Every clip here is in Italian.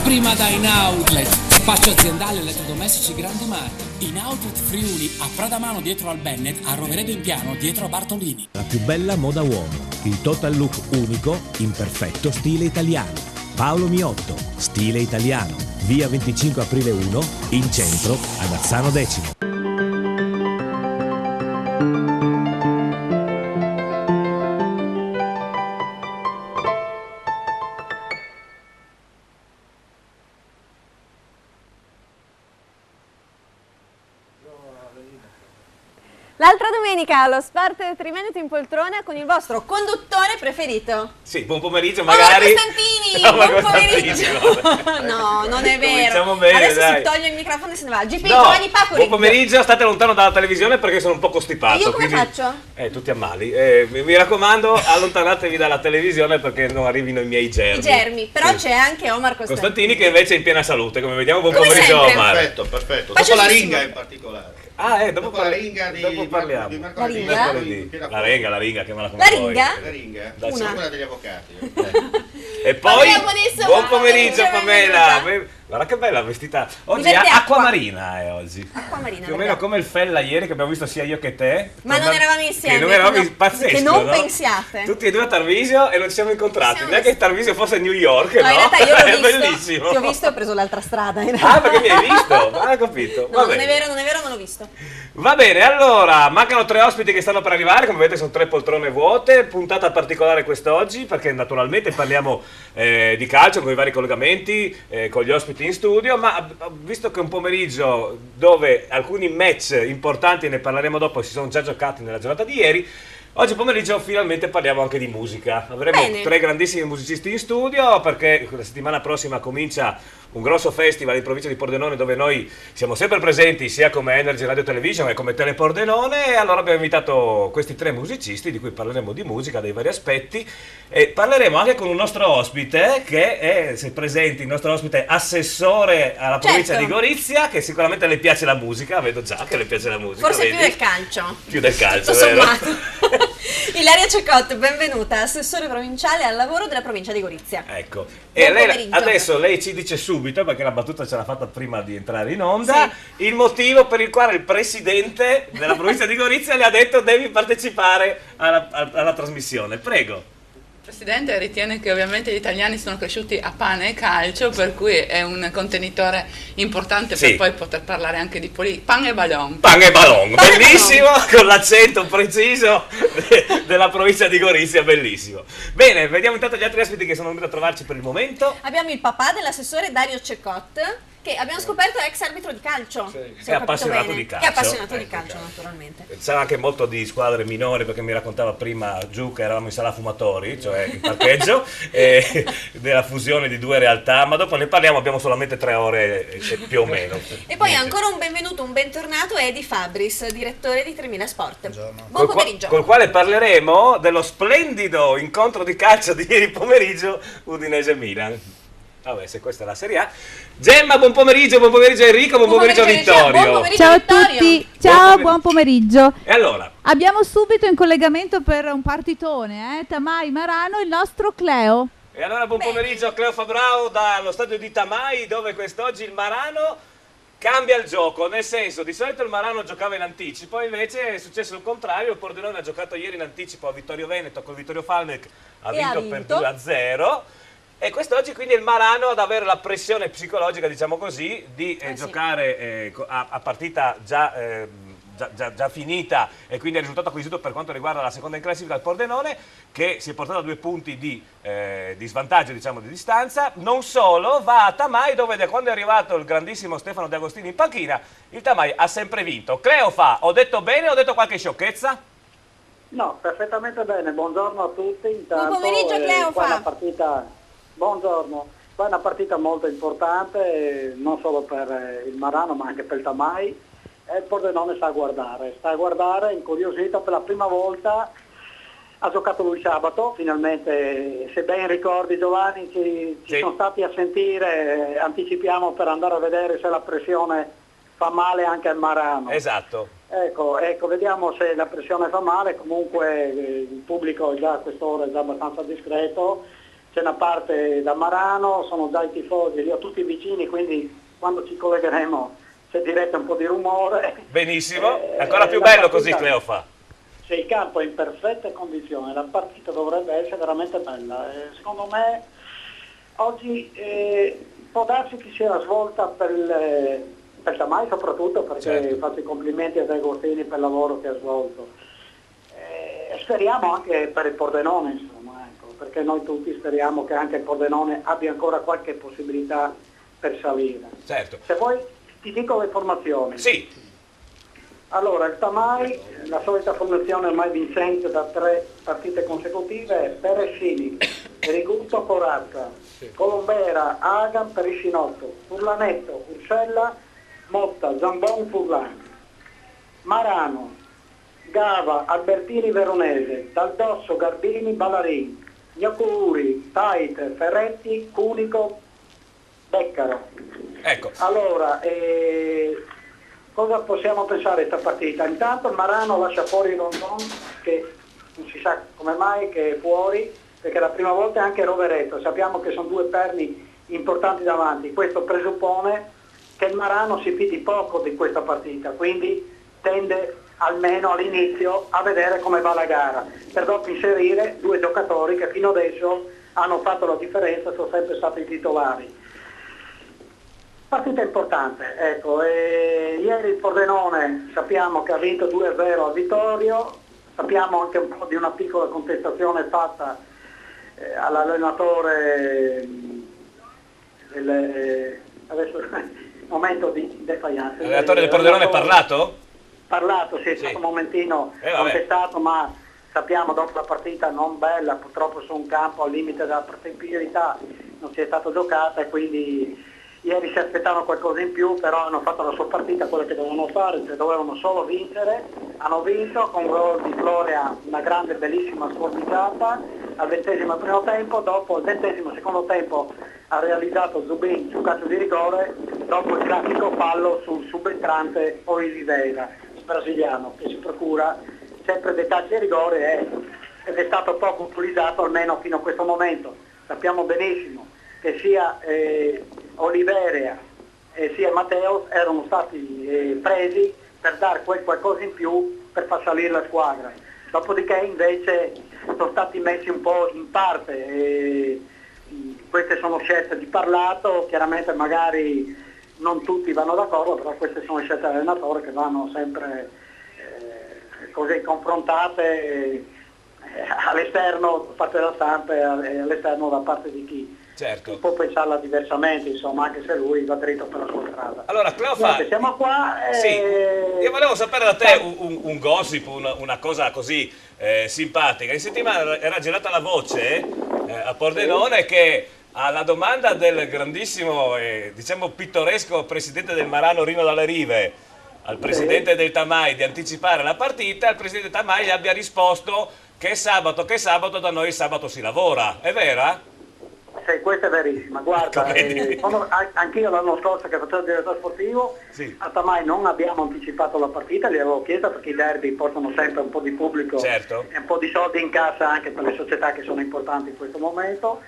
prima da In Outlet, spazio aziendale elettrodomestici grandi marchi. In Outlet Friuli, a Pradamano dietro al Bennett, a Roveredo in Piano dietro a Bartolini. La più bella moda uomo, il total look unico in perfetto stile italiano. Paolo Miotto, stile italiano, via 25 aprile 1, in centro, ad Azzano Decimo. L'altra domenica allo Sport Triveneto in poltrona con il vostro conduttore preferito. Sì, buon pomeriggio magari. Omar Costantini, buon pomeriggio. No, non è vero. Bene, adesso dai. si toglie il microfono e se ne va. GP No, Giovanni Pacoli. buon pomeriggio, state lontano dalla televisione perché sono un po' costipato. E io come quindi... faccio? Tu ti ammali. Mi raccomando, allontanatevi dalla televisione perché non arrivino i miei germi. I germi, però sì. c'è anche Omar Costantini Che invece è in piena salute, come vediamo. Buon Come pomeriggio sempre. Omar. Perfetto. Dopo la ringa in particolare. Dopo la ringa dopo parliamo. di mercoledì. La ringa, chiamala come La vuoi. ringa? La ringa? Dai, Una. Quella degli avvocati. E poi, Parliamo adesso buon pomeriggio con Pamela. benvenuta. Guarda che bella vestita. Oggi è Verde acqua acqua. marina oggi. Acqua marina. Più o verde. meno come il Fella ieri che abbiamo visto sia io che te. Ma non eravamo insieme. Che non eravamo no, pazzesco, che non no? pensiate. Tutti e due a Tarvisio e non ci siamo incontrati. Siamo Neanche Tarvisio fosse a New York, no? No, in realtà io È l'ho visto. bellissimo. Ti ho visto e ho preso l'altra strada. In realtà. Ah, perché mi hai visto? Ah, capito. No, Va non bene. è vero, non l'ho visto. Va bene, allora, mancano 3 ospiti che stanno per arrivare, come vedete sono 3 poltrone vuote, puntata particolare quest'oggi perché naturalmente parliamo di calcio con i vari collegamenti, con gli ospiti in studio, ma visto che è un pomeriggio dove alcuni match importanti, ne parleremo dopo, si sono già giocati nella giornata di ieri, oggi pomeriggio finalmente parliamo anche di musica. Avremo Bene. 3 grandissimi musicisti in studio perché la settimana prossima comincia un grosso festival in provincia di Pordenone dove noi siamo sempre presenti sia come Energy Radio Television che come Tele Pordenone, e allora abbiamo invitato questi 3 musicisti di cui parleremo di musica, dei vari aspetti, e parleremo anche con un nostro ospite che è, se presenti, il nostro ospite assessore alla provincia Certo. di Gorizia, che sicuramente le piace la musica, vedo già che le piace la musica. Forse vedi? più del calcio. Più del calcio, Tutto vero? sommato. Ilaria Cecotto, benvenuta, assessore provinciale al lavoro della provincia di Gorizia. Ecco, Buon e lei, pomeriggio. adesso lei ci dice subito, perché la battuta ce l'ha fatta prima di entrare in onda, il motivo per il quale il presidente della provincia di Gorizia le ha detto devi partecipare alla trasmissione. Prego. Il Presidente ritiene che ovviamente gli italiani sono cresciuti a pane e calcio, per cui è un contenitore importante Sì. per poi poter parlare anche di politica. Pan e ballon. Pan e ballon, Pan e bellissimo, con l'accento preciso della provincia di Gorizia, bellissimo. Bene, vediamo intanto gli altri ospiti che sono venuti a trovarci per il momento. Abbiamo il papà dell'assessore Dario Cecot, che abbiamo scoperto è ex arbitro di calcio. se ho È capito appassionato bene. di calcio. È appassionato di Ecco, calcio, chiaro. naturalmente. Sa anche molto di squadre minori perché mi raccontava prima giù che eravamo in sala fumatori, cioè in parcheggio, della fusione di 2 realtà, ma dopo ne parliamo, abbiamo solamente 3 ore più o meno. E poi Niente. ancora un benvenuto, un bentornato a Edi Fabris, direttore di 3000 Sport. Buongiorno. Buon pomeriggio. Col quale parleremo dello splendido incontro di calcio di ieri pomeriggio Udinese-Milan. Vabbè, se questa è la Serie A. Gemma, buon pomeriggio Enrico, buon pomeriggio Vittorio. Buon pomeriggio, Ciao a Vittorio. tutti, ciao, buon pomeriggio. E allora, Abbiamo subito in collegamento per un partitone, Tamai Marano, il nostro Cleo. buon pomeriggio a Cleo Fabrao dallo stadio di Tamai, dove quest'oggi il Marano cambia il gioco, nel senso, di solito il Marano giocava in anticipo, invece è successo il contrario, il Pordenone ha giocato ieri in anticipo a Vittorio Veneto col Vittorio Falmec, ha E ha vinto per vinto. 2-0. E quest'oggi quindi il Marano ad avere la pressione psicologica, diciamo così, di sì. giocare a partita già finita, e quindi il risultato acquisito per quanto riguarda la seconda in classifica al Pordenone, che si è portato a 2 punti di svantaggio, diciamo, di distanza. Non solo, va a Tamai, dove da quando è arrivato il grandissimo Stefano De Agostini in panchina, il Tamai ha sempre vinto. Cleo fa, ho detto bene o ho detto qualche sciocchezza? No, perfettamente bene, buongiorno a tutti. Intanto, Buon pomeriggio, Cleo, qua è fa. una partita, buongiorno, qua è una partita molto importante, non solo per il Marano ma anche per il Tamai, e il Pordenone sta a guardare, incuriosita per la prima volta. Ha giocato lui sabato, finalmente, se ben ricordi Giovanni, ci Sì. sono stati a sentire, anticipiamo per andare a vedere se la pressione fa male anche al Marano. Esatto. Ecco, vediamo se la pressione fa male. Comunque il pubblico già a quest'ora è già abbastanza discreto, c'è una parte da Marano, sono già i tifosi, li ho tutti vicini, quindi quando ci collegheremo sentirete un po' di rumore. Benissimo, è ancora più bello così, Cleofa. Se il campo è in perfette condizioni, la partita dovrebbe essere veramente bella. Secondo me oggi può darsi che sia la svolta per Tamai, soprattutto perché faccio i complimenti a De Agostini per il lavoro che ha svolto. Speriamo anche per il Pordenone, insomma, ecco, perché noi tutti speriamo che anche il Pordenone abbia ancora qualche possibilità per salire. Certo. Se vuoi ti dico le formazioni. Sì. Allora, il Tamai, la solita formazione ormai vincente da 3 partite consecutive è Peressini, Rigutto, Corazza, Colombera, Agan, Periscinotto, Furlanetto, Ursella, Motta, Zambon, Furlan, Marano, Gava, Albertini, Veronese, Daldosso, Gardini, Ballarin, Gnocuri, Tait, Ferretti, Cunico, Beccaro. Ecco. Allora, cosa possiamo pensare di questa partita? Intanto Marano lascia fuori Rondon, che non si sa come mai che è fuori, perché la prima volta è anche Rovereto, sappiamo che sono 2 perni importanti davanti, questo presuppone che il Marano si fidi poco di questa partita, quindi tende almeno all'inizio a vedere come va la gara, per dopo inserire 2 giocatori che fino adesso hanno fatto la differenza, sono sempre stati i titolari. Partita importante, ecco, ieri il Pordenone sappiamo che ha vinto 2-0 a Vittorio, sappiamo anche un po' di una piccola contestazione fatta all'allenatore adesso momento di defiance. L'allenatore del Pordenone ha parlato? Parlato, sì, è stato un momentino contestato, ma sappiamo dopo la partita non bella, purtroppo su un campo al limite della partecipatività non si è stato giocata e quindi ieri si aspettavano qualcosa in più, però hanno fatto la sua partita, quella che dovevano fare, cioè dovevano solo vincere, hanno vinto con gol di Florea, una grande bellissima sforbiciata al 20° primo tempo, dopo il 20° secondo tempo ha realizzato Zubin su calcio di rigore, dopo il classico fallo sul subentrante Oliveira, il brasiliano, che si procura sempre dei calci di rigore ed è stato poco utilizzato almeno fino a questo momento. Sappiamo benissimo che sia Oliveira e sia Matteo erano stati presi per dare qualcosa in più per far salire la squadra, dopodiché invece sono stati messi un po' in parte, queste sono scelte di parlato, chiaramente magari non tutti vanno d'accordo, però queste sono scelte dell'allenatore che vanno sempre così confrontate all'esterno da parte della stampa e all'esterno da parte di chi può pensarla diversamente, insomma, anche se lui va dritto per la sua strada. Allora, Cleofa, siamo qua. Sì, io volevo sapere da te un gossip, una cosa così simpatica. In settimana era girata la voce a Pordenone che alla domanda del grandissimo e diciamo pittoresco presidente del Marano Rino Dalle Rive al presidente del Tamai di anticipare la partita, il presidente Tamai gli abbia risposto che sabato da noi sabato si lavora. È vera? Sì, questa è verissima. Guarda, anch'io l'anno scorso che facevo il direttore sportivo, a Tamai non abbiamo anticipato la partita, gli avevo chiesto perché i derby portano sempre un po' di pubblico e un po' di soldi in cassa anche per le società che sono importanti in questo momento.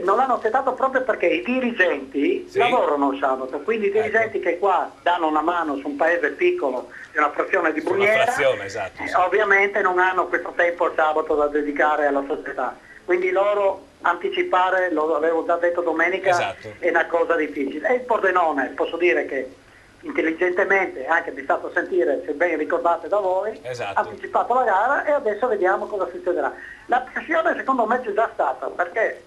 Non l'hanno accettato proprio perché i dirigenti lavorano il sabato, quindi i dirigenti che qua danno una mano su un paese piccolo di una frazione di Bruniera, ovviamente non hanno questo tempo il sabato da dedicare alla società, quindi loro anticipare, lo avevo già detto domenica, è una cosa difficile. E il Pordenone, posso dire che intelligentemente, anche mi è stato sentire, se ben ricordate da voi, ha anticipato la gara e adesso vediamo cosa succederà. La pressione secondo me c'è già stata, perché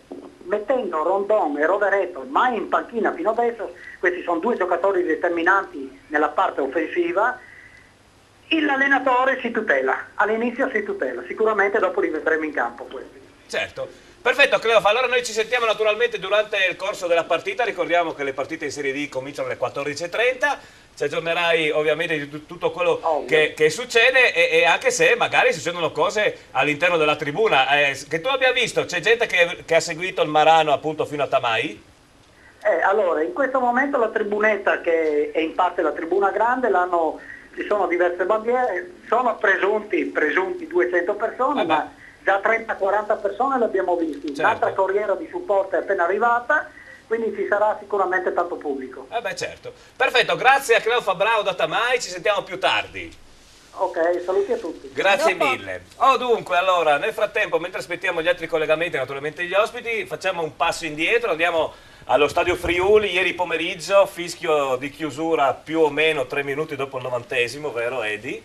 mettendo Rondon e Rovereto mai in panchina fino adesso, questi sono 2 giocatori determinanti nella parte offensiva, l'allenatore si tutela, all'inizio si tutela, sicuramente dopo li vedremo in campo questi. Certo. Perfetto Cleofa, allora noi ci sentiamo naturalmente durante il corso della partita, ricordiamo che le partite in Serie D cominciano alle 14:30, ci aggiornerai ovviamente di tutto quello che succede e anche se magari succedono cose all'interno della tribuna, che tu abbia visto, c'è gente che ha seguito il Marano appunto fino a Tamai? Allora, in questo momento la tribunetta, che è in parte la tribuna grande, ci sono diverse bandiere, sono presunti 200 persone, ma già 30-40 persone le abbiamo visti, Certo. un'altra corriera di supporto è appena arrivata, quindi ci sarà sicuramente tanto pubblico. Certo. Perfetto, grazie a Cleo Fabrao da Tamai, ci sentiamo più tardi. Ok, saluti a tutti. Grazie Dopo. mille. Dunque, allora, nel frattempo, mentre aspettiamo gli altri collegamenti, naturalmente gli ospiti, facciamo un passo indietro, andiamo allo Stadio Friuli. Ieri pomeriggio, fischio di chiusura più o meno 3 minuti dopo il 90°, vero Edi?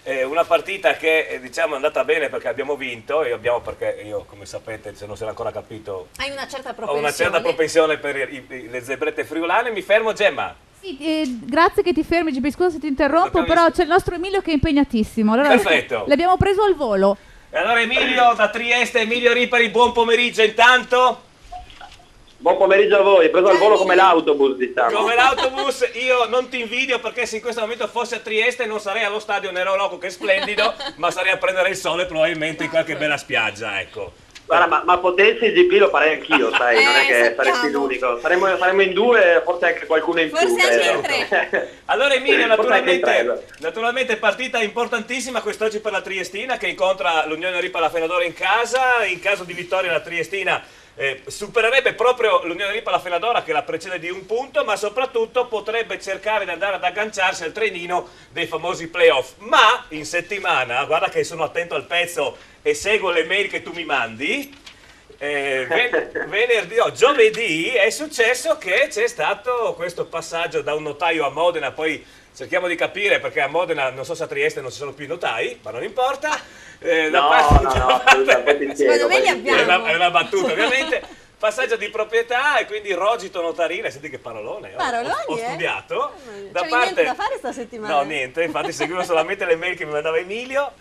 Una partita che diciamo è andata bene perché abbiamo vinto e perché io, come sapete, se non se l'ha ancora capito, Hai una certa ho propensione. una certa propensione per le zebrette friulane. Mi fermo, Gemma. Sì, grazie che ti fermi, GB, scusa se ti interrompo, L'abbiamo però visto. c'è il nostro Emilio che è impegnatissimo. Allora, Perfetto. l'abbiamo preso al volo. E allora Emilio da Trieste, Emilio Ripari, buon pomeriggio intanto. Buon pomeriggio a voi, preso al volo come l'autobus, diciamo. Come l'autobus, io non ti invidio perché se in questo momento fossi a Trieste non sarei allo stadio Nero Loco che è splendido, ma sarei a prendere il sole probabilmente in qualche bella spiaggia, ecco. Guarda, ma potessi il GP lo farei anch'io, sai, non è che sappiamo. saresti l'unico. Saremo in due, forse anche qualcuno in più. Forse anche in credo. tre. Allora Emilio, Forse anche in tre. naturalmente partita importantissima quest'oggi per la Triestina che incontra l'Unione Ripa La Fenadora in casa. In caso di vittoria la Triestina supererebbe proprio l'Unione Ripa La Fenadora che la precede di 1 punto, ma soprattutto potrebbe cercare di andare ad agganciarsi al trenino dei famosi playoff. Ma in settimana, guarda che sono attento al pezzo e seguo le mail che tu mi mandi, giovedì è successo che c'è stato questo passaggio da un notaio a Modena, poi cerchiamo di capire perché a Modena, non so se a Trieste non ci sono più i notai, ma non importa. No, assolutamente. Secondo me li abbiamo. È una battuta ovviamente. Passaggio di proprietà e quindi rogito notarile, senti che parolone, Paroloni, ho studiato. C'avevi niente da fare sta settimana? No, niente, infatti seguivo solamente le mail che mi mandava Emilio.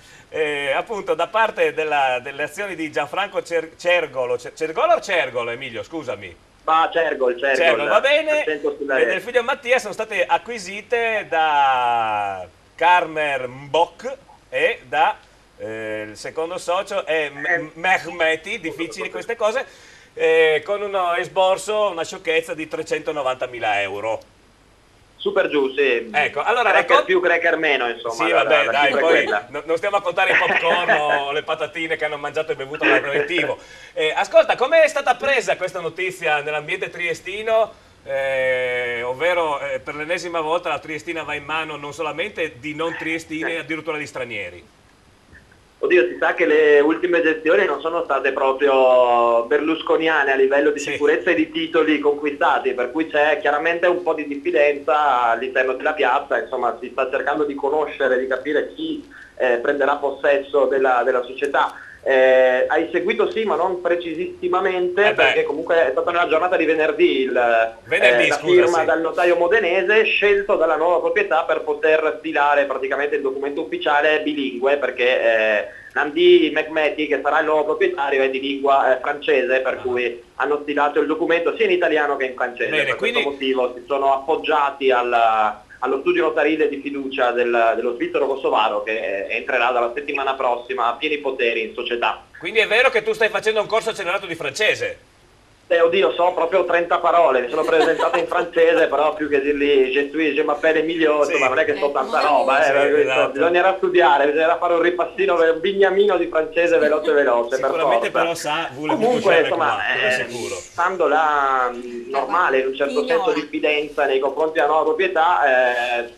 Appunto da parte delle azioni di Gianfranco Cergolo, Cergolo o Cergolo Emilio, scusami? Cergol, Va bene, accento sulla e del figlio Mattia sono state acquisite da Karmer Mbok e da il secondo socio è Mehmeti, difficili queste cose, con uno esborso, una sciocchezza di 390.000 euro. Super giù, sì. Ecco, allora cracker più, cracker meno, insomma. Sì, vabbè, la dai, cifra è poi quella. non stiamo a contare i popcorn o le patatine che hanno mangiato e bevuto all'aperitivo. Ascolta, com'è stata presa questa notizia nell'ambiente triestino? Ovvero per l'ennesima volta la Triestina va in mano non solamente di non triestini, addirittura di stranieri. Oddio, si sa che le ultime gestioni non sono state proprio berlusconiane a livello di sicurezza e di titoli conquistati, per cui c'è chiaramente un po' di diffidenza all'interno della piazza, insomma si sta cercando di conoscere, di capire chi prenderà possesso della società. Hai seguito sì, ma non precisissimamente, perché comunque è stata nella giornata di venerdì la firma dal notaio modenese scelto dalla nuova proprietà per poter stilare praticamente il documento ufficiale bilingue, perché Nandi Mehmeti, che sarà il nuovo proprietario, è di lingua francese, per cui hanno stilato il documento sia in italiano che in francese. Bene, per questo motivo si sono appoggiati allo studio notarile di fiducia dello svizzero kosovaro che entrerà dalla settimana prossima a pieni poteri in società. Quindi è vero che tu stai facendo un corso accelerato di francese? Oddio, so proprio 30 parole, mi sono presentato in francese, però più che dirgli je suis, je m'appelle Emilio, insomma non è che so tanta roba, esatto. Bisognerà studiare, bisognerà fare un ripassino, un bignamino di francese veloce. Sicuramente per però sa, comunque insomma, sicuro. stando là normale, in un certo senso di diffidenza nei confronti della nuova proprietà,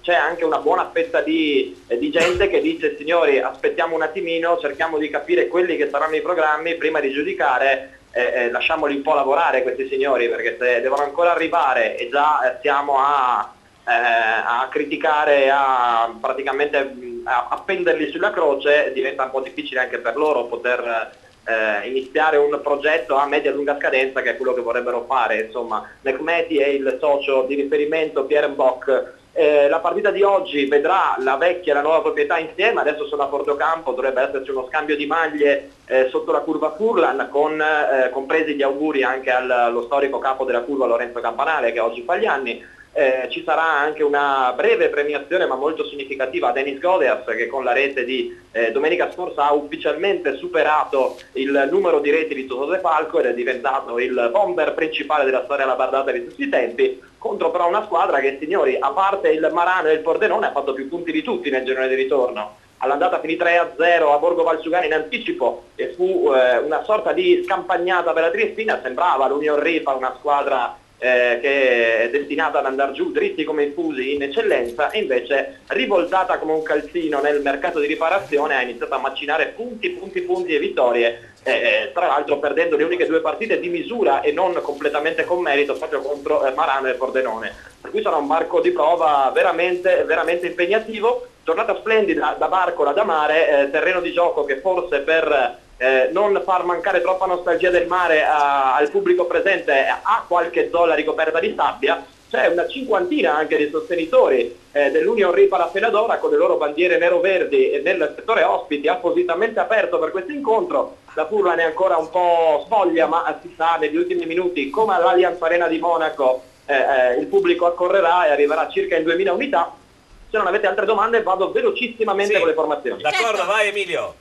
c'è anche una buona fetta di gente che dice: signori, aspettiamo un attimino, cerchiamo di capire quelli che saranno i programmi prima di giudicare. Lasciamoli un po' lavorare questi signori, perché se devono ancora arrivare e già stiamo a criticare, a praticamente appenderli sulla croce, diventa un po' difficile anche per loro poter iniziare un progetto a media e lunga scadenza, che è quello che vorrebbero fare. Insomma, Mehmeti e il socio di riferimento Pierre Mbok. La partita di oggi vedrà la vecchia e la nuova proprietà insieme, adesso sono a Portocampo, dovrebbe esserci uno scambio di maglie sotto la curva Furlan, con compresi gli auguri anche allo storico capo della curva Lorenzo Campanale, che oggi fa gli anni. Ci sarà anche una breve premiazione ma molto significativa a Denis Godeas, che con la rete di domenica scorsa ha ufficialmente superato il numero di reti di Toto De Falco ed è diventato il bomber principale della storia alabardata di tutti i tempi, contro però una squadra che, signori, a parte il Marano e il Pordenone, ha fatto più punti di tutti nel girone di ritorno. all'andata finì 3-0 a Borgo Valsugana in anticipo e fu una sorta di scampagnata per la Triestina. Sembrava l'Union Ripa una squadra che è destinata ad andare giù dritti come i fusi in eccellenza, e invece rivoltata come un calzino nel mercato di riparazione ha iniziato a macinare punti e vittorie, tra l'altro perdendo le uniche 2 partite di misura e non completamente con merito proprio contro Marano e Pordenone. Per cui sarà un barco di prova veramente impegnativo, giornata splendida da barcola da mare, terreno di gioco che forse per non far mancare troppa nostalgia del mare al pubblico presente ha qualche zolla ricoperta di sabbia. C'è una cinquantina anche di sostenitori dell'Union Ripa La Fenadora con le loro bandiere nero-verdi nel settore ospiti appositamente aperto per questo incontro. La Furlan è ancora un po' spoglia, ma si sa negli ultimi minuti, come all'Allianz Arena di Monaco, il pubblico accorrerà e arriverà circa in 2000 unità. Se non avete altre domande vado velocissimamente con le formazioni. D'accordo, vai Emilio.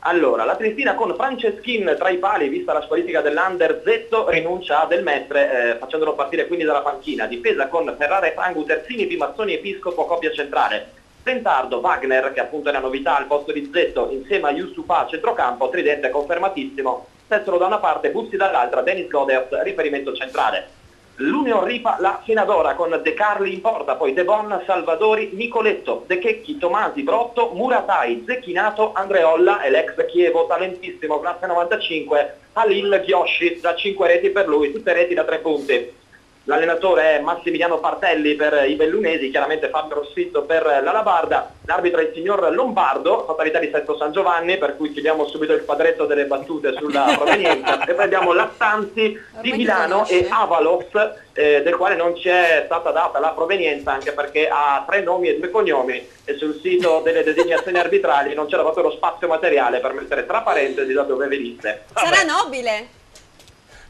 Allora, la Triestina con Franceschin tra i pali, vista la squalifica dell'Under, Zetto rinuncia a Del Mestre, facendolo partire quindi dalla panchina. Difesa con Ferrara e Frangu, Terzini, Pimazzoni, Episcopo, coppia centrale. Stentardo, Wagner, che appunto è una novità al posto di Zetto, insieme a Yusufa a centrocampo, tridente confermatissimo. Tessero da una parte, Bussi dall'altra, Dennis Godert, riferimento centrale. L'Union Ripa La Fenadora con De Carli in porta, poi De Bon, Salvadori, Nicoletto, De Checchi, Tomasi, Brotto, Muratai, Zecchinato, Andreolla e l'ex Chievo, talentissimo, classe 95, Halil Ghiosci, da 5 reti per lui, tutte reti da 3 punti. L'allenatore è Massimiliano Partelli per i bellunesi, chiaramente Fabio Rossitto per la Labarda, l'arbitro è il signor Lombardo, fatalità di Sesto San Giovanni, per cui chiediamo subito il quadretto delle battute sulla provenienza, e poi abbiamo Lattanzi di Milano e Avalos, del quale non ci è stata data la provenienza, anche perché ha 3 nomi e 2 cognomi e sul sito delle designazioni arbitrali non c'era proprio lo spazio materiale per mettere tra parentesi da dove venisse. Sarà nobile.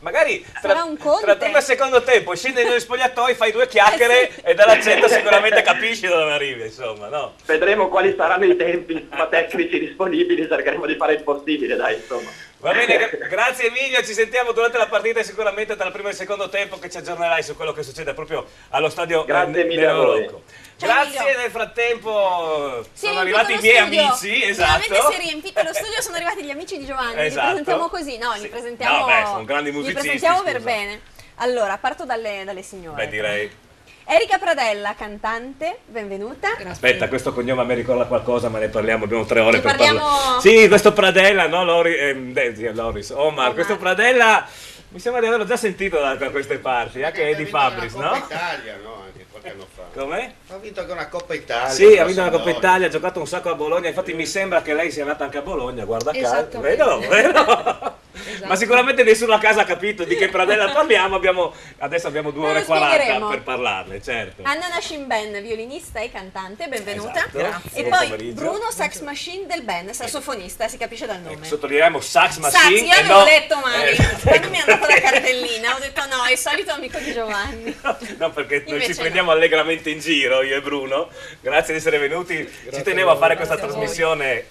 Magari Sarà un conte. tra primo e secondo tempo scendi negli spogliatoi, fai 2 chiacchiere e dall'accento sicuramente capisci da dove arrivi, insomma, no? Vedremo quali saranno i tempi tecnici disponibili, cercheremo di fare il possibile, dai, insomma. Va bene, grazie Emilio, ci sentiamo durante la partita e sicuramente tra il primo e il secondo tempo che ci aggiornerai su quello che succede proprio allo stadio. Grazie mille a voi. Ciao, Grazie, Emilio. nel frattempo Si è sono riempito arrivati i lo miei studio. amici, esatto. Finalmente si è riempito lo studio, sono arrivati gli amici di Giovanni, Esatto. li presentiamo così, no, li presentiamo, No, beh, sono grandi li musicisti, presentiamo per scusa. bene. Allora, parto dalle signore. Beh, direi. Erika Pradella, cantante, benvenuta. Aspetta, questo cognome mi ricorda qualcosa, ma ne parliamo, abbiamo 3 ore Ne per parliamo- parlare. Sì, questo Pradella, no, Loris, Omar, questo Pradella mi sembra di averlo già sentito da queste parti, anche Eddie Fabris, no? no? Italia, no? Anche qualche anno fa. Come? Ha vinto anche una Coppa Italia. Sì, ha vinto una Coppa Italia, ha giocato un sacco a Bologna, infatti mi sembra che lei sia andata anche a Bologna, guarda caso. Esattamente. Vedo? Ma sicuramente nessuno a casa ha capito di che Pradella parliamo, adesso abbiamo 2 ore e 40 spiegheremo. per parlarne, certo. Anna Nashimben, violinista e cantante, benvenuta. Esatto. Grazie. E Buon poi pomeriggio. Bruno, sax machine del band, sassofonista, si capisce dal nome. Sottolineiamo Sax Sax, Machine. io avevo detto Mari, ecco. quando mi è andata la cartellina ho detto no, è il solito amico di Giovanni. No, perché noi Invece ci prendiamo allegramente in giro, io e Bruno. Grazie di essere venuti. Ci tenevo a fare questa trasmissione,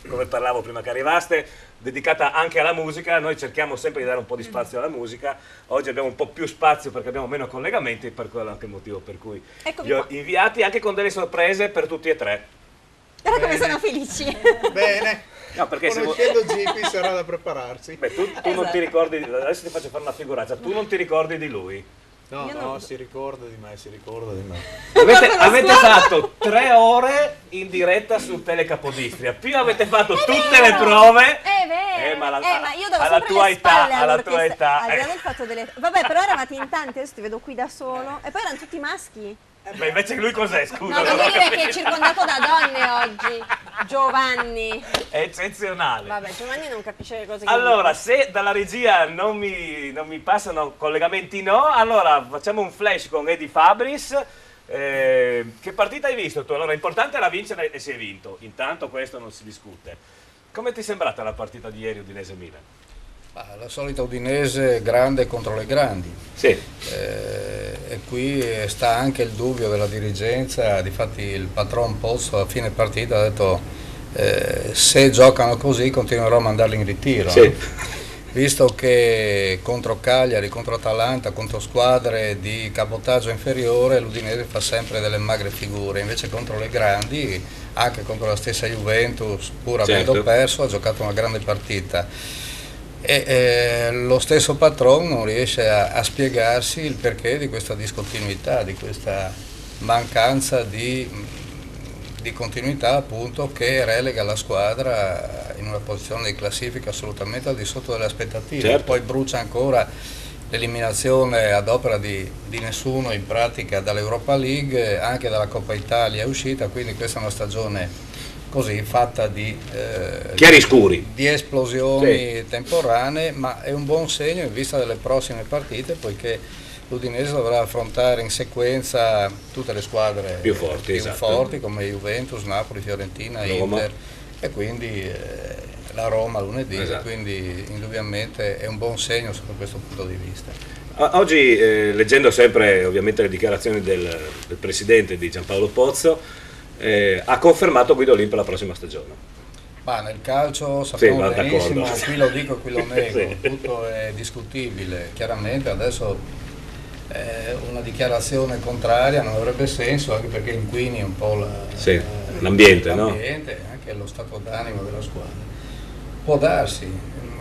come parlavo prima che arrivaste, dedicata anche alla musica. Noi cerchiamo sempre di dare un po' di spazio alla musica. Oggi abbiamo un po' più spazio perché abbiamo meno collegamenti, per quello anche il motivo per cui Eccomi li ho qua. inviati, anche con delle sorprese per tutti e 3. Guarda come sono felici. Bene. No, perché se Conoscendo Gipi sarà da prepararsi. Beh, tu non ti ricordi, adesso ti faccio fare una figuraccia, tu non ti ricordi di lui. No, Io no, non- si ricorda di me, si ricorda di me. Avete fatto 3 ore in diretta su Telecapodistria, più avete fatto tutte le prove. È vero, ma io davo alla sempre tua le età, spalle alla tua all'orchestra, età. al di là del fatto delle... Vabbè, però eravate in tanti, adesso ti vedo qui da solo. E poi erano tutti maschi. Beh, invece lui cos'è, scusa? No, non devo ho dire che è capito. circondato da donne oggi. Giovanni. È eccezionale. Vabbè, Giovanni non capisce le cose che Allora, dico. se dalla regia non mi passano collegamenti, no, allora facciamo un flash con Eddie Fabris. Che partita hai visto tu? Allora, l'importante era vincere e si è vinto. Intanto questo non si discute. Come ti è sembrata la partita di ieri Udinese-Milan? La solita Udinese grande contro le grandi. Sì. E qui sta anche il dubbio della dirigenza. Difatti il patron Pozzo a fine partita ha detto se giocano così continuerò a mandarli in ritiro. Sì. visto che contro Cagliari, contro Atalanta, contro squadre di cabotaggio inferiore l'Udinese fa sempre delle magre figure, invece contro le grandi, anche contro la stessa Juventus, pur avendo perso, ha giocato una grande partita. E lo stesso Patron non riesce a spiegarsi il perché di questa discontinuità, di questa mancanza di continuità, appunto, che relega la squadra in una posizione di classifica assolutamente al di sotto delle aspettative. Poi brucia ancora l'eliminazione ad opera di nessuno in pratica dall'Europa League, anche dalla Coppa Italia è uscita, quindi questa è una stagione così fatta di chiari scuri, di esplosioni temporanee, ma è un buon segno in vista delle prossime partite, poiché l'Udinese dovrà affrontare in sequenza tutte le squadre più forti come Juventus, Napoli, Fiorentina, Roma. Inter, e quindi la Roma lunedì, quindi indubbiamente è un buon segno sotto questo punto di vista. Oggi, leggendo sempre ovviamente le dichiarazioni del presidente di Giampaolo Pozzo, ha confermato Guidolin per la prossima stagione. Ma nel calcio sappiamo benissimo, qui lo dico e qui lo nego, tutto è discutibile. Chiaramente adesso una dichiarazione contraria non avrebbe senso, anche perché inquini un po' l'ambiente, anche lo stato d'animo della squadra. Può darsi,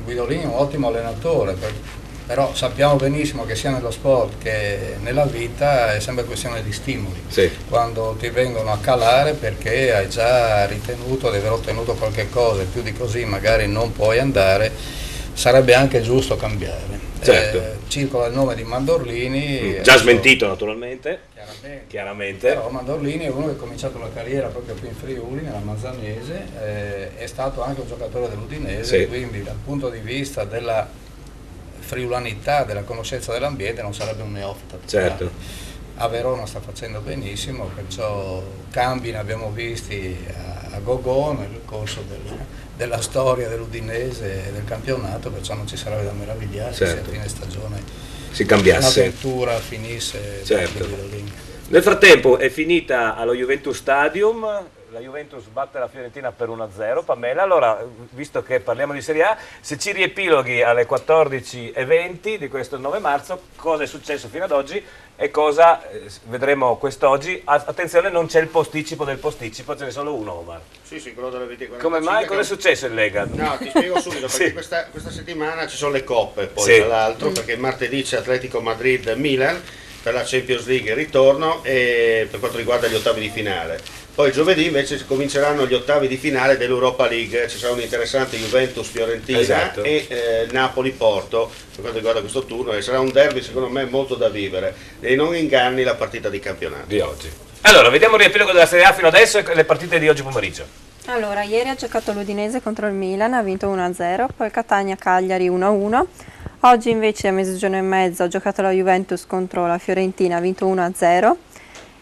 Guidolin è un ottimo allenatore, però sappiamo benissimo che sia nello sport che nella vita è sempre questione di stimoli. Quando ti vengono a calare perché hai già ritenuto di aver ottenuto qualche cosa e più di così magari non puoi andare, sarebbe anche giusto cambiare. Circola il nome di Mandorlini, già smentito naturalmente, chiaramente. Però Mandorlini è uno che ha cominciato la carriera proprio qui in Friuli, nella Mazzanese, è stato anche un giocatore dell'Udinese, quindi dal punto di vista della friulanità, della conoscenza dell'ambiente non sarebbe un neofita. A Verona sta facendo benissimo, perciò cambi ne abbiamo visti a gogò nel corso della storia dell'Udinese e del campionato, perciò non ci sarebbe da meravigliarsi se a fine stagione si cambiasse, l'avventura finisse. Nel frattempo è finita allo Juventus Stadium, la Juventus batte la Fiorentina per 1-0. Pamela, allora, visto che parliamo di Serie A, se ci riepiloghi alle 14:20 di questo 9 marzo, cosa è successo fino ad oggi e cosa vedremo quest'oggi? Attenzione, non c'è il posticipo del posticipo, ce n'è solo uno, Omar. Sì, quello delle 24. Come mai? Cosa è successo in Lega? No, ti spiego subito, perché questa settimana ci sono le coppe, poi tra l'altro, perché martedì c'è Atletico Madrid-Milan per la Champions League il ritorno, e per quanto riguarda gli ottavi di finale. Poi giovedì invece cominceranno gli ottavi di finale dell'Europa League, ci sarà un interessante Juventus-Fiorentina e Napoli-Porto per quanto riguarda questo turno, e sarà un derby secondo me molto da vivere, e non inganni la partita di campionato di oggi. Allora, vediamo il riepilogo della Serie A fino adesso e le partite di oggi pomeriggio. Allora, ieri ha giocato l'Udinese contro il Milan, ha vinto 1-0, poi Catania-Cagliari 1-1. Oggi invece a mezzogiorno e mezzo ha giocato la Juventus contro la Fiorentina, ha vinto 1-0.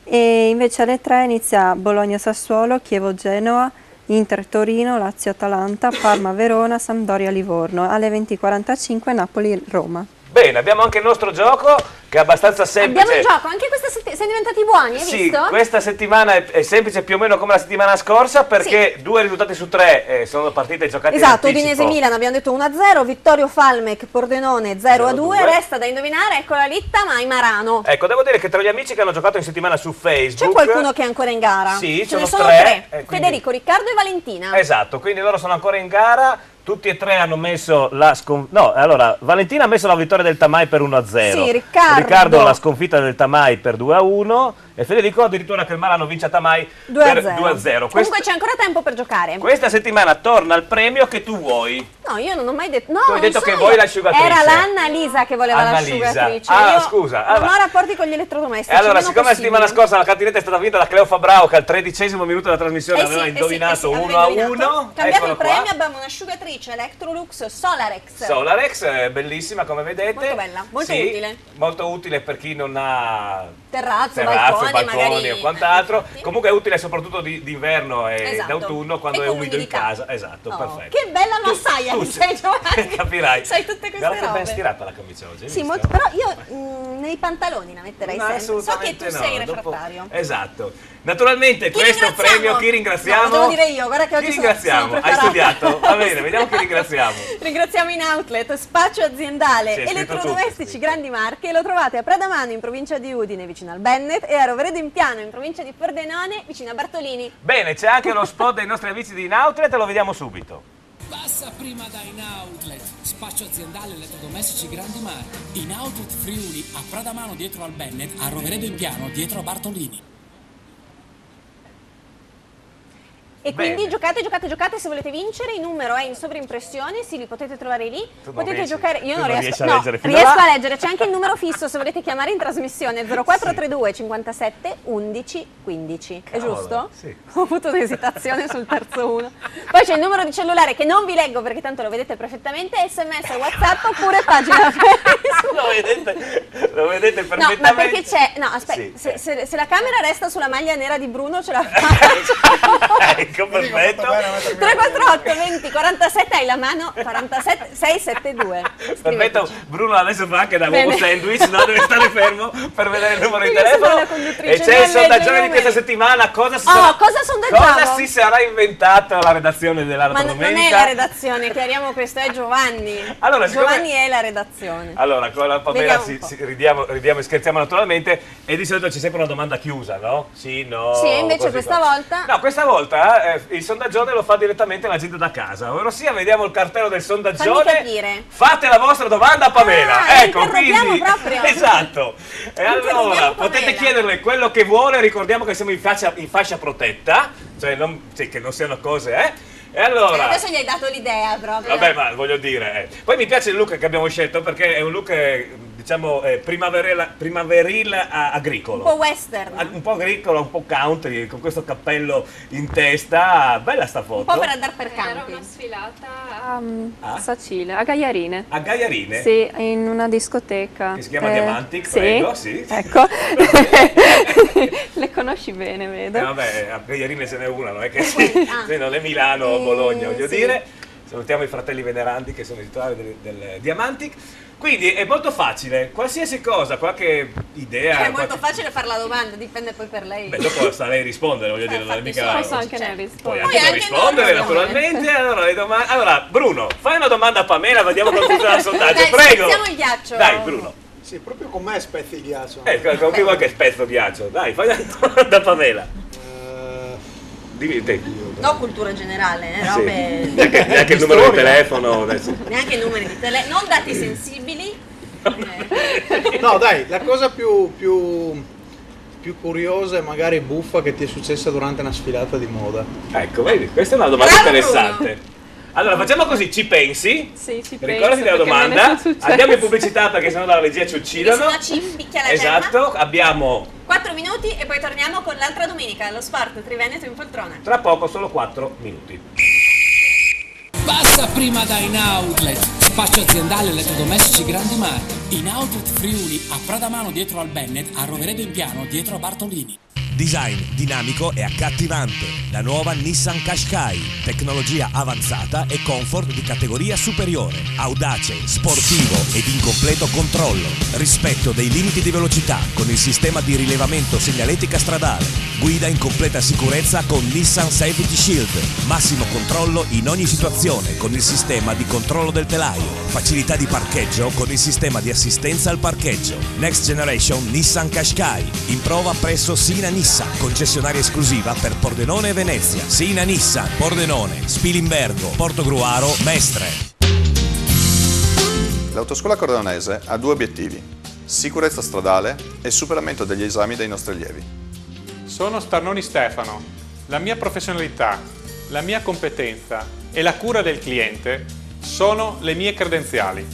E invece alle 3 inizia Bologna-Sassuolo, Chievo-Genoa, Inter-Torino, Lazio-Atalanta, Parma-Verona, Sampdoria-Livorno. Alle 20:45 Napoli-Roma. Bene, abbiamo anche il nostro gioco che è abbastanza semplice. Abbiamo il gioco, anche questa settimana siamo diventati buoni, hai visto? Questa settimana è semplice più o meno come la settimana scorsa, perché 2 risultati su 3 sono partite giocate in anticipo. Udinese-Milan abbiamo detto 1-0, Vittorio Falmec, Pordenone 0-2, resta da indovinare, ecco la litta, Mai Marano. Ecco, devo dire che tra gli amici che hanno giocato in settimana su Facebook c'è qualcuno che è ancora in gara? Sì, ce ne sono sono 3. Quindi... Federico, Riccardo e Valentina. Esatto, quindi loro sono ancora in gara. Tutti e 3 hanno messo la sconfitta. No, allora Valentina ha messo la vittoria del Tamai per 1-0. Sì, Riccardo la sconfitta del Tamai per 2-1. E Federico addirittura che il Marano vince a Tamai per 2-0. Comunque c'è ancora tempo per giocare. Questa settimana torna il premio che tu vuoi. No, io non ho mai detto. No, tu hai detto che vuoi l'asciugatrice. Era l'Anna-Lisa che voleva l'asciugatrice. Scusa. Non ho rapporti con gli elettrodomestici. E allora, siccome la settimana scorsa la cantiletta è stata vinta da Cleo Fabrao, che al 13° minuto della trasmissione aveva indovinato 1-1. Cambiamo il premio, abbiamo un'asciugatrice Electrolux Solarex. Solarex, bellissima come vedete. Molto bella, molto utile. Molto utile per chi non ha terrazzo, balconi o quant'altro. Comunque è utile soprattutto d'inverno e d'autunno, quando è umido in casa. Esatto, perfetto. Che bella massaia Sei Giovanni. Capirai. Sai tutte queste Guarda che robe. ben stirata la camicia oggi. hai Sì, visto? molto, però io nei pantaloni la metterei No, sempre. So che assolutamente tu sei no, dopo- refrattario. Esatto. Naturalmente questo ringraziamo? premio chi ringraziamo? No, lo devo dire io, guarda che oggi Chi sono ringraziamo? Hai preparata. studiato? Va bene, vediamo chi ringraziamo. Ringraziamo in outlet, spaccio aziendale, Sì, è scritto elettrodomestici Grandi Marche, e lo trovate a Pradamano in provincia di Udine vicino al Bennett e a Roveredo in Piano in provincia di Pordenone vicino a Bartolini. Bene, c'è anche lo spot dei nostri amici di In Outlet, lo vediamo subito. Passa prima da In Outlet, spaccio aziendale elettrodomestici Grandi Marche. In Outlet Friuli a Pradamano dietro al Bennett, a Roveredo in Piano dietro a Bartolini. E quindi Bene. giocate, se volete vincere, il numero è in sovraimpressione, sì, li potete trovare lì. Tu non Potete riesci- giocare, io tu non non riesco, riesci a no, leggere fino riesco là. a leggere, c'è anche il numero fisso se volete chiamare in trasmissione, 0432 57 11 15, è Cavolo, giusto? sì. Ho avuto un'esitazione sul terzo uno. Poi c'è il numero di cellulare che non vi leggo perché tanto lo vedete perfettamente, SMS, WhatsApp oppure pagina Facebook. Lo vedete No, perfettamente. ma perché c'è, no aspetta, Sì, se la camera resta sulla maglia nera di Bruno ce la faccio. Ecco, perfetto. 348 20 47 hai la mano 47 672. Perfetto, Bruno adesso fa anche da uomo Bene. sandwich, no? Deve stare fermo per vedere il numero di Io sono telefono. la conduttrice, E c'è il non leggo i sondaggione di numeri. questa settimana. Cosa Cosa sondaggiamo? Cosa si sarà inventato la redazione dell'altra Ma non domenica? è la redazione, chiariamo questo, è Giovanni. Allora, siccome- Giovanni è la redazione. Allora, con la Pamela Vediamo un po'. ridiamo e scherziamo naturalmente e di solito c'è sempre una domanda chiusa, no? Sì, no. Sì, invece così questa qua. volta No, questa volta il sondaggione lo fa direttamente la gente da casa, ossia vediamo il cartello del fammi sondaggione. capire. Fate la vostra domanda a Pamela. Ah, ecco, interroghiamo quindi proprio. esatto. E allora Interroghiamo potete Pamela. chiederle quello che vuole, ricordiamo che siamo in fascia protetta, cioè che non siano cose, E allora Adesso gli hai dato l'idea proprio. vabbè, ma voglio dire, Poi mi piace il look che abbiamo scelto perché è un look, diciamo, primaveril agricolo. Un po' western. Un po' agricolo, un po' country, con questo cappello in testa. Bella sta foto. Un po' per andare per campi. Era una sfilata Ah? a Sacile, a Gaiarine. A Gaiarine? Sì, in una discoteca. Che si chiama Diamantic, sì, prego, sì. Ecco. Le conosci bene, vedo. Vabbè, a Gaiarine ce n'è una, non è che sì, se non è Milano o Bologna, voglio sì. dire. Salutiamo i fratelli venerandi che sono i titolari del Diamantic. Quindi è molto facile, qualsiasi cosa, qualche idea. È molto facile fare la domanda, dipende poi per lei. Beh, dopo sta lei a rispondere, voglio dire, non è mica. Posso anche ne Puoi rispondere. anche non rispondere, naturalmente. Allora, Bruno, fai una domanda a Pamela, vediamo come funziona il sondaggio. Dai, Prego. spezziamo il ghiaccio. Dai, Bruno. Sì, proprio con me spezzi il ghiaccio. Con chi vuoi che spezzo ghiaccio? Dai, fai una domanda a Pamela. Dimmi te. No, cultura generale, Sì. robe. Neanche il numero di telefono adesso. Neanche numeri di telefono, non dati sensibili. No, dai, la cosa più curiosa e magari buffa che ti è successa durante una sfilata di moda. Ecco, vedi, questa è una domanda Bravo, interessante. Allora, facciamo così, ci pensi? Sì, ci Ricordati penso, della perché me ne domanda. sono successe. Andiamo in pubblicità perché sennò dalla regia ci uccidono. Se no ci picchia la Esatto, abbiamo 4 minuti e poi torniamo con l'altra domenica, lo sport Triveneto in poltrona. tra poco solo 4 minuti. Passa prima da In Outlet, spaccio aziendale elettrodomestici Grandi Marche. In Outlet Friuli a Pradamano dietro al Bennett, a Roveredo in Piano dietro a Bartolini. Design dinamico e accattivante. La nuova Nissan Qashqai. Tecnologia avanzata e comfort di categoria superiore. Audace, sportivo ed in completo controllo. Rispetto dei limiti di velocità con il sistema di rilevamento segnaletica stradale. Guida in completa sicurezza con Nissan Safety Shield. Massimo controllo in ogni situazione con il sistema di controllo del telaio. Facilità di parcheggio con il sistema di assistenza al parcheggio. Next Generation Nissan Qashqai. In prova presso Sina Nissan, concessionaria esclusiva per Pordenone e Venezia. Sina Nissan, Pordenone, Spilimbergo, Portogruaro, Mestre. L'autoscuola cordonese ha 2 obiettivi: sicurezza stradale e superamento degli esami dei nostri allievi. Sono Starnoni Stefano. La mia professionalità, la mia competenza e la cura del cliente sono le mie credenziali.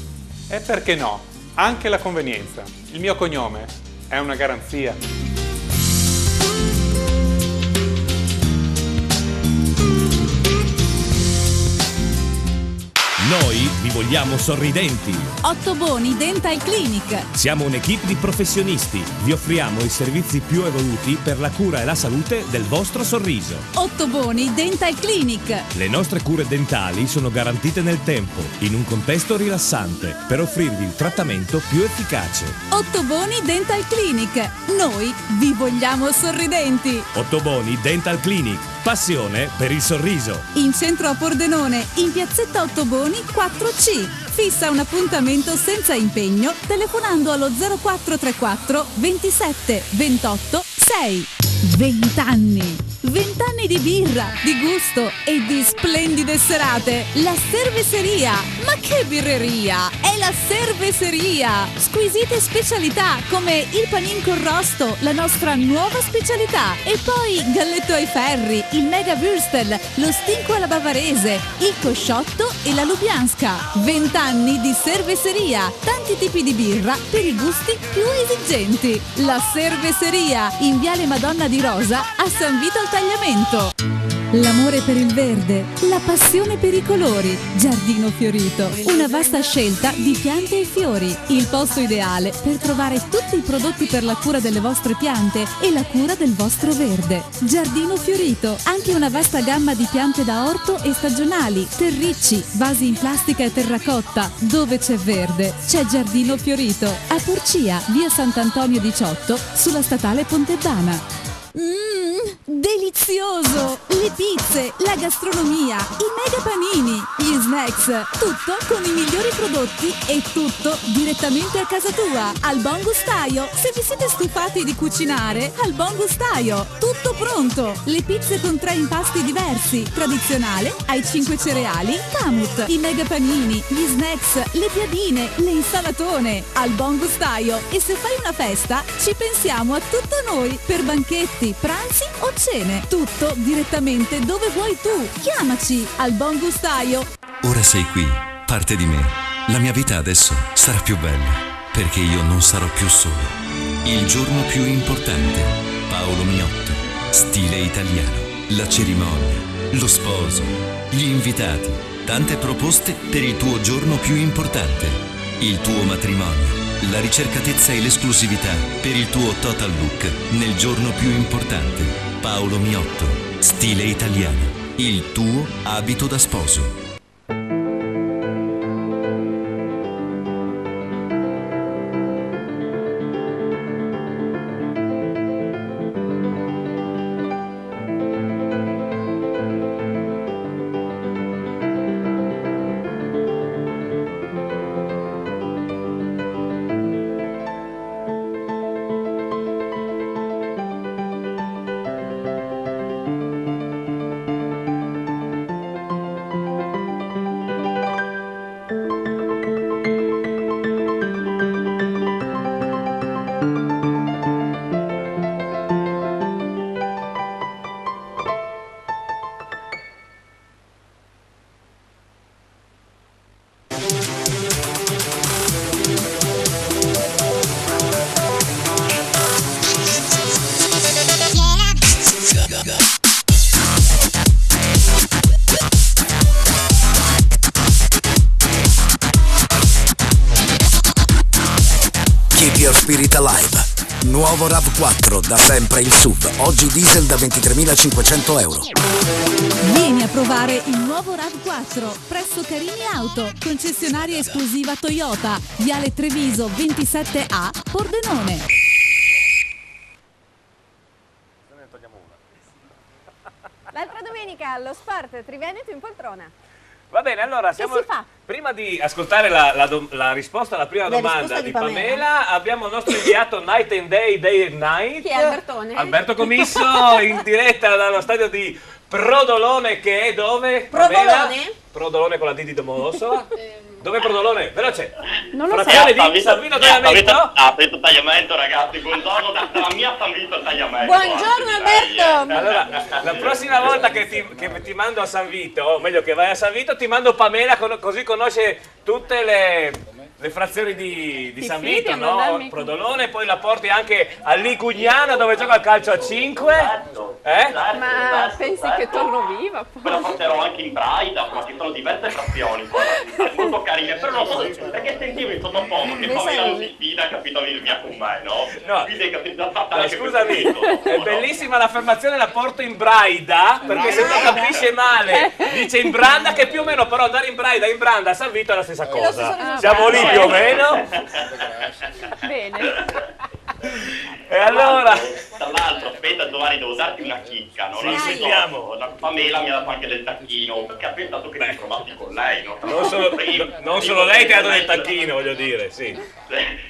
E perché no, anche la convenienza. Il mio cognome è una garanzia. Noi vi vogliamo sorridenti. Ottoboni Dental Clinic. Siamo un'equipe di professionisti. Vi offriamo i servizi più evoluti per la cura e la salute del vostro sorriso. Ottoboni Dental Clinic. Le nostre cure dentali sono garantite nel tempo, in un contesto rilassante, per offrirvi il trattamento più efficace. Ottoboni Dental Clinic. Noi vi vogliamo sorridenti. Ottoboni Dental Clinic. Passione per il sorriso. In centro a Pordenone, in piazzetta Ottoboni 4C. Fissa un appuntamento senza impegno telefonando allo 0434 27 28 6. 20 anni. 20 anni di birra, di gusto e di splendide serate. La Cerveseria. Ma che birreria! È la Cerveseria. Squisite specialità come il panin con rosto, la nostra nuova specialità. E poi galletto ai ferri, il mega würstel, lo stinco alla bavarese, il cosciotto e la lubianska. 20 anni di Cerveseria. Tanti tipi di birra per i gusti più esigenti. La Cerveseria in Viale Madonna di Rosa a San Vito al Tagliamento. L'amore per il verde, la passione per i colori. Giardino Fiorito, una vasta scelta di piante e fiori. Il posto ideale per trovare tutti i prodotti per la cura delle vostre piante e la cura del vostro verde. Giardino Fiorito, anche una vasta gamma di piante da orto e stagionali, terricci, vasi in plastica e terracotta. Dove c'è verde, c'è Giardino Fiorito. A Porcia, via Sant'Antonio 18, sulla statale Pontebana. Delizioso! Le pizze, la gastronomia, i mega panini, gli snacks, tutto con i migliori prodotti e tutto direttamente a casa tua, al Buon Gustaio. Se vi siete stufati di cucinare, al Buon Gustaio, tutto pronto. Le pizze con 3 impasti diversi, tradizionale, ai 5 cereali, Camut, i mega panini, gli snacks, le piadine, le insalatone, al Buon Gustaio. E se fai una festa, ci pensiamo a tutto noi, per banchetti, pranzi o cene, tutto direttamente dove vuoi tu. Chiamaci al Buon Gustaio. Ora sei qui, parte di me. La mia vita adesso sarà più bella, perché io non sarò più solo. Il giorno più importante, Paolo Miotto, stile italiano, la cerimonia, lo sposo, gli invitati, tante proposte per il tuo giorno più importante, il tuo matrimonio. La ricercatezza e l'esclusività per il tuo total look nel giorno più importante. Paolo Miotto, stile italiano, il tuo abito da sposo. Spirit Alive. Nuovo RAV4, da sempre il SUV. Oggi diesel da 23.500 euro. Vieni a provare il nuovo RAV4 presso Carini Auto, concessionaria esclusiva Toyota, Viale Treviso 27A, Pordenone. L'altra domenica allo Sport Triveneto in poltrona. Va bene, allora Che si fa? prima di ascoltare la risposta alla prima domanda di Pamela, abbiamo il nostro inviato Night and Day, Day and Night. Chi è Albertone? Alberto Commisso in diretta dallo stadio di Prodolone, che è dove? Prodolone? Pamela? Prodolone con la D di Domodossola. Dove è Prodolone? Veloce. Non lo so. Frazione di San Vito Tagliamento. San Vito Tagliamento, ragazzi, buongiorno dalla mia San Vito Tagliamento. Buongiorno Alberto. Allora, la prossima volta che ti mando a San Vito, o meglio che vai a San Vito, ti mando Pamela, così conosce tutte le frazioni di San Vito, no? Prodolone, poi la porti anche a Licugnano dove gioca a calcio a 5. Ma pensi che torno viva? Poi la porterò anche in Braida, ma ci sono diverse frazioni. molto carine, però non so perché sentivo in sottofondo che Pamela non si fida, capito, via con me, no? Quindi capito da fattare. Scusami, è bellissima l'affermazione, la porto in braida, perché se non capisce male, dice in branda, che più o meno però andare in braida e in branda a San Vito è la stessa cosa. Siamo lì più o meno. Bene. E allora? Tra l'altro, aspetta Giovanni, devo darti una chicca, no? Sì, sentiamo. La Pamela mi ha dato anche del tacchino, perché ha pensato che ti trovassi con lei, no? Non solo lei ti ha dato del tacchino, voglio dire, sì.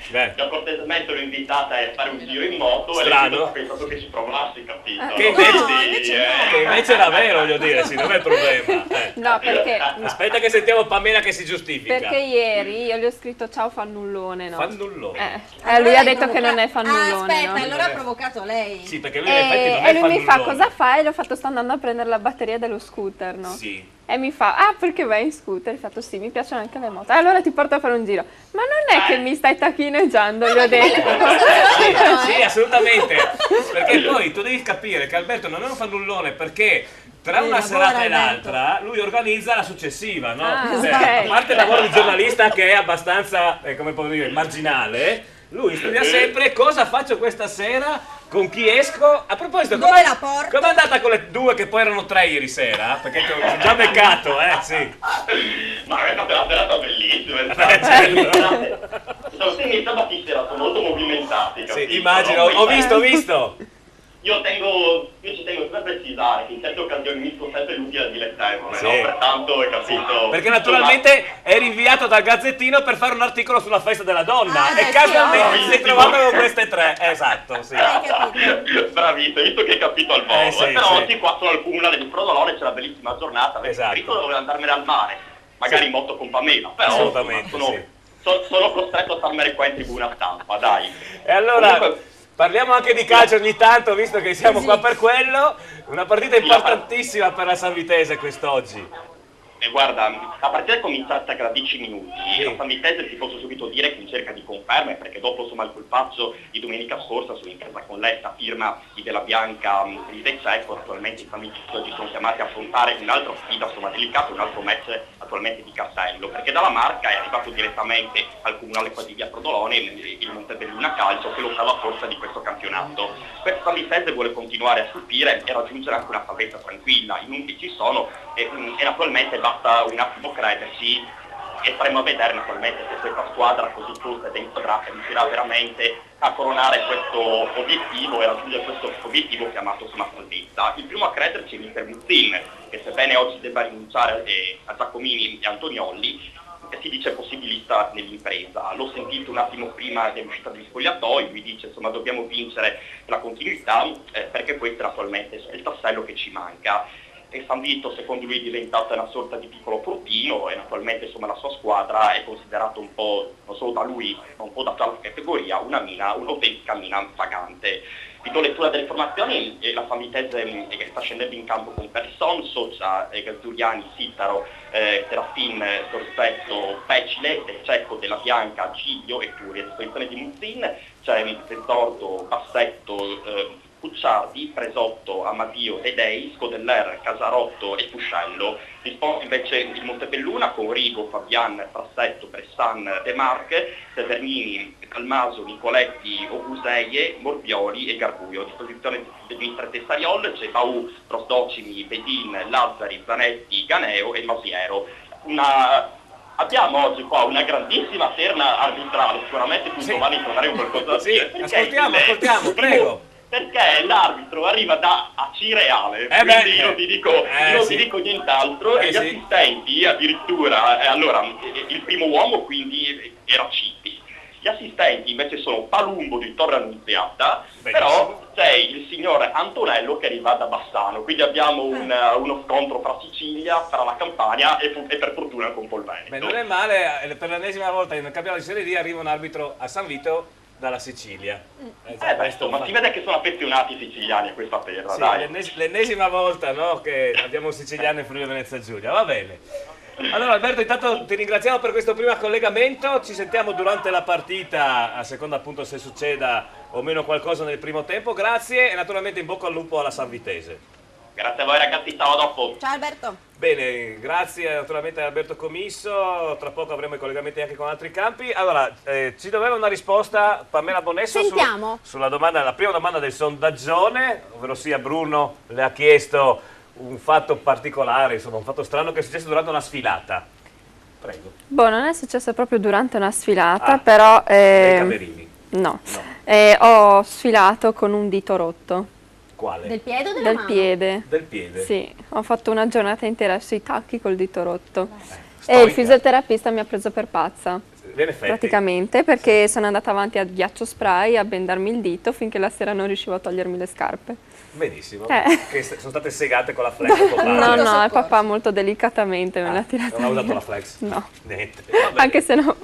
Io cortesemente l'ho invitata a fare un giro in moto e lei ha pensato che ci provassi, capito? Che invece era vero, voglio dire, sì, non è il problema. No, perché... Aspetta che sentiamo Pamela che si giustifica. Perché ieri io gli ho scritto ciao fannullone, no? Fannullone? Lui ha detto che non è fannullone, aspetta, no? allora ha provocato lei. Sì, perché lui in effetti non è E lui mi fa, fannullone. cosa fai? E gli ho fatto, sto andando a prendere la batteria dello scooter, no? Sì. E mi fa, perché vai in scooter? Ho fatto, sì, mi piacciono anche le moto. Allora ti porto a fare un giro. Ma non è che mi stai tacchineggiando, gli ho detto. Sì, assolutamente. Perché poi tu devi capire che Alberto non è un fannullone, perché tra una serata e l'altra lui organizza la successiva, no? A parte il lavoro di giornalista che è abbastanza, come posso dire, marginale, lui studia sempre cosa faccio questa sera, con chi esco. A proposito, com'è andata con le due che poi erano 3 ieri sera? Perché ti ho già beccato, sì. Ma è una serata bellissima, sono temi sabati sera, sono molto movimentati, capito? Sì, immagino, ho visto. Io ci tengo sempre a precisare che in certe occasioni mi sono sempre l'utile al dilettevole, Sì. no? Pertanto, hai capito? Perché naturalmente è rinviato dal Gazzettino per fare un articolo sulla festa della donna e casualmente si è trovato con queste 3. Esatto, sì. Bravissimo, visto che hai capito al volo. Sì, però sì. oggi qua sono al Comunale di Frodolone, c'è una bellissima giornata, avete scritto dovevo andarmene al mare, magari in moto con Pamela, però Assolutamente, sono costretto a starmene qua in tribuna stampa, dai. E allora Comunque, parliamo anche di calcio ogni tanto, visto che siamo qua per quello. Una partita importantissima per la Sanvitese quest'oggi. E guarda, la partita è cominciata da 10 minuti, la Sanvitese ti posso subito dire che in cerca di conferme, perché dopo insomma il colpaccio di domenica scorsa sono in casa con lei, firma di Della Bianca di De Cecco, attualmente i Sanvitesi oggi sono chiamati a affrontare un'altra sfida insomma delicata, un altro match attualmente di cartello, perché dalla Marca è arrivato direttamente al comunale qua di Via Frodolone il Montebelluna Calcio, che l'ottava forza di questo campionato. Questa Sanvitese vuole continuare a stupire e raggiungere anche una salvezza tranquilla, i numeri ci sono e naturalmente basta un attimo crederci e staremo a vedere naturalmente se questa squadra così giusta ed inquadrata riuscirà veramente a coronare questo obiettivo e raggiungere questo obiettivo chiamato insomma salvezza. Il primo a crederci è l'Inter Muzzin, che sebbene oggi debba rinunciare a Giacomini e Antoniolli, si dice possibilista nell'impresa. L'ho sentito un attimo prima dell'uscita degli spogliatoi, lui dice insomma dobbiamo vincere la continuità perché questo è naturalmente il tassello che ci manca. E San Vito secondo lui è diventata una sorta di piccolo portino e naturalmente insomma la sua squadra è considerata un po', non solo da lui, ma un po' da tutta la categoria, un'autentica mina pagante. Vi do lettura delle formazioni, la San Vitesse sta scendendo in campo con Persson, Socia, Gazzuriani, Sittaro, Serafin, Sospetto, Pecile, De Cecco, Della Bianca, Giglio e Turi. A disposizione di Muzzin c'è Tesordo, Bassetto, Pucciardi, Presotto, Amadio, Dedei, Scodeller, Casarotto e Fuscello. Risponde invece il Montebelluna con Rigo, Fabian, Frassetto, Bressan, De Marche, Severnini, Calmaso, Nicoletti, Obuseie, Morbioli e Garbuio. A disposizione degli Mister Tessariol c'è Pau, Prosdocimi, Bedin, Lazzari, Zanetti, Ganeo e Masiero. Abbiamo oggi qua una grandissima terna arbitrale, sicuramente tu Giovanni troverai un qualcosa da dire. Ascoltiamo, prego. Perché l'arbitro arriva da Acireale, quindi io non ti dico nient'altro, e gli assistenti addirittura, allora il primo uomo quindi era Cippi, gli assistenti invece sono Palumbo di Torre Annunziata, però c'è il signor Antonello che arriva da Bassano, quindi abbiamo uno scontro fra Sicilia, fra la Campania e per fortuna con Polveneto. Beh, non è male, per l'ennesima volta in campionato di Serie D arriva un arbitro a San Vito dalla Sicilia. Ma si vede che sono affezionati i siciliani a questa terra, sì, dai. L'ennesima volta, no, che abbiamo un siciliano in Friuli Venezia Giulia, va bene. Allora Alberto, intanto ti ringraziamo per questo primo collegamento, ci sentiamo durante la partita, a seconda appunto se succeda o meno qualcosa nel primo tempo, grazie e naturalmente in bocca al lupo alla Sanvitese. Grazie a voi ragazzi, ciao, a dopo. Ciao Alberto. Bene, grazie naturalmente a Alberto Commisso, tra poco avremo i collegamenti anche con altri campi. Allora, ci doveva una risposta Pamela Bonesso sulla domanda, la prima domanda del sondaggione, ovvero sia Bruno le ha chiesto un fatto particolare, insomma un fatto strano che è successo durante una sfilata. Prego. Boh, non è successo proprio durante una sfilata, però... Nei camerini? No. Ho sfilato con un dito rotto. Quale? Del piede o della Del mano? piede. Del piede? Sì, ho fatto una giornata intera sui tacchi col dito rotto. E il fisioterapista mi ha preso per pazza. In effetti. Praticamente, perché sono andata avanti a ghiaccio spray a bendarmi il dito finché la sera non riuscivo a togliermi le scarpe. Benissimo, che sono state segate con la flex. No, il papà molto delicatamente me l'ha tirata. Non ha usato la flex? No. Niente.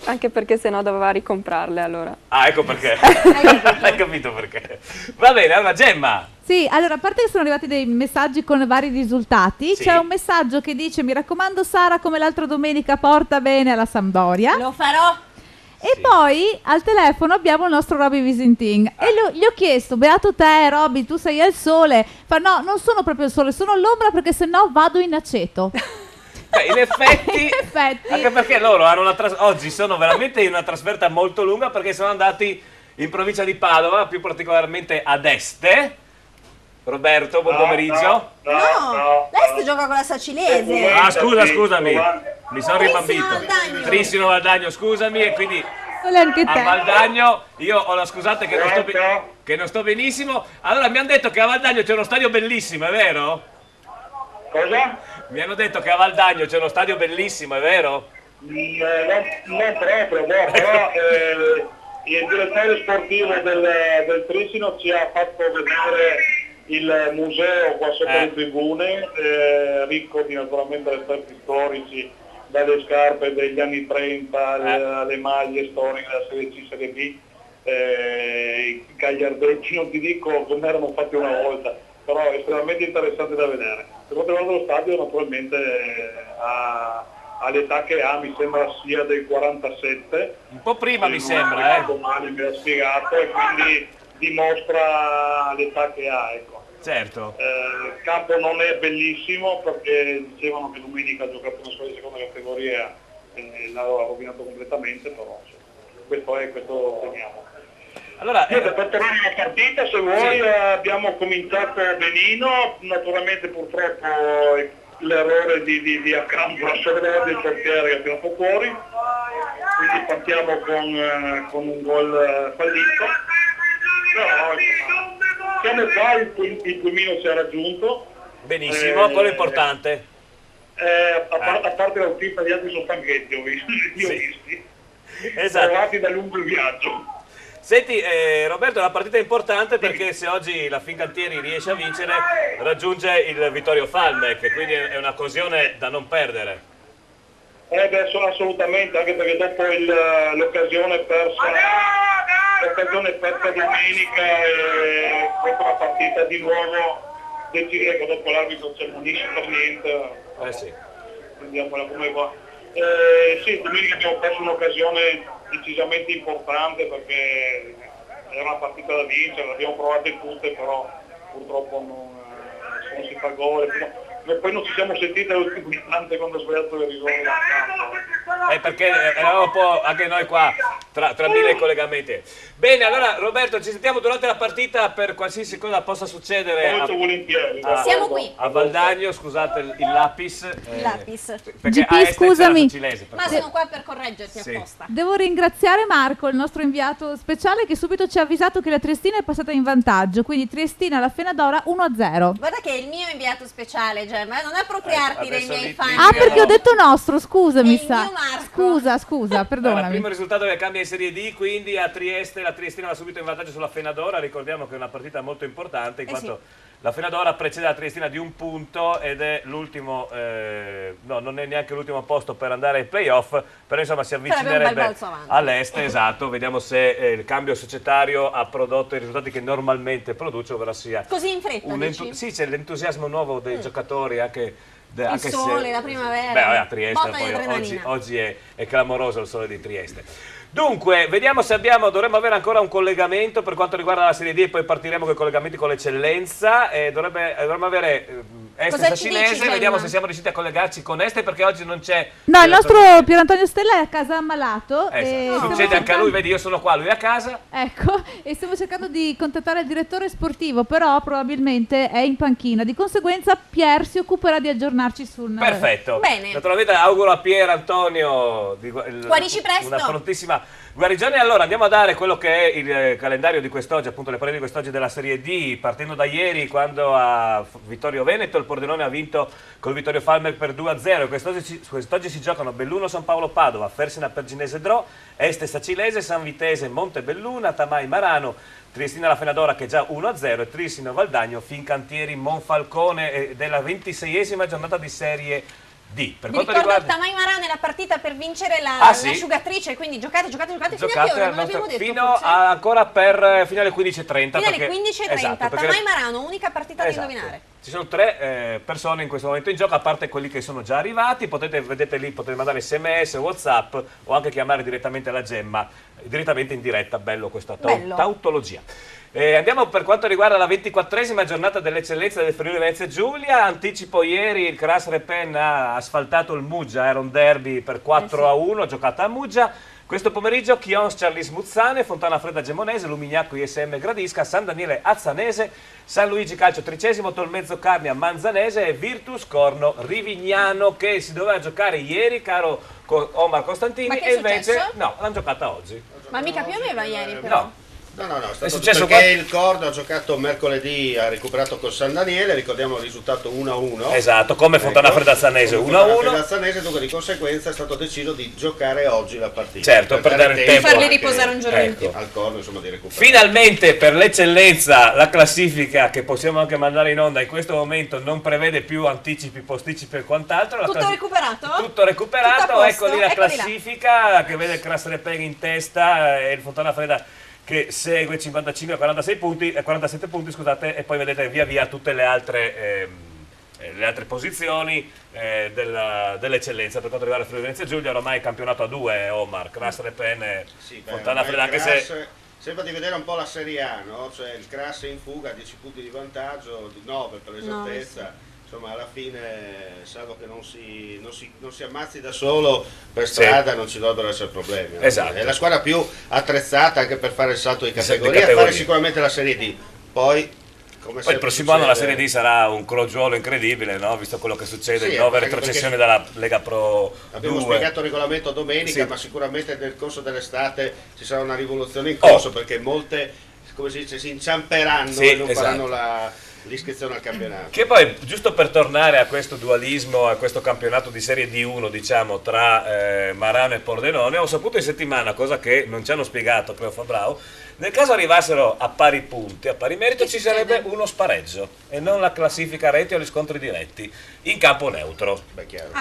Anche perché sennò doveva ricomprarle allora. Ah, ecco perché. Hai capito perché. Va bene, allora Gemma. Sì, allora a parte che sono arrivati dei messaggi con vari risultati, c'è un messaggio che dice: mi raccomando Sara, come l'altra domenica porta bene alla Sampdoria. Lo farò. E poi al telefono abbiamo il nostro Roby Visintin e gli ho chiesto: beato te Roby, tu sei al sole. Fa no, non sono proprio il sole, sono all'ombra perché sennò vado in aceto. In effetti, anche perché loro hanno oggi sono veramente in una trasferta molto lunga, perché sono andati in provincia di Padova, più particolarmente ad Este. Roberto, buon pomeriggio. No, l'Est gioca con la Sacilese. Ah, scusami, mi sono ribambito. Trissino Valdagno, scusami, e quindi anche te. a Valdagno io ho la scusate che non sto benissimo. Allora mi hanno detto che a Valdagno c'è uno stadio bellissimo, è vero? Cosa? Mi hanno detto che a Valdagno c'è uno stadio bellissimo, è vero? Non proprio, però il direttore sportivo del Trissino ci ha fatto vedere il museo qua sotto le tribune, ricco di naturalmente reperti storici, dalle scarpe degli anni 30 alle maglie storiche della Serie C, Serie B, i gagliardetti, non ti dico come erano fatti una volta, però è estremamente interessante da vedere. Per quanto riguarda lo stadio, naturalmente all'età che ha, mi sembra sia del 47. Un po' prima mi sembra, Domani me l'ha spiegato e quindi dimostra l'età che ha, ecco. Certo. Il campo non è bellissimo perché dicevano che domenica ha giocato una squadra di seconda categoria e l'ha rovinato completamente, però questo teniamo. Allora, per tornare alla partita, se vuoi, abbiamo cominciato benino, naturalmente purtroppo l'errore di Acampo, la sorella del portiere che ha tirato fuori, quindi partiamo con un gol fallito. Però siamo qua, il pulmino si è raggiunto. Benissimo, quello è importante. A parte l'autista, gli altri sono stanchetti, ho visti. Esatto. Provati da lungo il viaggio. Senti Roberto, è una partita importante perché se oggi la Fincantieri riesce a vincere raggiunge il Vittorio Falmec, quindi è un'occasione da non perdere. Assolutamente, anche perché dopo l'occasione persa domenica e questa la partita di nuovo decidere che dopo l'arbitro ci ammonisce per niente. Prendiamola come va. Sì, domenica abbiamo perso un'occasione decisamente importante perché era una partita da vincere, l'abbiamo provate tutte, però purtroppo non si fa gol. Poi non ci siamo sentiti all'ultimo istante quando ha sbagliato il rigore dal campo. Perché eravamo un po' anche noi qua tra mille collegamenti. Bene, allora Roberto, ci sentiamo durante la partita per qualsiasi cosa possa succedere. Molto volentieri. Siamo qui. A Valdagno, scusate il lapis. GP, scusami. Ma sono qua per correggerti apposta. Devo ringraziare Marco, il nostro inviato speciale, che subito ci ha avvisato che la Triestina è passata in vantaggio, quindi Triestina alla Fenadora 1-0. Guarda che è il mio inviato speciale, Gemma, non appropriarti dei miei fan. Ah, perché ho detto nostro, scusami. Scusa, Il perdonami. primo risultato che cambia in Serie D, quindi a Trieste, la Triestina va subito in vantaggio sulla Fenadora. Ricordiamo che è una partita molto importante in quanto la Fenadora precede la Triestina di un punto ed è l'ultimo, no, non è neanche l'ultimo posto per andare ai playoff, però insomma si avvicinerebbe all'est, esatto. Vediamo se il cambio societario ha prodotto i risultati che normalmente produce, ovvero sia così in fretta, sì, c'è l'entusiasmo nuovo dei giocatori, anche il sole, la primavera. Beh, a Trieste poi oggi è clamoroso il sole di Trieste. Dunque, vediamo se dovremmo avere ancora un collegamento per quanto riguarda la Serie D e poi partiremo con i collegamenti con l'eccellenza. Dovremmo avere Este Cosa ci Sascinese, dici, vediamo Gemma? se siamo riusciti a collegarci con Este perché oggi non c'è... No, il nostro Pier Antonio Stella è a casa ammalato. E Esatto. stiamo Succede anche a cercando- lui, vedi, io sono qua, lui è a casa. Ecco, e stiamo cercando di contattare il direttore sportivo, però probabilmente è in panchina. Di conseguenza Pier si occuperà di aggiornarci sul... Perfetto. Bene. Naturalmente auguro a Pier Antonio Guarisci presto. una prontissima guarigione. Allora andiamo a dare quello che è il calendario di quest'oggi, appunto le partite di quest'oggi della Serie D, partendo da ieri quando a Vittorio Veneto il Pordenone ha vinto col Vittorio Falmer per 2-0. Quest'oggi si giocano Belluno San Paolo Padova, Fersina Perginese Dro, Este Sacilese, San Vitese Montebelluna, Tamai Marano, Triestina La Fenadora che è già 1-0 e Trissino Valdagno Fincantieri Monfalcone della 26esima giornata di Serie D. Per Mi quanto ricordo riguarda Tamai Marano nella partita per vincere sì? l'asciugatrice, quindi giocate fino a che giocate ora? al Non l'abbiamo detto fino forse? a, ancora per fino alle 15:30. Fino alle perché- 15:30, esatto, perché Tamai Marano, unica partita da Esatto. indovinare. Ci sono 3 persone in questo momento in gioco, a parte quelli che sono già arrivati, vedete lì, potete mandare sms, whatsapp o anche chiamare direttamente la Gemma, direttamente in diretta, bello questa Bello. tautologia. Andiamo per quanto riguarda la 24esima giornata dell'eccellenza del Friuli Venezia Giulia. Anticipo ieri il Cras Repen ha asfaltato il Muggia, era un derby per 4-1, giocata a Muggia. Questo pomeriggio Chions Charlis Muzzane, Fontana Fredda Gemonese, Lumignacco ISM Gradisca, San Daniele Azzanese, San Luigi Calcio 13°, Tolmezzo Carnia Manzanese e Virtus Corno Rivignano, che si doveva giocare ieri, caro Omar Costantini, Ma che è e invece successo? no, l'hanno giocata oggi. Ma mica pioveva ieri però. No. No, è stato successo perché qua- il Corno ha giocato mercoledì, ha recuperato con San Daniele, ricordiamo il risultato 1-1. Esatto, come Fontana Fredda Azzanese, come Fontana 1-1. Fredda Azzanese, dunque di conseguenza è stato deciso di giocare oggi la partita. Certo, per dare il tempo. Farli anche riposare un giorno in più. al Corno, insomma, di recuperare. Finalmente per l'eccellenza la classifica che possiamo anche mandare in onda in questo momento non prevede più anticipi, posticipi e quant'altro. La Tutto recuperato? tutto recuperato, Tutto a posto? ecco lì la Eccoli là. classifica che vede il Cras Repeg in testa e il Fontana Fredda che segue 55 a 47 punti, scusate, e poi vedete via via tutte le altre posizioni dell'eccellenza. Per quanto riguarda il Friuli Venezia Giulia, ormai campionato a 2, Omar, Cras Repen e Fontana ormai Fredda, anche il se... Cras sembra di vedere un po' la Serie A, no? Cioè il Cras è in fuga a 10 punti di vantaggio, di 9 per l'esattezza. Insomma, alla fine, salvo che non si ammazzi da solo per strada, non ci dovrebbero essere problemi. Esatto. È la squadra più attrezzata anche per fare il salto di categoria, fare sicuramente la Serie D. Poi il prossimo anno la Serie D sarà un crogiolo incredibile, no? Visto quello che succede, Sì, 9 anche retrocessioni dalla Lega Pro 2. abbiamo spiegato il regolamento domenica, Sì. ma sicuramente nel corso dell'estate ci sarà una rivoluzione in corso, perché molte, come si dice, si inciamperanno e non faranno l'iscrizione al campionato. Che poi, giusto per tornare a questo dualismo, a questo campionato di Serie D1, diciamo, tra Marano e Pordenone, ho saputo in settimana, cosa che non ci hanno spiegato Cleo Fabrao, nel caso arrivassero a pari punti, a pari merito, ci sarebbe uno spareggio e non la classifica a reti o gli scontri diretti in campo neutro.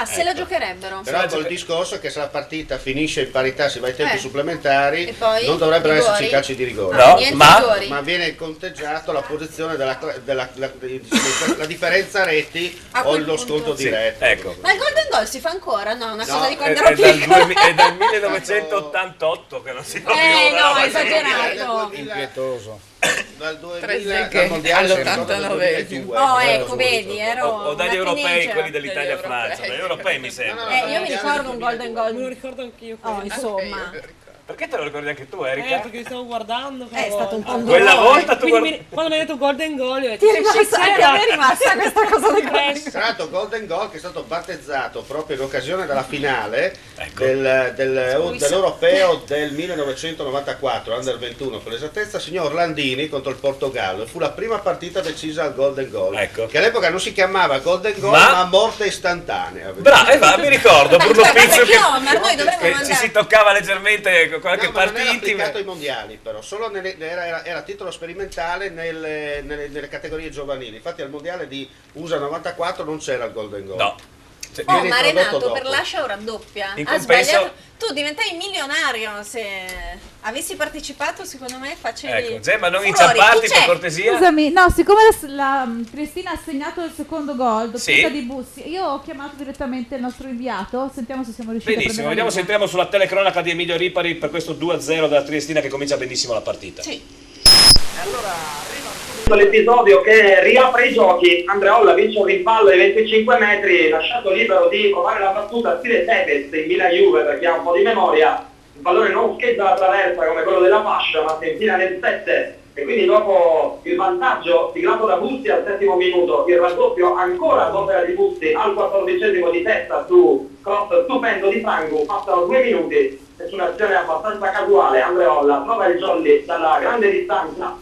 Se la giocherebbero. Però col discorso che se la partita finisce in parità, si va ai tempi supplementari, E poi non dovrebbero rigori? esserci calci di rigore. No, niente rigori. ma viene conteggiato la posizione la differenza reti A o quel lo punto. sconto diretto. Ecco. Ma il Golden Goal si fa ancora? No, una cosa di È, quando ero è dal piccola. è dal 1988 che non si fa più una no, roba esagerato. Impietoso. Dal 2000 Presente dal mondiale si ricorda all'89. 2002. Oh, ecco, vedi, ero o dagli una europei, teenager. quelli dell'Italia-Francia, dagli europei mi sembra. Io mi ricordo un Golden Goal. Me lo ricordo anch'io. Oh, insomma. Perché te lo ricordi anche tu, Erika? Perché mi stavo guardando. È stato un po' un Quella dolore. volta tu Quando mi hai detto Golden Goal, io ho detto, Ti è rimasta, anche a me è rimasta questa cosa di Golden Tra l'altro Golden Goal che è stato battezzato proprio in occasione della finale Ecco. dell'Europeo del 1994, Under 21 per l'esattezza, signor Landini contro il Portogallo. Fu la prima partita decisa al Golden Goal, Ecco. che all'epoca non si chiamava Golden Goal Ma- ma morte istantanea. Bravo, mi ricordo Bruno Pizzo che, noi dovremmo che ci mandare. si toccava leggermente con qualche No, ma non partita era intima. applicato ai mondiali, però solo era titolo sperimentale nelle categorie giovanili. Infatti al mondiale di USA 94 non c'era il Golden Goal. No. Oh, Viene ma introdotto Renato, dopo. per l'ascia o raddoppia? In Ha compenso- sbagliato. Tu diventai milionario se avessi partecipato, secondo me facevi. Ecco, Gemma, non furori. inciamparti Chi per c'è? cortesia. Scusami, no, siccome la Triestina ha segnato il secondo gol, doppietta Sì. di Bussi, io ho chiamato direttamente il nostro inviato, sentiamo se siamo riusciti Benissimo, a vediamo se prendere entriamo sulla telecronaca di Emilio Ripari per questo 2-0 della Triestina che comincia benissimo la partita. Sì. Allora arriva L'episodio che riapre i giochi, Andreolla vince un rimpallo ai 25 metri, lasciato libero di provare la battuta stile Tevez in Milan Juve per chi ha un po' di memoria. Il pallone non scheggia la traversa come quello della fascia, ma si infila nel 7 e quindi dopo il vantaggio siglato da Busti al 7° minuto, il raddoppio ancora ad opera di Busti al 14° di testa su cross stupendo di Frangu. Passano 2 minuti e su un'azione abbastanza casuale Andreolla trova il jolly dalla grande distanza.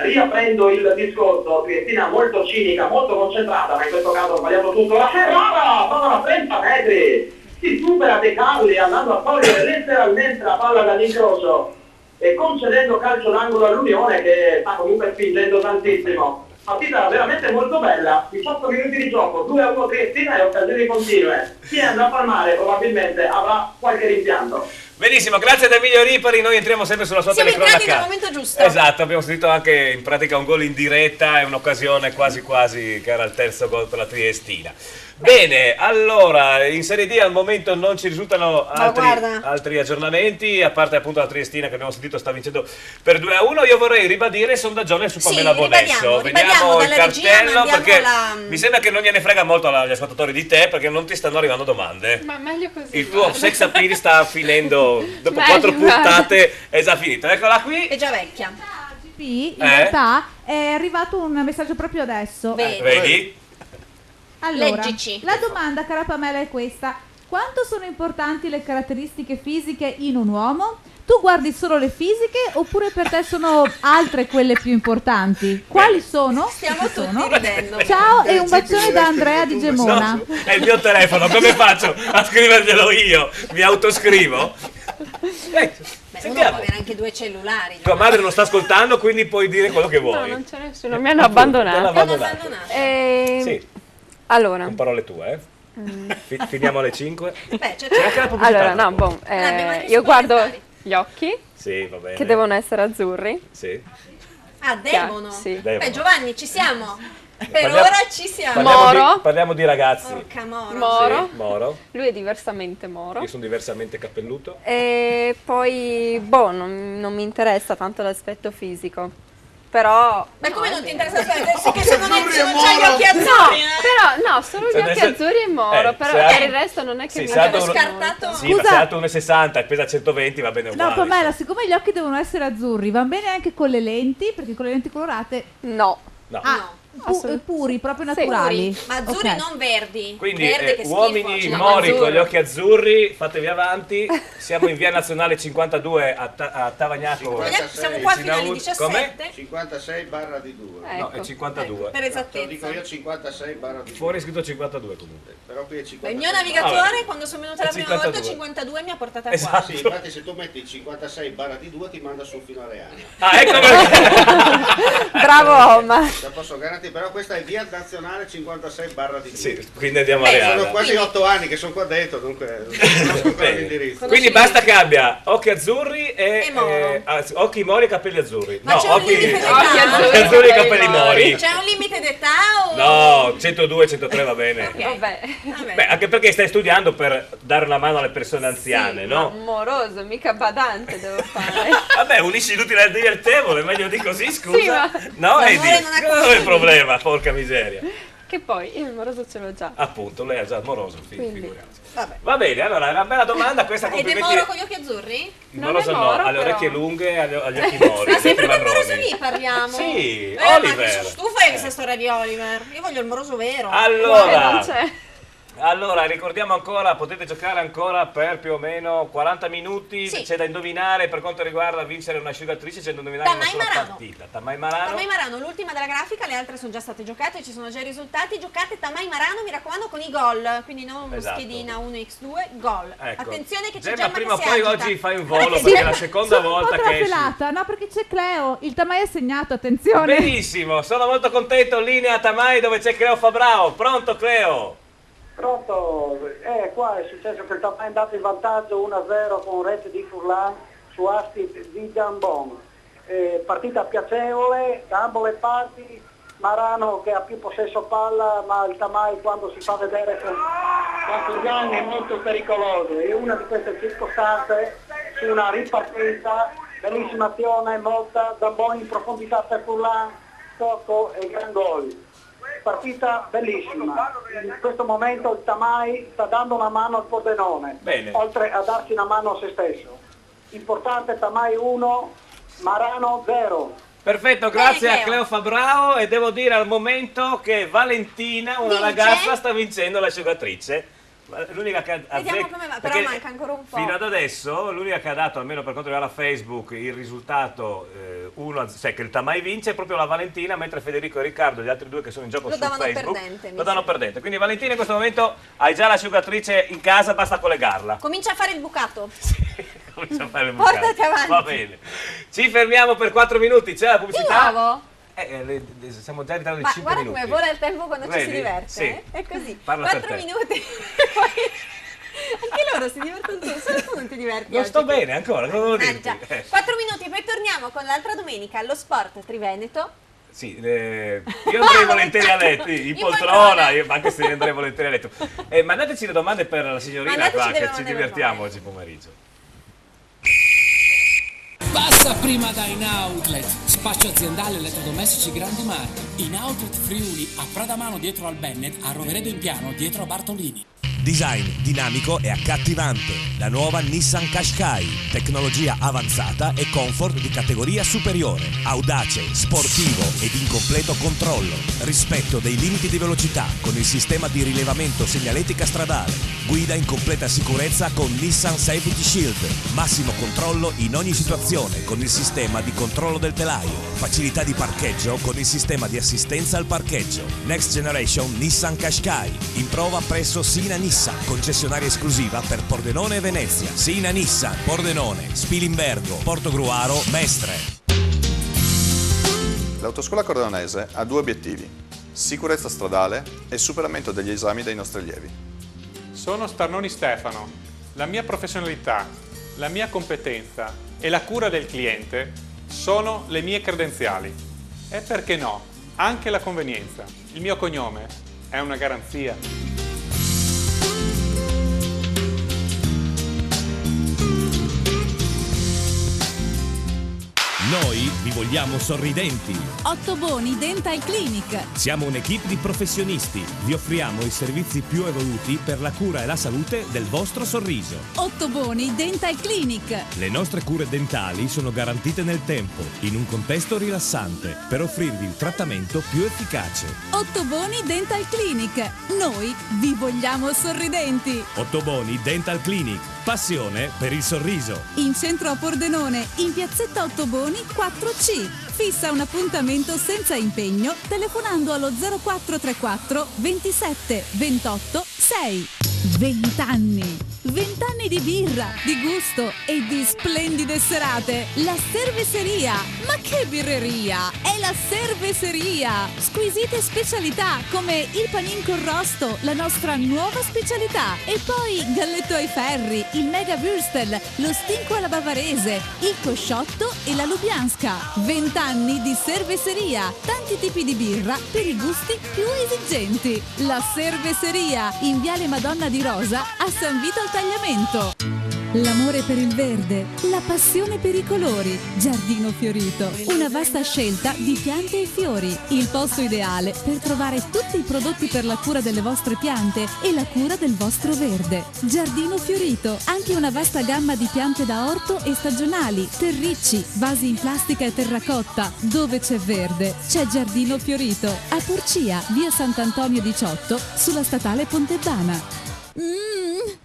Riaprendo il discorso, Triestina molto cinica, molto concentrata, ma in questo caso ha sbagliato tutto. La Ferrara prova a 30 metri, si supera De Carli andando a togliere letteralmente la palla dall'incrocio e concedendo calcio d'angolo all'Unione che sta comunque spingendo tantissimo. Partita veramente molto bella, 18 minuti di gioco, 2-1 Triestina e occasioni continue. Chi andrà a palmare probabilmente avrà qualche rimpianto. Benissimo, grazie ad Emilio Ripari, noi entriamo sempre sulla sua Siamo telecronaca. entrati nel momento giusto. Esatto, abbiamo sentito anche in pratica un gol in diretta e un'occasione quasi quasi che era il terzo gol per la Triestina. Bene, allora in Serie D al momento non ci risultano altri aggiornamenti, a parte appunto la Triestina che abbiamo sentito sta vincendo per 2-1. Io vorrei ribadire il sondaggione su Pamela Bonesso. Vediamo il cartello perché mi sembra che non gliene frega molto agli ascoltatori di te perché non ti stanno arrivando domande. Ma meglio così. Il tuo sex appeal sta finendo, dopo 4 puntate è già finito. Eccola qui. È già vecchia. In realtà è arrivato un messaggio proprio adesso. Vedi? Allora, Leggici. la domanda, cara Pamela, è questa: quanto sono importanti le caratteristiche fisiche in un uomo? Tu guardi solo le fisiche oppure per te sono altre quelle più importanti? Quali sono? Stiamo tutti ridendo. Ciao e un bacione da Andrea di Gemona. No, è il mio telefono, come faccio a scriverglielo io? Mi autoscrivo? Beh, uno può avere anche 2 cellulari. Tua madre non sta ascoltando, quindi puoi dire quello che vuoi. No, non c'è nessuno, mi hanno abbandonato. Sì. Allora. Con parole tue, finiamo alle 5. Beh, c'è anche la pubblicità. Allora, no, io guardo gli occhi sì, va bene. che devono essere azzurri. Sì. Ah, devono? Sì. Beh, Giovanni, ci siamo. Per Parliamo- ora ci siamo. Parliamo di ragazzi. Porca Moro. Sì, Moro. Lui è diversamente Moro. Io sono diversamente cappelluto. E poi, non mi interessa tanto l'aspetto fisico. Però... Ma come non ti interessa che se non c'hai gli occhi azzurri? No, solo gli occhi azzurri e Moro, però per il resto non è che mi abbiamo scartato. Sì, ma se è alto 1,60 e pesa 120 va bene uguale. No, Pamela, siccome gli occhi devono essere azzurri, va bene anche con le lenti, perché con le lenti colorate... No. Puri, proprio naturali. Ma azzurri, Ok. non verdi. Quindi Verde che uomini schifo. mori con gli occhi azzurri, fatevi avanti. Siamo in via nazionale 52 a Tavagnaco. Siamo qua fino alle 17. Come? 56/2. No, è 52. Per esattezza. Lo dico io 56/2. Fuori è scritto 52 comunque. Però qui è Il 56. mio navigatore, Vabbè. quando sono venuta la È prima 52. volta, 52 mi ha portata Esatto. qua. Sì, infatti se tu metti 56/2 ti manda su fino a Reana. Ah, ecco perché. Bravo Oma. Te posso garantire, però questa è via nazionale 56/2. Sì, quindi andiamo a Reana. Sono quasi 8 anni che sono qua dentro, dunque non so ancora l'indirizzo. Quindi basta che abbia occhi azzurri E moro. occhi mori e capelli azzurri. Ma No, c'è un occhi limite d'età? occhi azzurri e capelli mori. C'è un limite d'età o... No, 102, 103 va bene. Ok. Vabbè. Beh, anche perché stai studiando per dare una mano alle persone anziane, no? Moroso, mica badante devo fare. Vabbè, unisci l'utile al divertevole, meglio di così, scusa. Sì, ma- No, L'amore Edi? non ha Dove è il problema? Porca miseria. Che poi io il moroso ce l'ho già. Appunto, lei ha già il moroso, Quindi. figurati. Vabbè. Va bene, allora è una bella domanda questa. Ed è Complimenti. moro con gli occhi azzurri? Il moroso no, ha le orecchie lunghe, agli occhi mori. Ma sempre gli occhi del moroso marroni. lì parliamo. Sì, Ma Oliver. che sono stufa di questa storia di Oliver. Io voglio il moroso vero. Allora. Non c'è. Allora, ricordiamo ancora, potete giocare ancora per più o meno 40 minuti, Sì. c'è da indovinare per quanto riguarda vincere un'asciugatrice, c'è da indovinare una Tamay sola Marano. partita. Tamay Marano. Tamay Marano, l'ultima della grafica, le altre sono già state giocate, ci sono già i risultati. Giocate Tamay Marano, mi raccomando, con i gol, quindi non Esatto. schedina 1x2, gol. Ecco. Attenzione che c'è Gemma, Gemma prima o che si poi agita. oggi fai un volo Sì, perché è la seconda sono volta un po' che esci. trafilata, no, perché c'è Cleo, il Tamay è segnato, attenzione. Benissimo, sono molto contento, linea Tamay dove c'è Cleo Fabrao. Pronto Cleo? Pronto? Qua è successo che il Tamay è andato in vantaggio 1-0 con rete di Furlan su asti di Giambon. Partita piacevole da ambo le parti, Marano che ha più possesso palla, ma il Tamay quando si fa vedere con Furlan è molto pericoloso. E una di queste circostanze, su una ripartenza, bellissima azione, molta Giambon in profondità per Furlan, tocco e gran gol. Partita bellissima. In questo momento il Tamai sta dando una mano al Pordenone, Bene. oltre a darsi una mano a se stesso. Importante, Tamai 1, Marano 0. Perfetto, grazie a Cleo Fabrao, e devo dire al momento che Valentina, una ragazza, sta vincendo l'asciugatrice. L'unica che ha Vediamo come va, però manca ancora un po'. fino ad adesso l'unica che ha dato, almeno per quanto riguarda Facebook, il risultato cioè che il Tamai vince è proprio la Valentina, mentre Federico e Riccardo, gli altri due che sono in gioco Lo su davano Facebook, perdente, lo danno perdente. Quindi Valentina in questo momento hai già l'asciugatrice in casa, basta collegarla. Comincia a fare il bucato. Comincia a fare il Portati bucato. avanti. Va bene. Ci fermiamo per 4 minuti, c'è la pubblicità. Di nuovo? Siamo già in ritardo di Ma 5 guarda minuti. come vola il tempo quando ci si Vedi? diverte. Sì. È così. Parla per 4 te. minuti. Anche loro si divertono tutti, solo tu non ti diverti. Non oggi. sto bene ancora, non lo dirti. Già. 4 minuti e poi torniamo con l'altra domenica allo Sport Triveneto. Sì, io andrei volentieri a letto, in poltrona, io anche se andrei volentieri a letto. Mandateci le domande per la signorina Mandateci qua, le che ci domande divertiamo oggi pomeriggio. Passa prima da In Outlet, spazio aziendale elettrodomestici grandi marchi. In Outlet Friuli, a Pradamano dietro al Bennett, a Roveredo in Piano dietro a Bartolini. Design dinamico e accattivante. La nuova Nissan Qashqai. Tecnologia avanzata e comfort di categoria superiore. Audace, sportivo ed in completo controllo. Rispetto dei limiti di velocità con il sistema di rilevamento segnaletica stradale. Guida in completa sicurezza con Nissan Safety Shield. Massimo controllo in ogni situazione con il sistema di controllo del telaio. Facilità di parcheggio con il sistema di assistenza al parcheggio. Next Generation Nissan Qashqai. In prova presso Sina Nissan, concessionaria esclusiva per Pordenone e Venezia. Sina Nissan, Pordenone, Spilimbergo, Portogruaro, Mestre. L'autoscuola Cordonese ha 2 obiettivi: sicurezza stradale e superamento degli esami dei nostri allievi. Sono Starnoni Stefano. La mia professionalità, la mia competenza e la cura del cliente sono le mie credenziali. E perché no, anche la convenienza. Il mio cognome è una garanzia. Noi vi vogliamo sorridenti. Ottoboni Dental Clinic. Siamo un'equipe di professionisti. Vi offriamo i servizi più evoluti per la cura e la salute del vostro sorriso. Ottoboni Dental Clinic. Le nostre cure dentali sono garantite nel tempo, in un contesto rilassante, per offrirvi il trattamento più efficace. Ottoboni Dental Clinic. Noi vi vogliamo sorridenti. Ottoboni Dental Clinic. Passione per il sorriso. In centro a Pordenone, in piazzetta Ottoboni 4C. Fissa un appuntamento senza impegno telefonando allo 0434 27 28 6. 20 anni. 20 anni di birra, di gusto e di splendide serate. La Cerveseria. Ma che birreria! È la Cerveseria. Squisite specialità come il panin con rosto, la nostra nuova specialità. E poi galletto ai ferri, il mega würstel, lo stinco alla bavarese, il cosciotto e la lubianska. 20 anni di Cerveseria. Tanti tipi di birra per i gusti più esigenti. La Cerveseria in Viale Madonna di Rosa a San Vito al Tagliamento. L'amore per il verde, la passione per i colori. Giardino Fiorito, una vasta scelta di piante e fiori. Il posto ideale per trovare tutti i prodotti per la cura delle vostre piante e la cura del vostro verde. Giardino Fiorito, anche una vasta gamma di piante da orto e stagionali, terricci, vasi in plastica e terracotta. Dove c'è verde, c'è Giardino Fiorito. A Porcia, via Sant'Antonio 18, sulla statale Pontebana.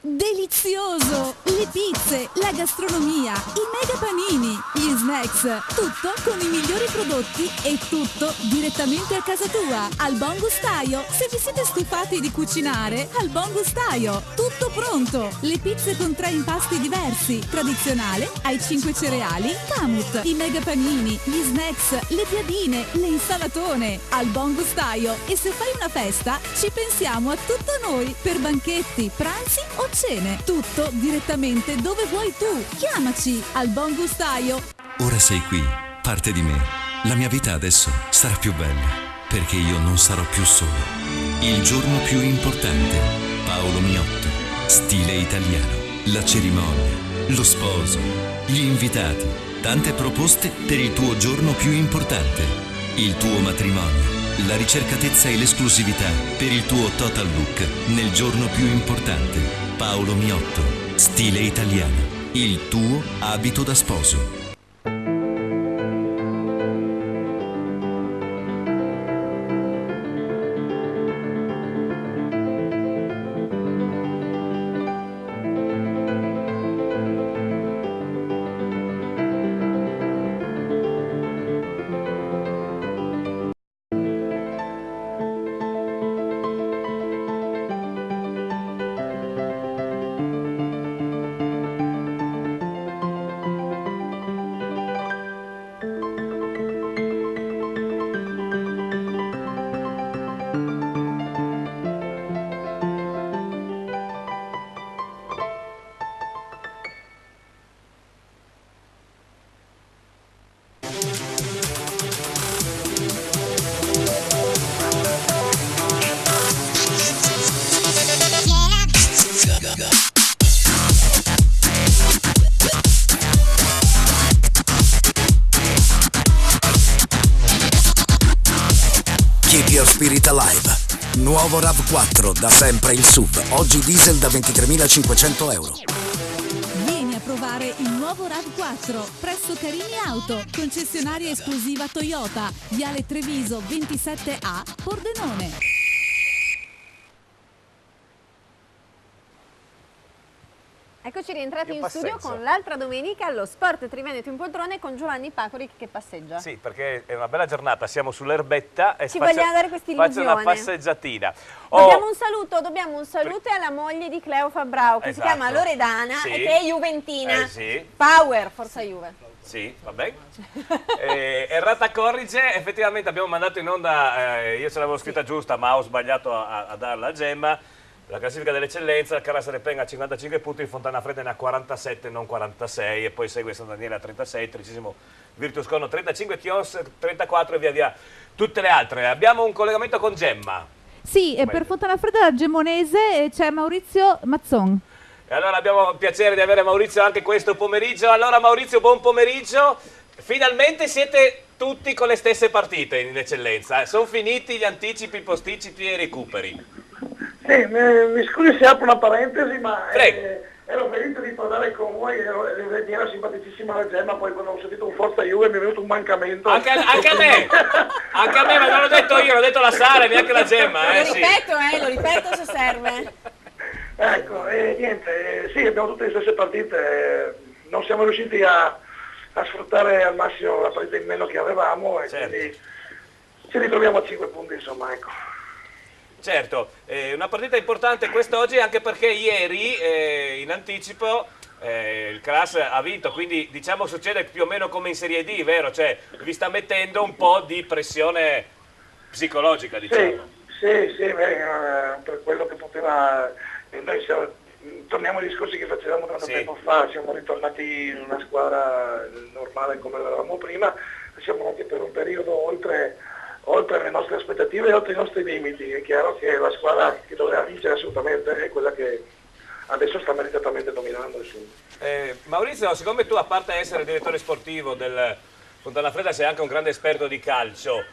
Delizioso! Le pizze, la gastronomia, i mega panini, gli snacks, tutto con i migliori prodotti e tutto direttamente a casa tua, al Buon Gustaio. Se vi siete stufati di cucinare, al Buon Gustaio, tutto pronto. Le pizze con 3 impasti diversi, tradizionale, ai 5 cereali, Kamut, i mega panini, gli snacks, le piadine, le insalatone, al Buon Gustaio. E se fai una festa, ci pensiamo a tutto noi, per banchetti, pranzi o cene, tutto direttamente dove vuoi tu. Chiamaci al Buon Gustaio. Ora sei qui, parte di me. La mia vita adesso sarà più bella, perché io non sarò più solo. Il giorno più importante, Paolo Miotto, stile italiano, la cerimonia, lo sposo, gli invitati, tante proposte per il tuo giorno più importante. il tuo matrimonio, la ricercatezza e l'esclusività per il tuo total look nel giorno più importante. Paolo Miotto, stile italiano, il tuo abito da sposo. Keep your spirit alive. Nuovo RAV4, da sempre il SUV. Oggi diesel da 23.500 euro. Vieni a provare il nuovo RAV4 presso Carini Auto, concessionaria esclusiva Toyota, Viale Treviso 27A, Pordenone. Eccoci rientrati in studio con l'altra domenica allo Sport Triveneto in poltrone con Giovanni Pacori che passeggia. Sì, perché è una bella giornata, siamo sull'erbetta e ci vogliamo dare questa illusione. Faccio una passeggiatina. Dobbiamo un saluto alla moglie di Cleo Fabbrau che si chiama Loredana e che è juventina. Power, forza Juve. Sì, va bene. Errata corrige, effettivamente abbiamo mandato in onda, io ce l'avevo scritta giusta ma ho sbagliato a darla a Gemma. La classifica dell'eccellenza, il Carrara Repenga a 55 punti, il Fontana Fredda ne ha 47, non 46, e poi segue San Daniele a 36, tredicesimo Virtus Corno 35, Chios 34 e via via tutte le altre. Abbiamo un collegamento con Gemma. Sì, e per Fontana Fredda la Gemonese c'è Maurizio Mazzon. E allora abbiamo il piacere di avere Maurizio anche questo pomeriggio. Allora Maurizio, buon pomeriggio. Finalmente siete tutti con le stesse partite in eccellenza. Sono finiti gli anticipi, i posticipi e i recuperi. Sì, mi scusi se apro una parentesi, ma ero felice di parlare con voi, mi era simpaticissima la Gemma, poi quando ho sentito un Forza Juve mi è venuto un mancamento. Anche a me, ma non l'ho detto io, l'ho detto la Sara, neanche la Gemma. Lo ripeto se serve. Ecco, niente, sì, abbiamo tutte le stesse partite, non siamo riusciti a sfruttare al massimo la partita in meno che avevamo e quindi ci ritroviamo a 5 punti, insomma, ecco. Certo, una partita importante quest'oggi anche perché ieri in anticipo il Cras ha vinto, quindi diciamo succede più o meno come in Serie D, vero? Cioè vi sta mettendo un po' di pressione psicologica, diciamo. Sì, per quello che poteva... Noi torniamo ai discorsi che facevamo tanto tempo fa, siamo ritornati in una squadra normale come eravamo prima, siamo andati per un periodo oltre le nostre aspettative e oltre i nostri limiti. È chiaro che la squadra che doveva vincere assolutamente è quella che adesso sta meritatamente dominando. Maurizio, siccome tu a parte essere direttore sportivo del Fontana Fredda sei anche un grande esperto di calcio,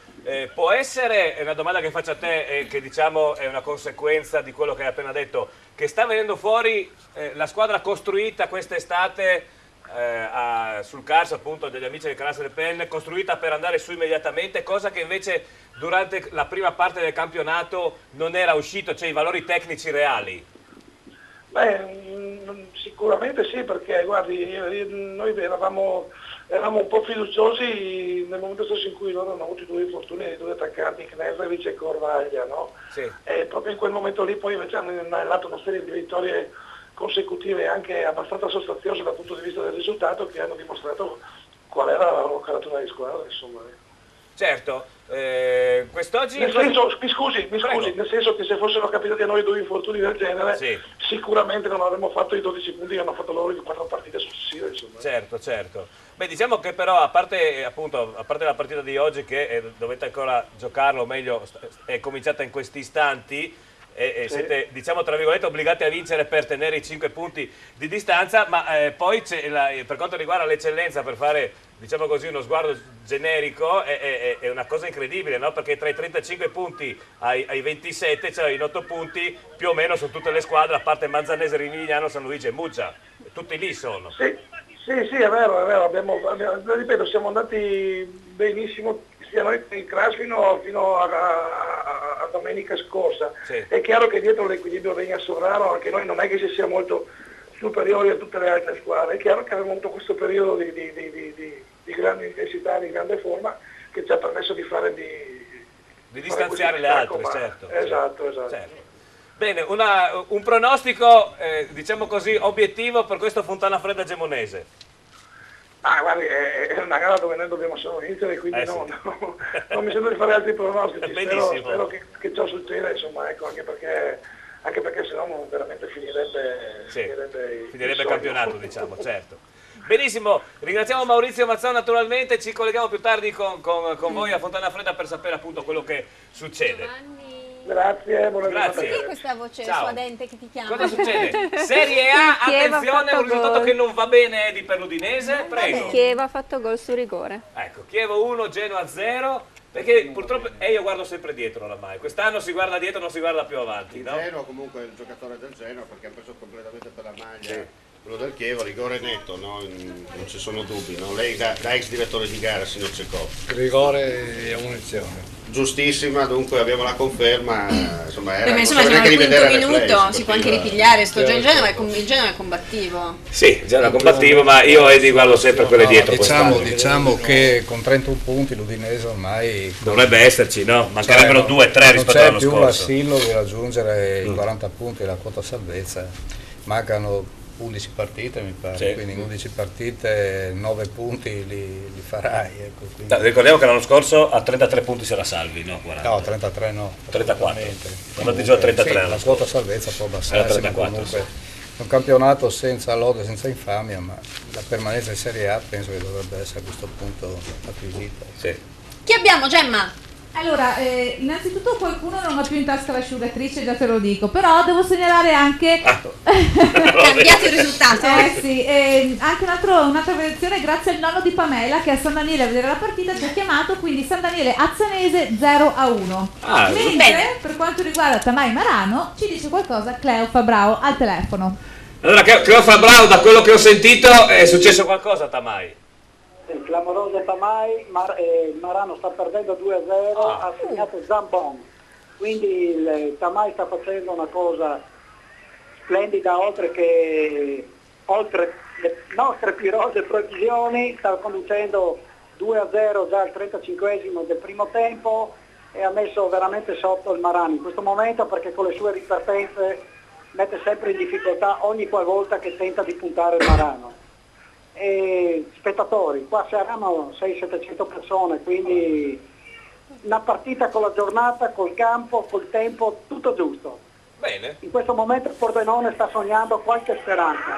può essere, è una domanda che faccio a te che diciamo è una conseguenza di quello che hai appena detto, che sta venendo fuori la squadra costruita quest'estate sul calcio appunto degli amici del Carrara Repenga, costruita per andare su immediatamente, cosa che invece durante la prima parte del campionato non era uscito, cioè i valori tecnici reali? Beh, sicuramente sì, perché guardi, noi eravamo un po' fiduciosi nel momento stesso in cui loro hanno avuto i due infortuni dei due attaccanti, Knežević e Corvaglia, no? Sì. E proprio in quel momento lì poi invece hanno inellato una serie di vittorie consecutive anche abbastanza sostanziose dal punto di vista del risultato, che hanno dimostrato qual era la loro caratura di squadra, insomma. Certo, quest'oggi... Mi scusi, nel senso che se fossero capitati a noi due infortuni del genere, sicuramente non avremmo fatto i 12 punti che hanno fatto loro in 4 partite successive, insomma. Certo. Beh, diciamo che però, a parte la partita di oggi che dovete ancora giocarlo, o meglio, è cominciata in questi istanti, e siete, diciamo tra virgolette, obbligati a vincere per tenere i 5 punti di distanza, ma poi per quanto riguarda l'eccellenza, per fare, diciamo così, uno sguardo generico, è una cosa incredibile, no? Perché tra i 35 punti ai 27, cioè in 8 punti più o meno sono tutte le squadre, a parte Manzanese, Rivigliano, San Luigi e Muggia, tutti lì sono. Sì, è vero, ripeto, siamo andati benissimo sia noi in class fino a domenica scorsa. Sì. È chiaro che dietro l'equilibrio venga sovrano, anche noi non è che si sia molto superiori a tutte le altre squadre, è chiaro che abbiamo avuto questo periodo di grande intensità, di grande forma, che ci ha permesso di fare di distanziare le altre, certo. Esatto. Certo. Bene, un pronostico, diciamo così, obiettivo per questo Fontana Fredda Gemonese. Guardi, è una gara dove noi dobbiamo solo vincere, quindi non mi sembra di fare altri pronostici. Spero che ciò succeda, insomma, ecco, anche perché sennò veramente finirebbe il campionato, diciamo, certo. Benissimo, ringraziamo Maurizio Mazzone naturalmente, ci colleghiamo più tardi con voi a Fontana Fredda per sapere appunto quello che succede. Grazie, Grazie. Chi è questa voce suadente che ti chiama? Cosa succede? Serie A, attenzione, un risultato che non va bene per l'Udinese, prego. Chievo ha fatto gol su rigore. Ecco, Chievo 1, Genoa 0, perché purtroppo io guardo sempre dietro oramai, quest'anno si guarda dietro, non si guarda più avanti, no? Genoa comunque è il giocatore del Genoa perché ha preso completamente per la maglia. Quello del Chievo, rigore netto, no? Non ci sono dubbi, no? Lei da ex direttore di gara, signor Cecco. Rigore e munizione. Giustissima, dunque abbiamo la conferma, insomma Beh, ma insomma siamo al quinto minuto, si può anche ripigliare, sto Genoa è combattivo. Sì, Genoa combattivo, ma io Edi guardo sempre quelle dietro. Diciamo che con 31 punti l'Udinese ormai dovrebbe esserci, no? Mancherebbero 2-3 rispetto all'anno scorso. Non c'è più l'assillo di raggiungere i 40 punti, la quota salvezza, mancano 11 partite mi pare, quindi in 11 partite 9 punti li farai. Ecco, ricordiamo che l'anno scorso a 33 punti si era salvi, no? 40. No, 33 no. 34. Sono andati giù a 33. La quota salvezza può abbassarsi, ma comunque è un campionato senza lode, senza infamia, ma la permanenza in Serie A penso che dovrebbe essere a questo punto acquisita. Chi abbiamo, Gemma? Allora, innanzitutto qualcuno non ha più in tasca l'asciugatrice, già te lo dico, però devo segnalare anche cambiato il risultato. Anche un'altra variazione grazie al nonno di Pamela che a San Daniele a vedere la partita ci ha chiamato, quindi San Daniele Azzanese 0-1. Mentre per quanto riguarda Tamai Marano ci dice qualcosa Cleo Fabrao al telefono. Allora, Cleo Fabrao, da quello che ho sentito è successo qualcosa a Tamai. Il clamoroso Tamai, Marano sta perdendo 2-0, ha segnato Zambon, quindi il Tamai sta facendo una cosa splendida, oltre le nostre più rose previsioni, sta conducendo 2-0 già al 35esimo del primo tempo e ha messo veramente sotto il Marano in questo momento, perché con le sue ripartenze mette sempre in difficoltà ogni qualvolta che tenta di puntare il Marano. E spettatori, qua saranno 600-700 persone, quindi una partita con la giornata, col campo, col tempo, tutto giusto. Bene. In questo momento il Pordenone sta sognando qualche speranza,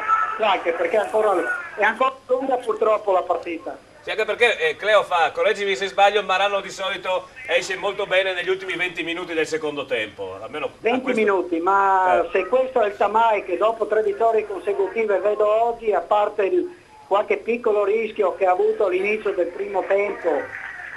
perché è ancora lunga purtroppo la partita. Sì, anche perché Cleo correggimi se sbaglio, Marano di solito esce molto bene negli ultimi 20 minuti del secondo tempo. Almeno 20 minuti, ma se questo è il Tamai che dopo 3 vittorie consecutive vedo oggi, a parte qualche piccolo rischio che ha avuto all'inizio del primo tempo,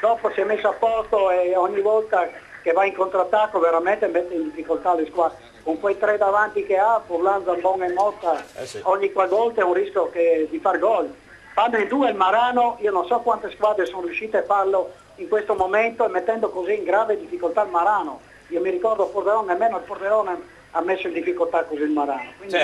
dopo si è messo a posto e ogni volta che va in contrattacco veramente mette in difficoltà le squadre. Con quei 3 davanti che ha, Furlan, Zambon e Motta, ogni qualvolta è un rischio di far gol. Fanno in 2 il Marano, io non so quante squadre sono riuscite a farlo in questo momento e mettendo così in grave difficoltà il Marano. Io mi ricordo Pordenone, nemmeno il Pordenone ha messo in difficoltà così il Marano. Quindi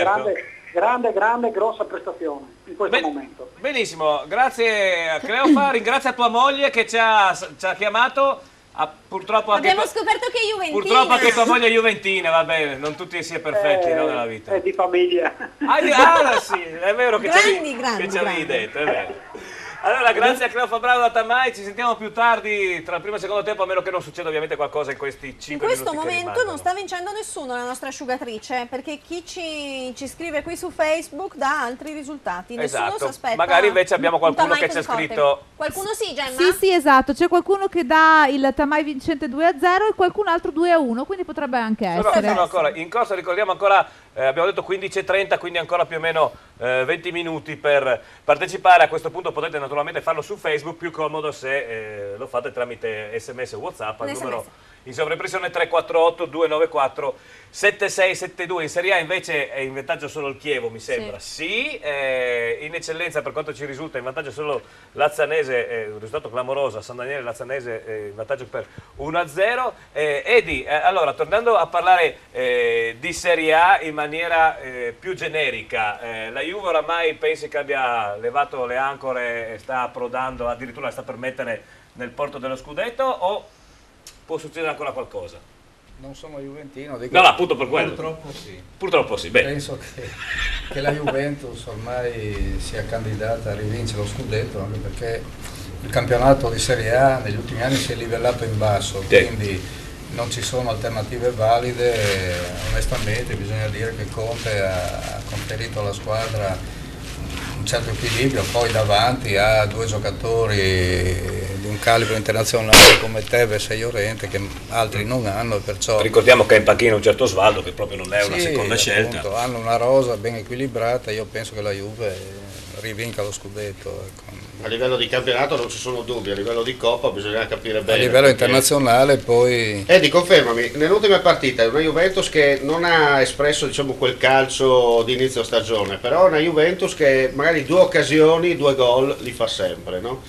grande, grossa prestazione in questo momento. Benissimo, grazie a Cleofa, ringrazia tua moglie che ci ha chiamato. Purtroppo abbiamo scoperto che è juventina. Purtroppo anche tua moglie è juventina, va bene, non tutti si è perfetti no, nella vita. È di famiglia. Sì, è vero che ci avevi detto, è vero. Allora, grazie a Cleofa Bravo da Tamai, ci sentiamo più tardi, tra il primo e il secondo tempo, a meno che non succeda ovviamente qualcosa in questi 5 In minuti questo che momento rimangono. non sta vincendo nessuno la nostra asciugatrice, perché chi ci scrive qui su Facebook dà altri risultati. Nessuno si Esatto, aspetta. magari invece abbiamo un qualcuno Tamai che ci ha così forte. scritto... Qualcuno sì, Gemma? Sì, esatto, c'è qualcuno che dà il Tamai vincente 2-0 e qualcun altro 2-1, quindi potrebbe anche essere. Sono ancora in corsa, ricordiamo ancora, abbiamo detto 15:30, quindi ancora più o meno 20 minuti per partecipare. A questo punto potete naturalmente farlo su Facebook, più comodo se lo fate tramite SMS o WhatsApp al numero in sovraimpressione 348 294 7672. In Serie A invece è in vantaggio solo il Chievo, mi sembra. Sì, in eccellenza per quanto ci risulta in vantaggio solo Lazzanese, un risultato clamoroso, a San Daniele Lazzanese in vantaggio per 1-0. Edi, allora tornando a parlare di Serie A in maniera più generica, la Juve oramai pensi che abbia levato le ancore e sta approdando, addirittura la sta per mettere nel porto dello scudetto, o può succedere ancora qualcosa? Non sono juventino, dico, No, appunto per quello. Purtroppo sì. Purtroppo sì, bene. Penso che la Juventus ormai sia candidata a rivincere lo scudetto, anche perché il campionato di Serie A negli ultimi anni si è livellato in basso, quindi non ci sono alternative valide e onestamente bisogna dire che Conte ha conferito alla squadra un certo equilibrio, poi davanti ha due giocatori di un calibro internazionale come Tevez e Llorente che altri non hanno, e perciò ricordiamo che è in panchina un certo Osvaldo che proprio non è una sì, seconda scelta. Appunto, hanno una rosa ben equilibrata, io penso che la Juve rivinca lo scudetto. Ecco. A livello di campionato non ci sono dubbi, a livello di Coppa bisogna capire bene. A livello internazionale poi... Eddie, confermami, nell'ultima partita è una Juventus che non ha espresso diciamo, quel calcio di inizio stagione, però è una Juventus che magari 2 occasioni, 2 gol li fa sempre, no?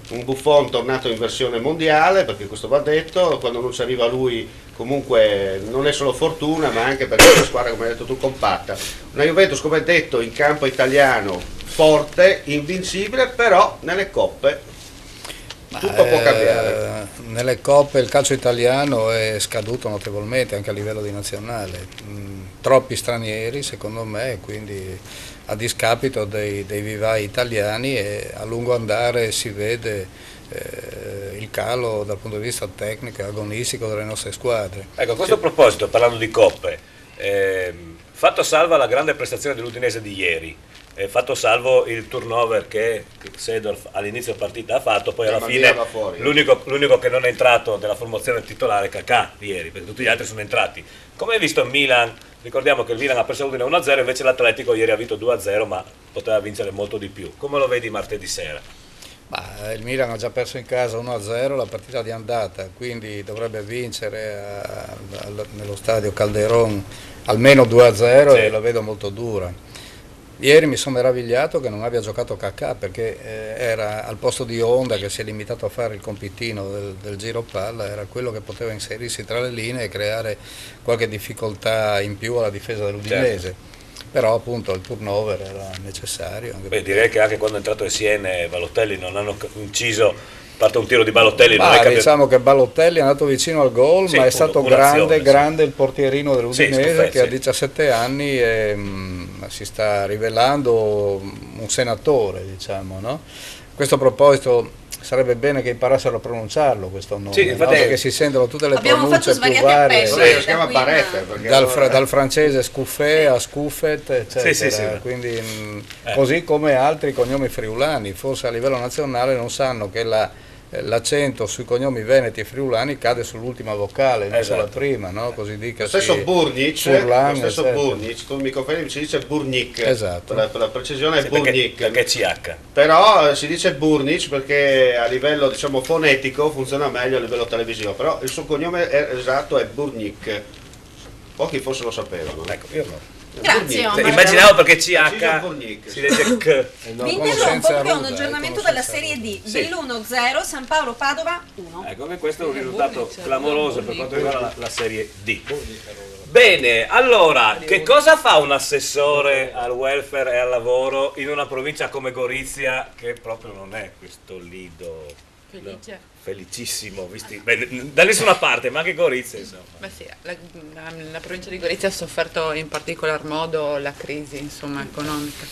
Un Buffon tornato in versione mondiale, perché questo va detto, quando non ci arriva lui comunque non è solo fortuna, ma anche perché è una squadra, come hai detto tu, compatta. Una Juventus, come hai detto, in campo italiano forte, invincibile, però nelle coppe tutto può cambiare. Nelle coppe il calcio italiano è scaduto notevolmente anche a livello di nazionale, troppi stranieri secondo me, quindi a discapito dei vivai italiani, e a lungo andare si vede il calo dal punto di vista tecnico e agonistico delle nostre squadre. Ecco, a questo proposito, parlando di coppe, fatto salva la grande prestazione dell'Udinese di ieri, fatto salvo il turnover che Seedorf all'inizio partita ha fatto, poi alla fine l'unico che non è entrato della formazione titolare è Kakà ieri, perché tutti gli altri sono entrati. Come hai visto il Milan? Ricordiamo che il Milan ha perso l'Udine 1-0, invece l'Atletico ieri ha vinto 2-0, ma poteva vincere molto di più. Come lo vedi martedì sera? Il Milan ha già perso in casa 1-0 la partita di andata, quindi dovrebbe vincere nello stadio Calderón almeno 2-0 e la vedo molto dura. Ieri mi sono meravigliato che non abbia giocato Kakà, perché era al posto di Honda, che si è limitato a fare il compitino del giro palla, era quello che poteva inserirsi tra le linee e creare qualche difficoltà in più alla difesa dell'Udinese. Certo. Però appunto il turnover era necessario. Direi che anche quando è entrato Essien Balotelli non hanno inciso, a parte un tiro di Balotelli. Non è diciamo che Balotelli è andato vicino al gol, sì, ma è stato grande il portierino dell'Udinese, sì, che a 17 anni si sta rivelando un senatore, diciamo, no? A questo proposito sarebbe bene che imparassero a pronunciarlo questo nome, sì, infatti, perché si sentono tutte le abbiamo pronunce fatto più varie, si chiama Barrette, dal francese Scuffet a Scuffet, eccetera. Sì. Quindi così come altri cognomi friulani, forse a livello nazionale non sanno che l'accento sui cognomi veneti e friulani cade sull'ultima vocale, non sulla prima, no? Così dica. Lo stesso Burnic, tu mi confermi, si dice Burnic, esatto. per la precisione è Burnic. Perché CH. Però si dice Burnic perché a livello diciamo fonetico funziona meglio a livello televisivo, però il suo cognome esatto è Burnic. Pochi forse lo sapevano. Ecco, io no. Grazie. Immaginavo perché CH si legge K. Vi interrompo perché ho un aggiornamento della Serie D dell'1-0 San Paolo Padova 1. Ecco che questo è un risultato clamoroso per quanto riguarda la Serie D. Bene, allora, che cosa fa un assessore al welfare e al lavoro in una provincia come Gorizia, che proprio non è questo lido felicissimo, da nessuna parte, ma anche Gorizia, insomma. Beh sì, la provincia di Gorizia ha sofferto in particolar modo la crisi, insomma, economica.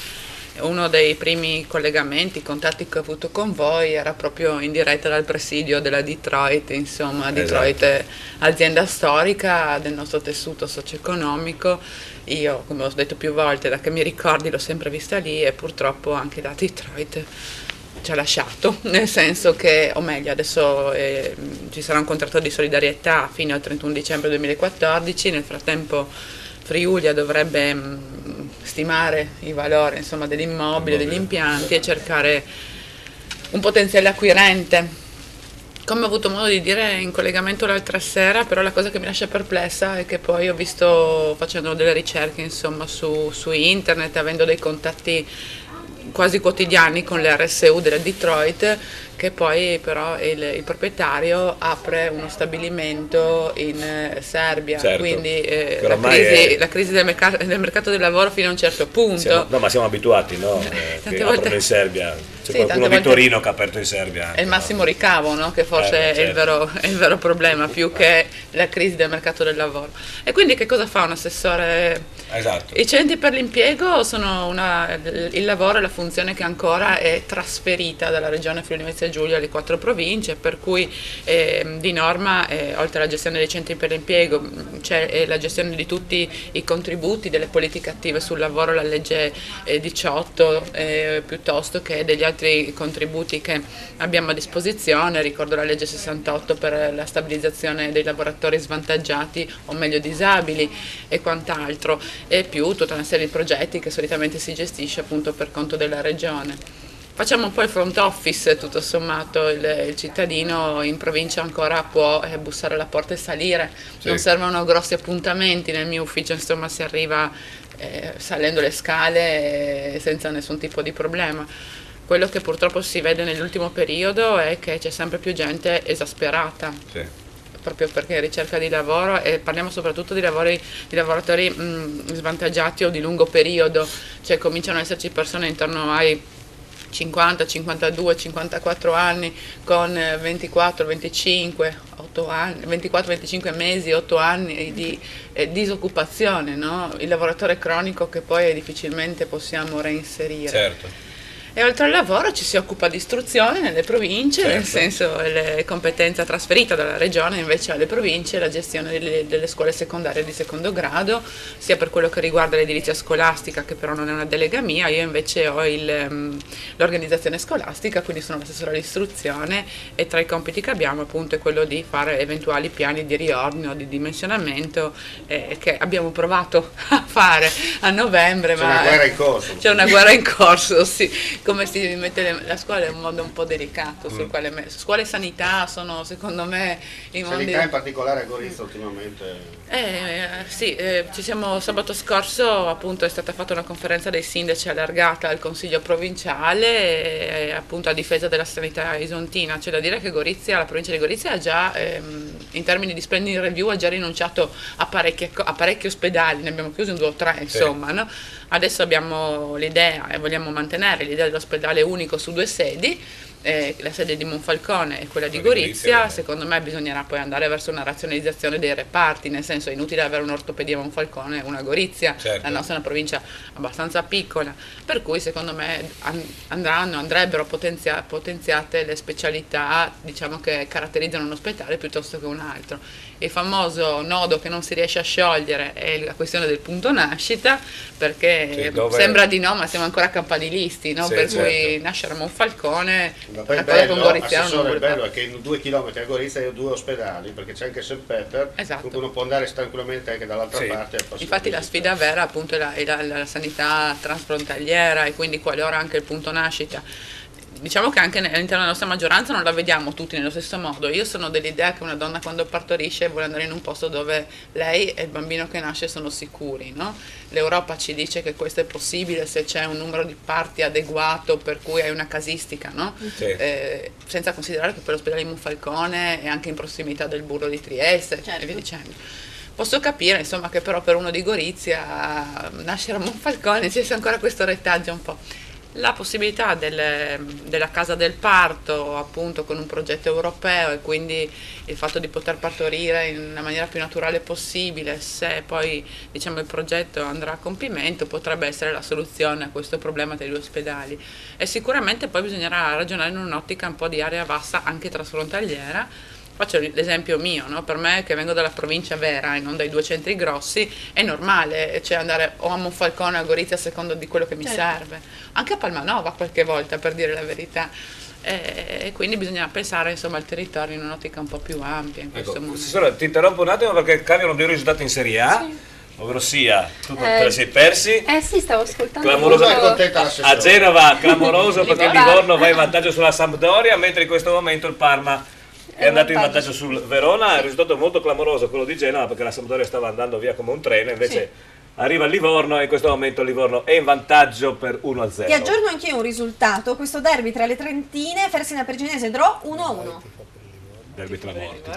Uno dei primi collegamenti, contatti che ho avuto con voi era proprio in diretta dal presidio della Detroit, insomma, Detroit è azienda storica del nostro tessuto socio-economico. Io, come ho detto più volte, da che mi ricordi l'ho sempre vista lì e purtroppo anche da Detroit ci ha lasciato, nel senso che, o meglio, adesso ci sarà un contratto di solidarietà fino al 31 dicembre 2014, nel frattempo Friulia dovrebbe stimare i valori, insomma, dell'immobile, degli impianti e cercare un potenziale acquirente. Come ho avuto modo di dire in collegamento l'altra sera, però la cosa che mi lascia perplessa è che poi ho visto, facendo delle ricerche insomma su internet, avendo dei contatti quasi quotidiani con le RSU della Detroit, che poi però il proprietario apre uno stabilimento in Serbia, Certo, quindi che la ormai crisi del mercato del lavoro fino a un certo punto. Ma siamo abituati, no? Che volte- aprono in Serbia. C'è Sì, qualcuno tante di volte- Torino che ha aperto in Serbia. È il massimo ricavo, no? Che forse è il vero problema, più che la crisi del mercato del lavoro. E quindi che cosa fa un assessore? Esatto. I centri per l'impiego sono il lavoro e la funzione che ancora è trasferita dalla regione Friuli Venezia Giulia alle 4 province, per cui di norma, oltre alla gestione dei centri per l'impiego, c'è la gestione di tutti i contributi delle politiche attive sul lavoro, la legge 18, piuttosto che degli altri contributi che abbiamo a disposizione. Ricordo la legge 68 per la stabilizzazione dei lavoratori svantaggiati, o meglio disabili, e quant'altro, e più tutta una serie di progetti che solitamente si gestisce appunto per conto della regione. Facciamo un po' il front office, tutto sommato il cittadino in provincia ancora può bussare alla porta e salire, non servono grossi appuntamenti, nel mio ufficio insomma si arriva salendo le scale senza nessun tipo di problema. Quello che purtroppo si vede nell'ultimo periodo è che c'è sempre più gente esasperata. Proprio perché in ricerca di lavoro, e parliamo soprattutto di lavoratori svantaggiati o di lungo periodo, cioè cominciano ad esserci persone intorno ai 50, 52, 54 anni con 24, 25, 8 anni, 24, 25 mesi, 8 anni di disoccupazione, no? Il lavoratore cronico che poi difficilmente possiamo reinserire. Certo. E oltre al lavoro ci si occupa di istruzione nelle province, nel senso le competenza trasferita dalla regione invece alle province, la gestione delle scuole secondarie di secondo grado, sia per quello che riguarda l'edilizia scolastica, che però non è una delega mia. Io invece ho l'organizzazione scolastica, quindi sono l'assessore all'istruzione, e tra i compiti che abbiamo appunto è quello di fare eventuali piani di riordino, di dimensionamento, che abbiamo provato a fare a novembre. C'è una guerra in corso. C'è una guerra in corso, sì. Come si mette la scuola è un modo un po' delicato, sul quale scuola e sanità sono secondo me i mondi. Sanità in particolare a Gorizia ultimamente. Ci siamo, sabato scorso appunto è stata fatta una conferenza dei sindaci allargata al Consiglio provinciale, appunto a difesa della sanità isontina. C'è da dire che Gorizia, la provincia di Gorizia ha già, in termini di spending review, ha già rinunciato a parecchi ospedali, ne abbiamo chiusi un 2 o 3 insomma, no? Adesso abbiamo l'idea e vogliamo mantenere l'idea dell'ospedale unico su 2 sedi, la sede di Monfalcone e quella di Gorizia. Secondo me bisognerà poi andare verso una razionalizzazione dei reparti, nel senso è inutile avere un'ortopedia a Monfalcone e una a Gorizia, la nostra è una provincia abbastanza piccola, per cui secondo me andrebbero potenziate le specialità, diciamo, che caratterizzano un ospedale piuttosto che un altro. Il famoso nodo che non si riesce a sciogliere è la questione del punto nascita, perché sembra di no, ma siamo ancora campanilisti, no? Per cui nascere a Monfalcone, il bello è che in 2 chilometri a Gorizia hai 2 ospedali, perché c'è anche St. Pepper, quindi uno può andare tranquillamente anche dall'altra parte. Infatti la sfida vera appunto è la sanità transfrontaliera, e quindi qualora anche il punto nascita, diciamo che anche all'interno della nostra maggioranza non la vediamo tutti nello stesso modo. Io sono dell'idea che una donna quando partorisce vuole andare in un posto dove lei e il bambino che nasce sono sicuri, no? L'Europa ci dice che questo è possibile se c'è un numero di parti adeguato, per cui hai una casistica, no? Senza considerare che poi l'ospedale di Monfalcone è anche in prossimità del Burro di Trieste e via dicendo. Posso capire insomma che però per uno di Gorizia nascere a Monfalcone ci sia ancora questo retaggio un po'. La possibilità della casa del parto, appunto con un progetto europeo, e quindi il fatto di poter partorire in una maniera più naturale possibile, se poi diciamo il progetto andrà a compimento, potrebbe essere la soluzione a questo problema degli ospedali. E sicuramente poi bisognerà ragionare in un'ottica un po' di area vasta, anche trasfrontaliera. Faccio l'esempio mio, no? Per me che vengo dalla provincia vera e non dai 2 centri grossi, è normale, cioè andare o a Monfalcone o a Gorizia a seconda di quello che mi serve, anche a Palmanova qualche volta, per dire la verità. E quindi bisogna pensare insomma al territorio in un'ottica un po' più ampia in questo momento. Assessore, ti interrompo un attimo perché cambiano dei risultati in Serie A. Ovvero sia, tu te li sei persi. Sì, stavo ascoltando. Clamoroso a Genova, clamoroso perché il Livorno va in vantaggio sulla Sampdoria, mentre in questo momento il Parma è andato in vantaggio sul Verona. Il risultato molto clamoroso quello di Genova, perché la Sampdoria stava andando via come un treno, invece arriva il Livorno e in questo momento il Livorno è in vantaggio per 1-0. Ti aggiorno anch'io un risultato, questo derby tra le Trentine, Fersina Perginese draw 1-1. Derby tra morti.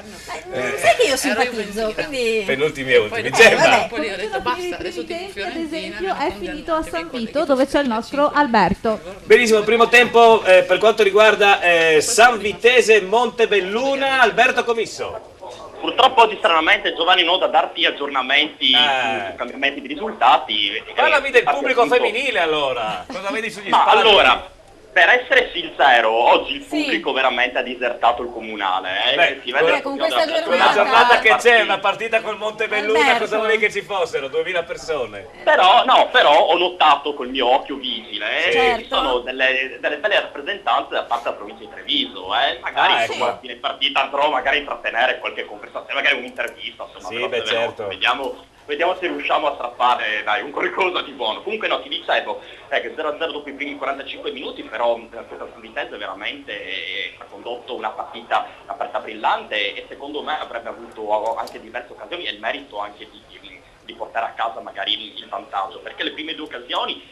Sai che io simpatizzo, quindi... Penultimi e ultimi. Gemma. Poi ho detto basta, adesso ti Ad esempio è finito a San Vito, dove c'è il nostro Alberto. Benissimo, primo tempo per quanto riguarda San Vitese Montebelluna. Alberto Commisso. Purtroppo oggi stranamente Giovanni non da darti aggiornamenti su cambiamenti di risultati. Parlami del pubblico femminile allora. Cosa vedi sugli spalti? Allora, per essere sincero, oggi il pubblico veramente ha disertato il comunale. Si vede con questa la giornata che c'è, una partita col Montebelluna, cosa volevi che ci fossero? 2000 persone. Però ho notato col mio occhio vigile Certo. ci sono delle belle rappresentanze da parte della provincia di Treviso. Magari insomma, a fine partita andrò magari a intrattenere qualche conversazione, magari un'intervista, insomma, certo. Vediamo se riusciamo a strappare un qualcosa di buono. Comunque no, ti dicevo che 0-0 dopo i primi 45 minuti, però questa San Vitese veramente ha condotto una partita brillante e secondo me avrebbe avuto anche diverse occasioni e il merito anche di portare a casa magari il vantaggio, perché le prime 2 occasioni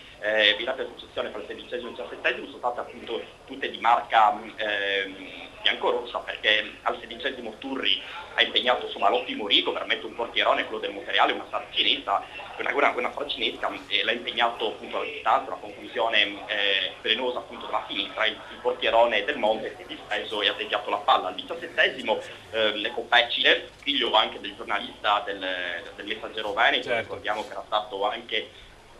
virate a successione fra il 16° e il 17° sono state appunto tutte di marca biancorossa, perché al 16° Turri ha impegnato insomma l'ottimo Rico, veramente un portierone, quello del Montereale, una sarcinetta, una francinesca, e l'ha impegnato appunto alla distanza, una conclusione velenosa appunto dalla sinistra, il portierone del Monte si è dispeso e ha deviato la palla. Al 17° Lecopecile, figlio anche del giornalista del Messaggero Veneto, ricordiamo che era stato anche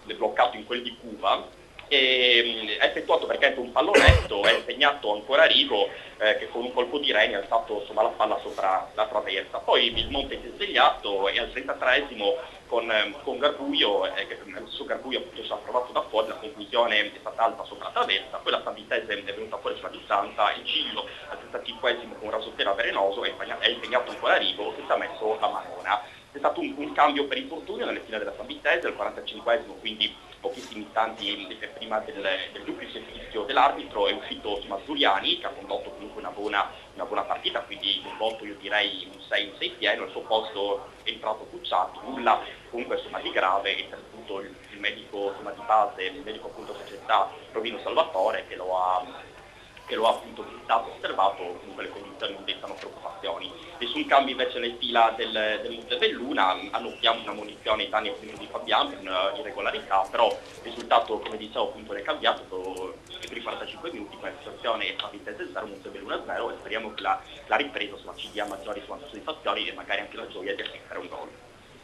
bloccato in quel di Cuba, e è effettuato praticamente un pallonetto, è impegnato ancora Rigo che con un colpo di reni ha alzato insomma la palla sopra la traversa. Poi il Monte si è svegliato e al 33° con Garbuio, su Garbuio appunto si è provato da fuori, la conclusione è stata alta sopra la traversa, poi la San Vitese è venuta fuori sulla distanza, il Giglio al 35° con un rasoterra velenoso è impegnato ancora Rigo che si è messo la manona. C'è stato un cambio per infortunio nelle file della San Vitese, al 45°, quindi pochissimi istanti prima del duplice fischio dell'arbitro, è uscito Zuliani, che ha condotto comunque una buona partita, quindi un voto io direi un 6 pieno. Al suo posto è entrato Cucciati, nulla comunque insomma di grave, e per tutto il medico insomma di base, il medico appunto società Rovino Salvatore, che lo ha appunto visitato, osservato, comunque le condizioni non dettano preoccupazioni. E sul cambio invece nel fila del Montebelluna annotiamo una munizione ai danni di Fabian per un'irregolarità, però il risultato, come dicevo, appunto è cambiato per i 45 minuti, con la situazione San Vitese 0, Montebelluna 0, e speriamo che la ripresa ci dia maggiori soddisfazioni e magari anche la gioia di assistere un gol.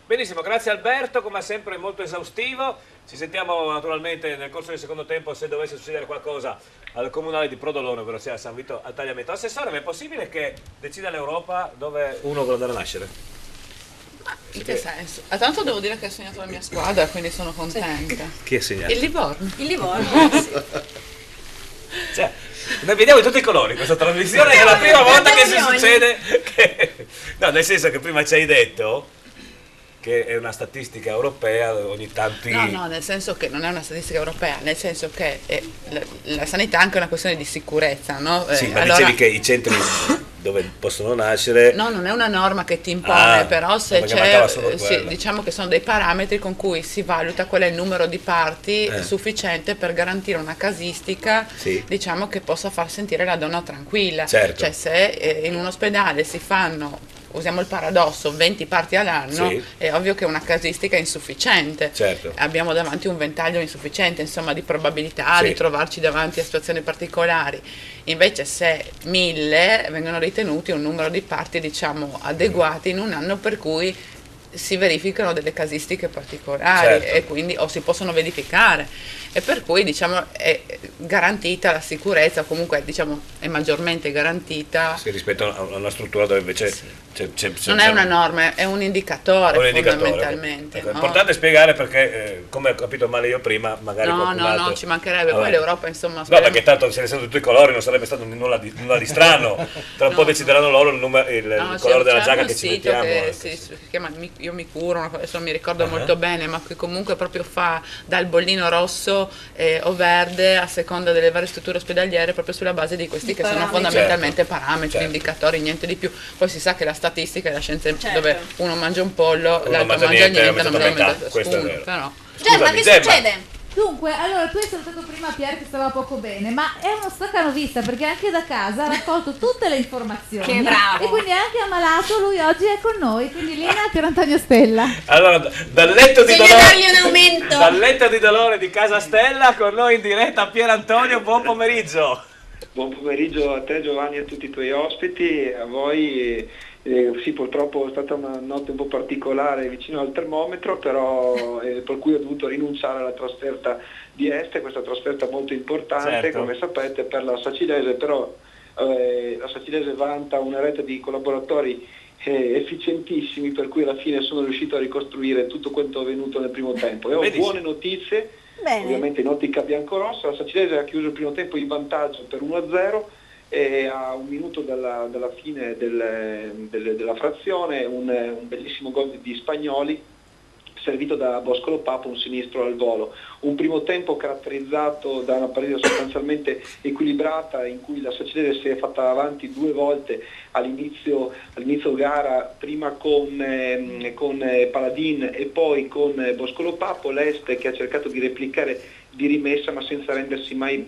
Benissimo, grazie Alberto, come sempre molto esaustivo. Ci sentiamo naturalmente nel corso del secondo tempo se dovesse succedere qualcosa al comunale di Prodolone, ovvero sia a San Vito al tagliamento. Assessore, ma è possibile che decida l'Europa dove uno vuole andare a nascere? In che senso? Tanto devo dire che ha segnato la mia squadra, quindi sono contenta. Chi ha segnato? Il Livorno. Il Livorno, sì. Cioè, noi vediamo in tutti i colori questa trasmissione, è la prima volta che si succede che... No, nel senso che prima ci hai detto che è una statistica europea, ogni tanto... No, nel senso che non è una statistica europea, nel senso che la sanità è anche una questione di sicurezza, no? Sì, ma dicevi che i centri dove possono nascere... No, non è una norma che ti impone, però se c'è... diciamo che sono dei parametri con cui si valuta qual è il numero di parti sufficiente per garantire una casistica, diciamo, che possa far sentire la donna tranquilla. Certo. Cioè se in un ospedale si fanno usiamo il paradosso, 20 parti all'anno, Sì. è ovvio che è una casistica insufficiente. Certo. Abbiamo davanti un ventaglio insufficiente, insomma, di probabilità Sì. di trovarci davanti a situazioni particolari. Invece se 1000 vengono ritenuti un numero di parti, diciamo, adeguati in un anno per cui si verificano delle casistiche particolari, Certo. e quindi o si possono verificare, e per cui, diciamo, è garantita la sicurezza, o comunque, diciamo, è maggiormente garantita. Sì, rispetto a una struttura dove invece Non è una norma, è un indicatore, Un indicatore. fondamentalmente. Ecco, è no? importante spiegare perché, come ho capito male io prima, magari No, qualcun no, altro... no, ci mancherebbe. Vabbè. Poi l'Europa, insomma, No, speriamo- perché tanto se ne sono tutti i colori, non sarebbe stato nulla di strano. Tra un po' decideranno loro il No, colore della c'è giacca un che ci sito mettiamo. che ecco, si chiama Io mi curo, adesso non mi ricordo Ah. molto bene, ma che comunque proprio fa dal bollino rosso o verde a seconda delle varie strutture ospedaliere, proprio sulla base di questi che sono parametri. fondamentalmente Certo. parametri, Certo. indicatori, niente di più. Poi si sa che la statistica è la scienza Certo. dove uno mangia un pollo, Uno l'altro mangia mangia niente, niente, è non metà, veramente questo è spunto, vero. però. Gemma, che Gemma. succede? Dunque, allora tu hai salutato prima Pier che stava poco bene, ma è uno staccanovista perché anche da casa ha raccolto tutte le informazioni. Che bravo. E quindi anche ammalato lui oggi è con noi, quindi linea Pier Antonio Stella. Allora, dal letto di Bisogna dolore, dargli un aumento. dal letto di dolore di Casa Stella, con noi in diretta Pier Antonio, buon pomeriggio. Buon pomeriggio a te Giovanni e a tutti i tuoi ospiti, a voi. Sì, purtroppo è stata una notte un po' particolare vicino al termometro, però per cui ho dovuto rinunciare alla trasferta di Este, questa trasferta molto importante, Certo. come sapete, per la Sacilese, però la Sacilese vanta una rete di collaboratori efficientissimi, per cui alla fine sono riuscito a ricostruire tutto quanto è avvenuto nel primo tempo. E ho Benissimo. buone notizie, Bene. ovviamente in ottica biancorossa. La Sacilese ha chiuso il primo tempo in vantaggio per 1-0 e a un minuto dalla fine della frazione un bellissimo gol di Spagnoli servito da Boscolo Papo, un sinistro al volo. Un primo tempo caratterizzato da una partita sostanzialmente equilibrata, in cui la Sacilese si è fatta avanti 2 volte all'inizio gara, prima con Paladin e poi con Boscolo Papo, l'Este che ha cercato di replicare di rimessa ma senza rendersi mai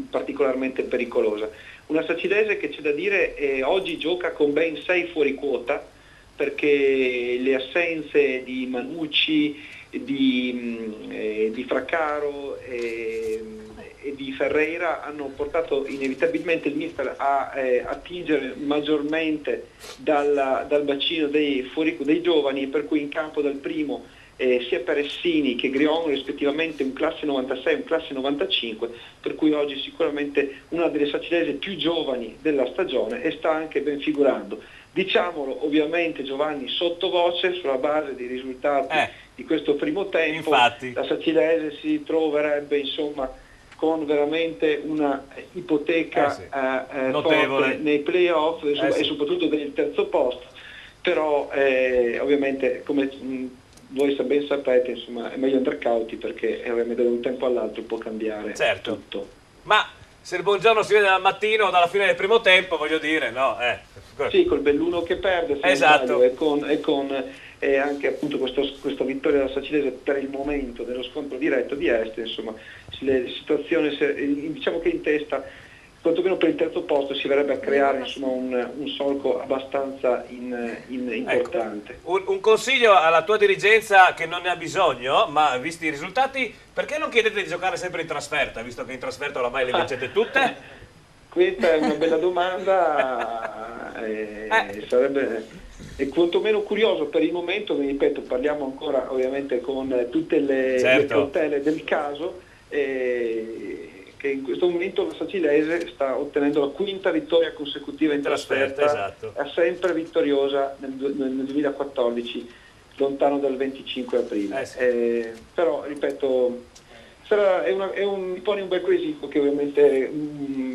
particolarmente pericolosa. Una Sacilese che, c'è da dire, oggi gioca con ben 6 fuori quota, perché le assenze di Manucci, di Fraccaro e di Ferreira hanno portato inevitabilmente il mister a attingere maggiormente dal bacino dei giovani, per cui in campo dal primo sia Peressini che Grion, rispettivamente un classe 96 e un classe 95, per cui oggi sicuramente una delle Sacilese più giovani della stagione e sta anche ben figurando. Diciamolo ovviamente, Giovanni, sottovoce, sulla base dei risultati di questo primo tempo, Infatti. la Sacilese si troverebbe insomma con veramente una ipoteca Notevole. forte nei playoff Sì. e soprattutto del terzo posto, però ovviamente come voi ben sapete, insomma, è meglio andare cauti, perché ovviamente da un tempo all'altro può cambiare Certo. tutto. Ma se il buongiorno si vede dal mattino o dalla fine del primo tempo, voglio dire, no? Sì, col Belluno che perde, se non Esatto. sbaglio, e con anche appunto questa vittoria della Sacilese per il momento dello scontro diretto di Este, insomma, le situazioni, diciamo che in testa, quantomeno per il terzo posto, si verrebbe a creare insomma un solco abbastanza importante. Un consiglio alla tua dirigenza, che non ne ha bisogno, ma visti i risultati, perché non chiedete di giocare sempre in trasferta, visto che in trasferta oramai le vincete tutte? Questa è una bella domanda, sarebbe quantomeno curioso per il momento, vi ripeto, parliamo ancora ovviamente con tutte le cautele del caso, che in questo momento la Sacilese sta ottenendo la 5ª vittoria consecutiva in trasferta, esatto. è sempre vittoriosa nel 2014, lontano dal 25 aprile. Però ripeto, mi pone un bel quesito, che ovviamente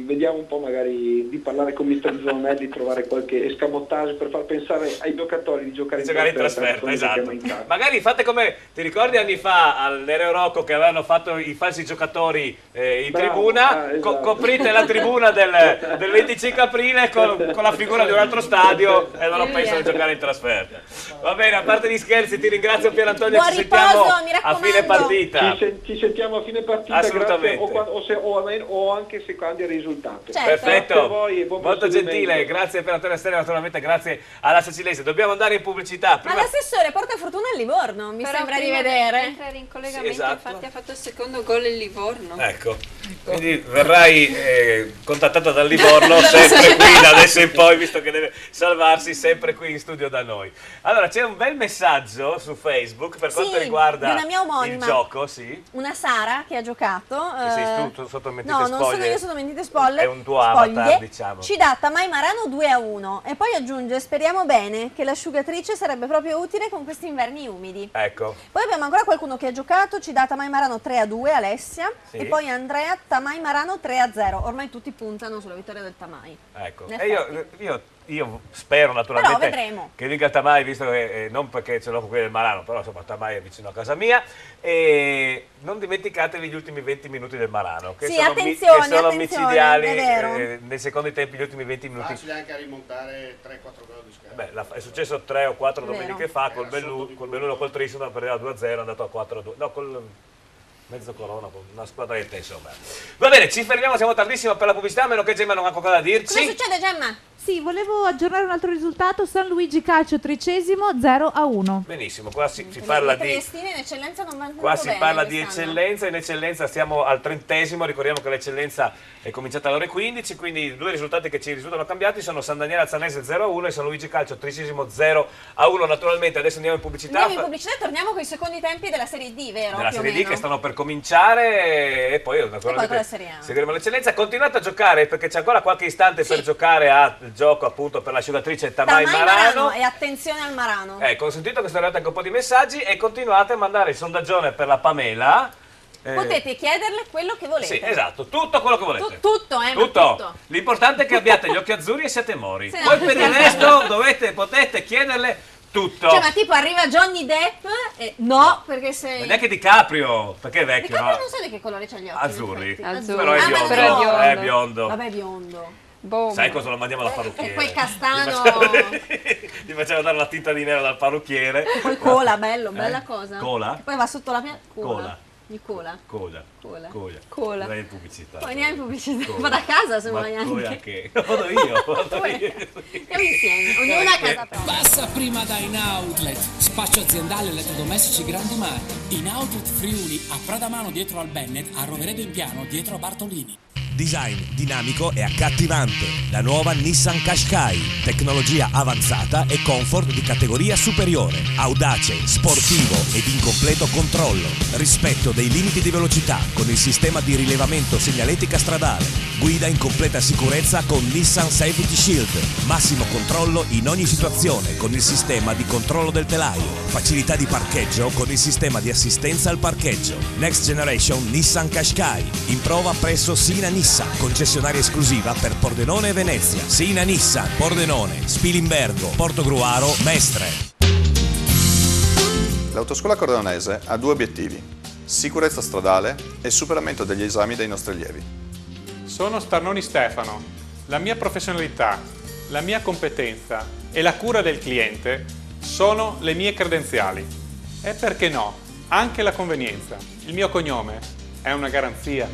vediamo un po', magari di parlare con mister Zonelli, trovare qualche escamotage per far pensare ai giocatori di giocare in trasferta, esatto. Magari fate come, ti ricordi anni fa all'Ereo Rocco che avevano fatto i falsi giocatori in tribuna, esatto. Coprite la tribuna del 25 aprile con la figura di un altro stadio e loro pensano di giocare in trasferta. Va bene, a parte gli scherzi, ti ringrazio Pier Antonio, Buon ci sentiamo riposo, mi a fine raccomando. partita. Ci sentiamo a a fine partita, Assolutamente. grazie, o anche se cambia il risultato. Certo. Perfetto, Grazie a voi e buon molto proseguimento. gentile, grazie per Antonio Stereo, naturalmente grazie alla Cecilese. Dobbiamo andare in pubblicità. Ma l'assessore porta fortuna il Livorno, mi Però sembra di prima vedere. entrare in collegamento, Sì, esatto. infatti ha fatto il secondo gol il Livorno. Ecco, quindi verrai contattato dal Livorno sempre qui da adesso in poi, visto che deve salvarsi, sempre qui in studio da noi. Allora, c'è un bel messaggio su Facebook per quanto riguarda di una mia il omonima. gioco, sì. Una Sara che ha giocato. Sei tu sotto mentite no, spoglie. non sono io sotto mentite spoglie. È un tuo avatar, diciamo. Ci dà Tamai Marano 2-1 e poi aggiunge: speriamo bene che l'asciugatrice sarebbe proprio utile con questi inverni umidi. Ecco. Poi abbiamo ancora qualcuno che ha giocato, ci dà Tamai Marano 3-2, Alessia, Sì. e poi Andrea Tamai Marano 3-0. Ormai tutti puntano sulla vittoria del Tamai. Ecco, In e io spero naturalmente Però vedremo. che vinca Tamai, visto che non perché ce l'ho con quelli del Marano, però insomma Tamai è vicino a casa mia, e non dimenticatevi gli ultimi 20 minuti del Marano, che Sì, sono, attenzione, che sono attenzione, micidiali è vero. nei secondi tempi, gli ultimi 20 minuti. Facile anche a rimontare 3-4 gol di scherzo. Beh, è successo 3 o 4 È vero. domeniche fa col Belluno, col Trissino, perdeva 2-0, è andato a 4-2, no, col mezzo Corona, con una squadretta insomma. Va bene, ci fermiamo, siamo tardissimo per la pubblicità, a meno che Gemma non ha qualcosa da dirci. Cosa succede, Gemma? Sì, volevo aggiornare un altro risultato. San Luigi Calcio 13esimo 0-1. Benissimo, qua si parla Le di... Triestine in eccellenza non vanno Qua si bene parla di quest'anno. eccellenza, in eccellenza siamo al 30esimo, ricordiamo che l'eccellenza è cominciata alle ore 15, quindi i due risultati che ci risultano cambiati sono San Daniele Alzanese 0-1 e San Luigi Calcio 13esimo 0-1. Naturalmente adesso andiamo in pubblicità. Andiamo in pubblicità e torniamo con i secondi tempi della Serie D, vero? Della Più o Serie D meno. che stanno per cominciare e poi con naturalmente la Serie A. seguiremo l'eccellenza. Continuate a giocare perché c'è ancora qualche istante per giocare al gioco appunto per l'asciugatrice Tamai Marano. E attenzione al Marano. Ecco, ho sentito che sono arrivati anche un po' di messaggi e continuate a mandare il sondaggione per la Pamela. Potete chiederle quello che volete. Sì, esatto, tutto quello che volete. Tutto, ma Tutto. L'importante è che abbiate gli occhi azzurri e siate mori. Sì, Poi no. per il resto potete chiederle tutto. Cioè, ma tipo arriva Johnny Depp e no, perché sei... Ma neanche DiCaprio, perché è vecchio, DiCaprio no? non so di che colore c'ha gli occhi. Azzurri. in effetti. Però è Ah, biondo. ma no. È biondo. Vabbè, biondo. Sai cosa lo mandiamo dal parrucchiere? E poi castano. Gli faceva dare la tinta di nero dal parrucchiere. E poi cola, bello, bella cosa. Cola? E poi va sotto la mia... Cola. Di cola. Coda. Cola. Coda. Cola. Vai in pubblicità. Poi andiamo in pubblicità. Cola. Vado a casa se Ma vuoi poi anche. anche. Vado io. Andiamo insieme, ognuno a casa propria. Passa prima da In Outlet, spazio aziendale elettrodomestici grandi marchi. In Outlet Friuli, a Pradamano dietro al Bennett, a Roveredo in Piano dietro a Bartolini. Design dinamico e accattivante. La nuova Nissan Qashqai. Tecnologia avanzata e comfort di categoria superiore. Audace, sportivo ed in completo controllo. Rispetto dei limiti di velocità con il sistema di rilevamento segnaletica stradale. Guida in completa sicurezza con Nissan Safety Shield. Massimo controllo in ogni situazione con il sistema di controllo del telaio. Facilità di parcheggio con il sistema di assistenza al parcheggio. Next Generation Nissan Qashqai. In prova presso Sina Nissan, concessionaria esclusiva per Pordenone e Venezia. Sina Nissan, Pordenone, Spilimbergo, Portogruaro, Mestre. L'autoscuola Cordonese ha due obiettivi: sicurezza stradale e superamento degli esami dei nostri allievi. Sono Starnoni Stefano. La mia professionalità, la mia competenza e la cura del cliente sono le mie credenziali. E perché no, anche la convenienza. Il mio cognome è una garanzia.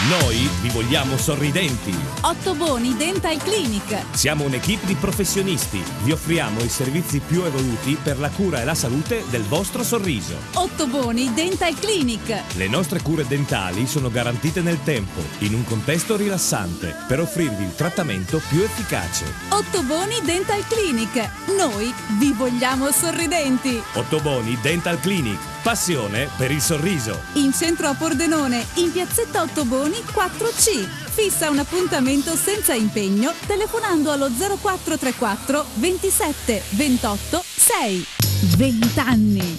Noi vi vogliamo sorridenti. Ottoboni Dental Clinic. Siamo un'equipe di professionisti. Vi offriamo i servizi più evoluti per la cura e la salute del vostro sorriso. Ottoboni Dental Clinic. Le nostre cure dentali sono garantite nel tempo, in un contesto rilassante, per offrirvi il trattamento più efficace. Ottoboni Dental Clinic. Noi vi vogliamo sorridenti. Ottoboni Dental Clinic. Passione per il sorriso. In centro a Pordenone, in piazzetta Ottoboni 4C. Fissa un appuntamento senza impegno telefonando allo 0434 27 28 6. 20 anni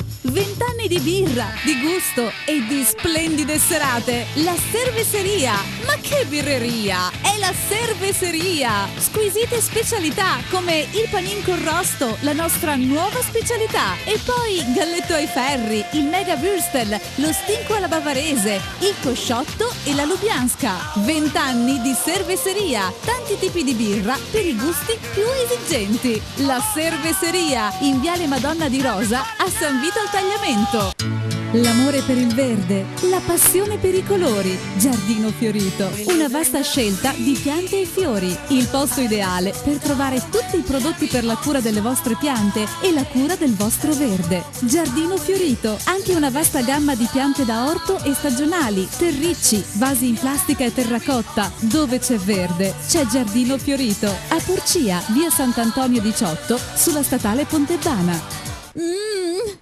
anni di birra, di gusto e di splendide serate. La Cerveseria. Ma che birreria! È la Cerveseria! Squisite specialità come il panin con rosto, la nostra nuova specialità. E poi galletto ai ferri, il mega würstel, lo stinco alla bavarese, il cosciotto e la lubianska. 20 anni di Cerveseria. Tanti tipi di birra per i gusti più esigenti. La Cerveseria, in Viale Madonna di Rosa, a San Vito al Tagliamento. L'amore per il verde, la passione per i colori. Giardino Fiorito, una vasta scelta di piante e fiori. Il posto ideale per trovare tutti i prodotti per la cura delle vostre piante e la cura del vostro verde. Giardino Fiorito, anche una vasta gamma di piante da orto e stagionali, terricci, vasi in plastica e terracotta. Dove c'è verde, c'è Giardino Fiorito. A Porcia, via Sant'Antonio 18, sulla statale Pontebana.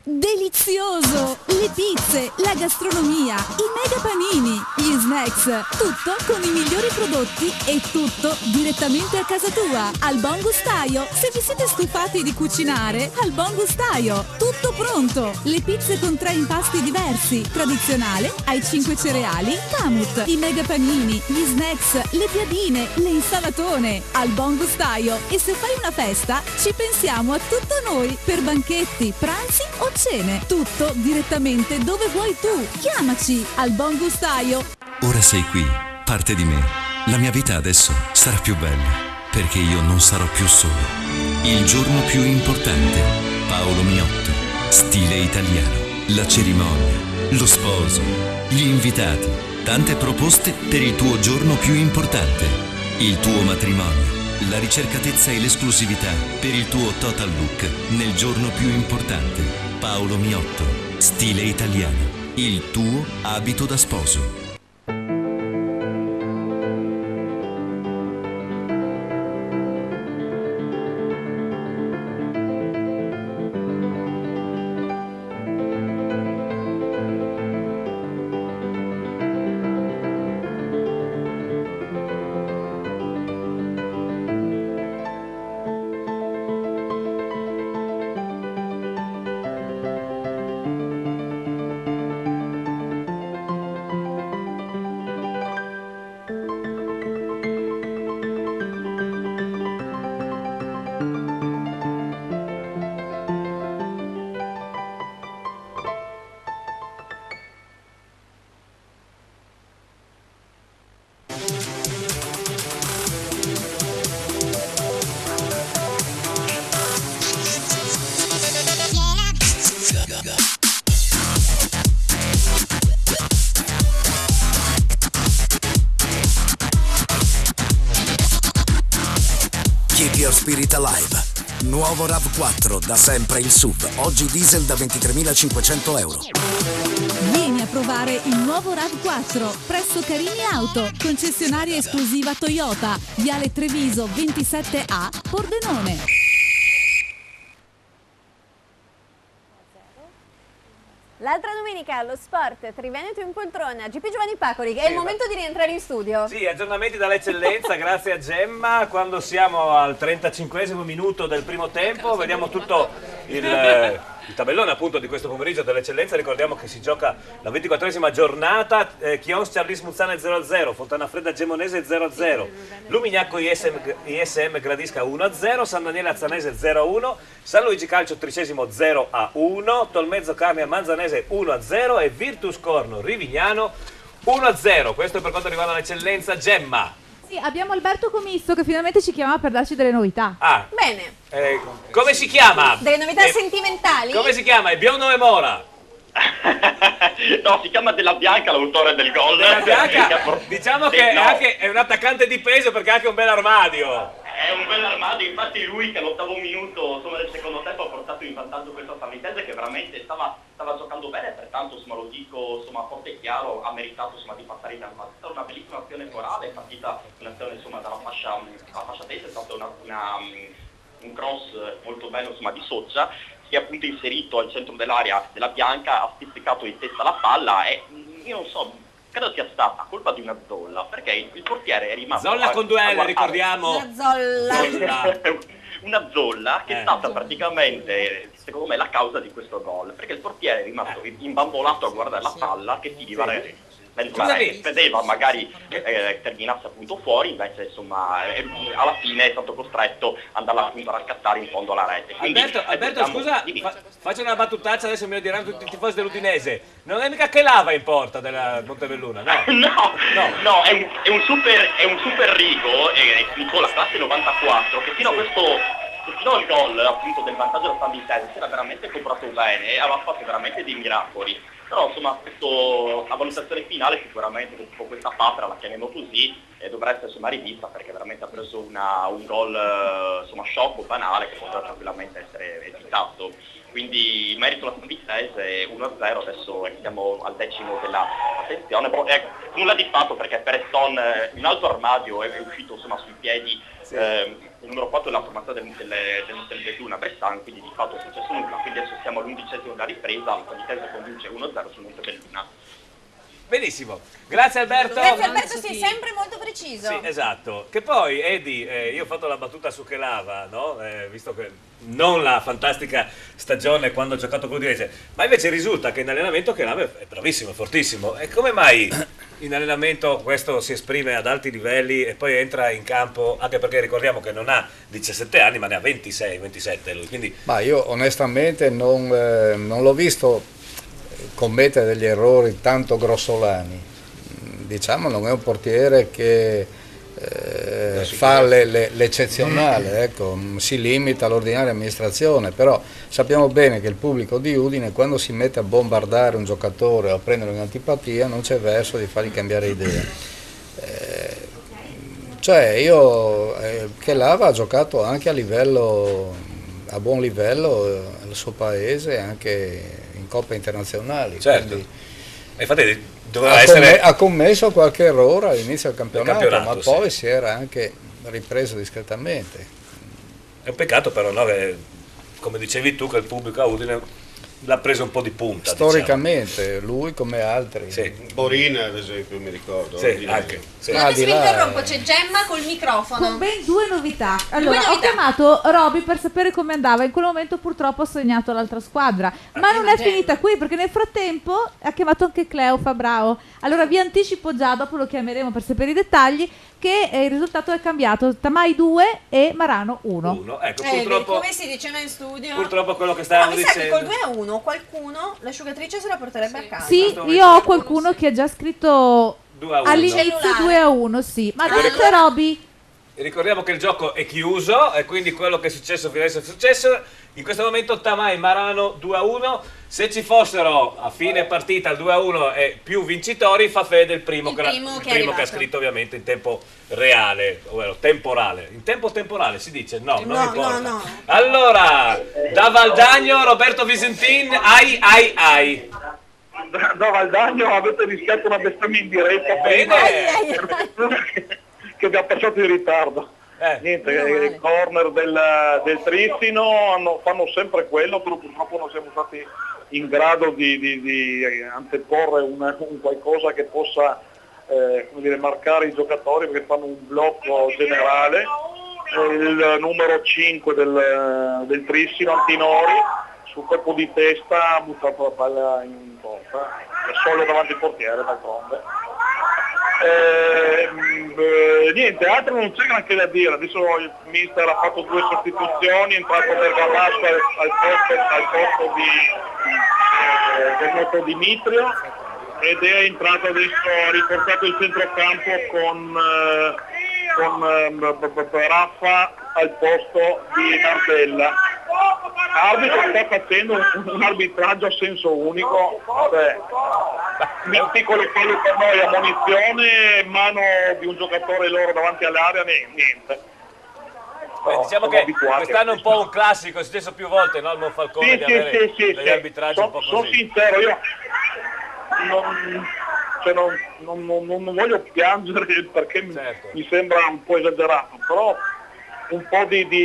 Delizioso! Le pizze, la gastronomia, i mega panini, gli snacks, tutto con i migliori prodotti e tutto direttamente a casa tua, al Buon Gustaio. Se vi siete stufati di cucinare, al Buon Gustaio, tutto pronto. Le pizze con 3 impasti diversi, tradizionale, ai 5 cereali, Kamut, i mega panini, gli snacks, le piadine, le insalatone, al Buon Gustaio. E se fai una festa, ci pensiamo a tutto noi, per banchetti, pranzi o cene, tutto direttamente dove vuoi tu. Chiamaci al Buon Gustaio. Ora sei qui, parte di me. La mia vita adesso sarà più bella, perché io non sarò più solo. Il giorno più importante, Paolo Miotto, stile italiano, la cerimonia, lo sposo, gli invitati, tante proposte per il tuo giorno più importante, il tuo matrimonio, la ricercatezza e l'esclusività per il tuo total look nel giorno più importante. Paolo Miotto, stile italiano, il tuo abito da sposo. Your Spirit Alive. Nuovo RAV4, da sempre il SUV. Oggi diesel da 23.500 euro. Vieni a provare il nuovo RAV4 presso Carini Auto, concessionaria esclusiva Toyota, Viale Treviso 27A, Pordenone. L'altra domenica allo Sport Triveneto in poltrona, GP Giovanni Pacoli, è il momento di rientrare in studio. Sì, aggiornamenti dall'eccellenza, grazie a Gemma. Quando siamo al 35esimo minuto del primo tempo, vediamo tutto il tabellone appunto di questo pomeriggio dell'eccellenza. Ricordiamo che si gioca la 24esima giornata, Chions Ciarlis Muzzane 0-0, Fontana Fredda Gemonese 0-0, Lumignacco ISM Gradisca 1-0, San Daniele Azzanese 0-1, San Luigi Calcio Tricesimo 0-1, Tolmezzo Carmia Manzanese 1-0 e Virtus Corno Rivignano 1-0. Questo per quanto riguarda l'eccellenza. Gemma. Sì, abbiamo Alberto Comisso che finalmente ci chiama per darci delle novità. Bene. Come si chiama? Delle novità sentimentali? Come si chiama? È biondo e mora? No, si chiama Della Bianca, l'autore del gol. Della Bianca, diciamo che è un attaccante di peso perché ha anche un bel armadio. È un bel armadio, infatti lui che all'8° minuto del secondo tempo ha portato in vantaggio questo Sanvitese che veramente stava giocando bene, pertanto lo dico forte e chiaro, ha meritato di passare in alto. È stata una bellissima azione corale, è partita un'azione dalla fascia destra, è stato un cross molto bello di Soccia, si è appunto inserito al centro dell'area della Bianca, ha stizzicato in testa la palla e io non so, credo sia stata colpa di una zolla, perché il portiere è rimasto... Zolla con 2 L, ricordiamo. La zolla. una zolla che è stata praticamente, secondo me, la causa di questo gol, perché il portiere è rimasto imbambolato a guardare la palla che tiriva dentro la rete, vedeva magari terminasse appunto fuori, invece insomma alla fine è stato costretto ad andare appunto a raccattare in fondo alla rete. Quindi, Alberto, scusa, faccio una battutaccia, adesso mi lo diranno tutti i tifosi dell'Udinese, non è mica che lava in porta della Montebelluna, no? No, è un super Rigo, con la classe 94, che fino al gol appunto del vantaggio da San Vitesse si era veramente comprato bene e aveva fatto veramente dei miracoli. Però insomma la valutazione finale sicuramente con questa papera, la chiamiamo così, dovrà essere insomma rivista, perché veramente ha preso un gol insomma sciocco, banale, che poteva tranquillamente essere evitato. Quindi merito la San Vitesse 1-0, adesso siamo al 10° della sezione. Nulla di fatto, perché Peresson in alto armadio è uscito insomma sui piedi il numero 4 della formazione del Luna Bressan, quindi di fatto è successo nulla, quindi adesso siamo all'11° della ripresa, la San Vitesse convince 1-0 sul Montebelluna. Benissimo, grazie Alberto. Grazie Alberto, sei sempre molto preciso. Sì, esatto. Che poi, Edi, io ho fatto la battuta su Kelava, no? Visto che non la fantastica stagione quando ha giocato con l'Udinese, ma invece risulta che in allenamento Kelava è bravissimo, è fortissimo. E come mai in allenamento questo si esprime ad alti livelli e poi entra in campo, anche perché ricordiamo che non ha 17 anni, ma ne ha 26, 27 lui. Quindi... Ma io onestamente non l'ho visto commettere degli errori tanto grossolani, diciamo non è un portiere che fa l'eccezionale, ecco, si limita all'ordinaria amministrazione, però sappiamo bene che il pubblico di Udine quando si mette a bombardare un giocatore o a prendere un'antipatia non c'è verso di fargli cambiare idea. Kelava ha giocato anche a buon livello nel suo paese, anche in coppe internazionali. Certo. E infatti doveva ha commesso qualche errore all'inizio del campionato, ma poi sì, si era anche ripreso discretamente. È un peccato però, no, che, come dicevi tu, che il pubblico a Udine l'ha preso un po' di punta. Storicamente, lui come altri. Sì. Borina ad esempio, mi ricordo. Sì, anche. Sì. Scusate se mi interrompo, c'è Gemma col microfono. Con ben 2 novità. Allora, ho chiamato Roby per sapere come andava. In quel momento purtroppo ha segnato l'altra squadra. Ma non è finita qui, perché nel frattempo ha chiamato anche Cleo Fabrao. Allora vi anticipo già, dopo lo chiameremo per sapere i dettagli, che il risultato è cambiato. Tamai 2 e Marano 1. Ecco, purtroppo, come si diceva in studio. Purtroppo quello che stavamo dicendo. Che col 2-1 qualcuno l'asciugatrice se la porterebbe a casa. Sì, io ho qualcuno che ha già scritto all'inizio 2-1, sì. Ma grazie Roby. Ricordiamo che il gioco è chiuso e quindi quello che è successo fino adesso è successo. In questo momento Tamai Marano 2-1. Se ci fossero a fine partita il 2-1 e più vincitori, fa fede il primo che ha scritto ovviamente in tempo reale, ovvero temporale. In tempo temporale si dice? No, non importa. No. Allora, da Valdagno, Roberto Visentin, ai. Da Valdagno avete rischiato una bestemmia in diretta. Bene. Che abbiamo passato in ritardo. Niente, il corner del Tristino fanno sempre quello, però purtroppo non siamo stati in grado di anteporre un qualcosa che possa marcare i giocatori, perché fanno un blocco generale. Il numero 5 del Tristino, Antinori, sul colpo di testa ha buttato la palla in porta, è solo davanti al portiere d'altronde. Niente, altro non c'è granché da dire. Adesso il mister ha fatto 2 sostituzioni, è entrato Bergamasco al posto del nostro Dimitrio, ed è entrato adesso, ha riportato il centrocampo con Raffa al posto di Nardella. L'arbitro sta facendo un arbitraggio a senso unico, piccole fallo per noi, ammonizione, mano di un giocatore loro davanti all'area, niente. Diciamo che quest'anno è un po' un classico, è successo più volte, no? Il Monfalcone di avere degli arbitraggi un po' così. Sono sincero, io non voglio piangere perché mi sembra un po' esagerato, però un po' di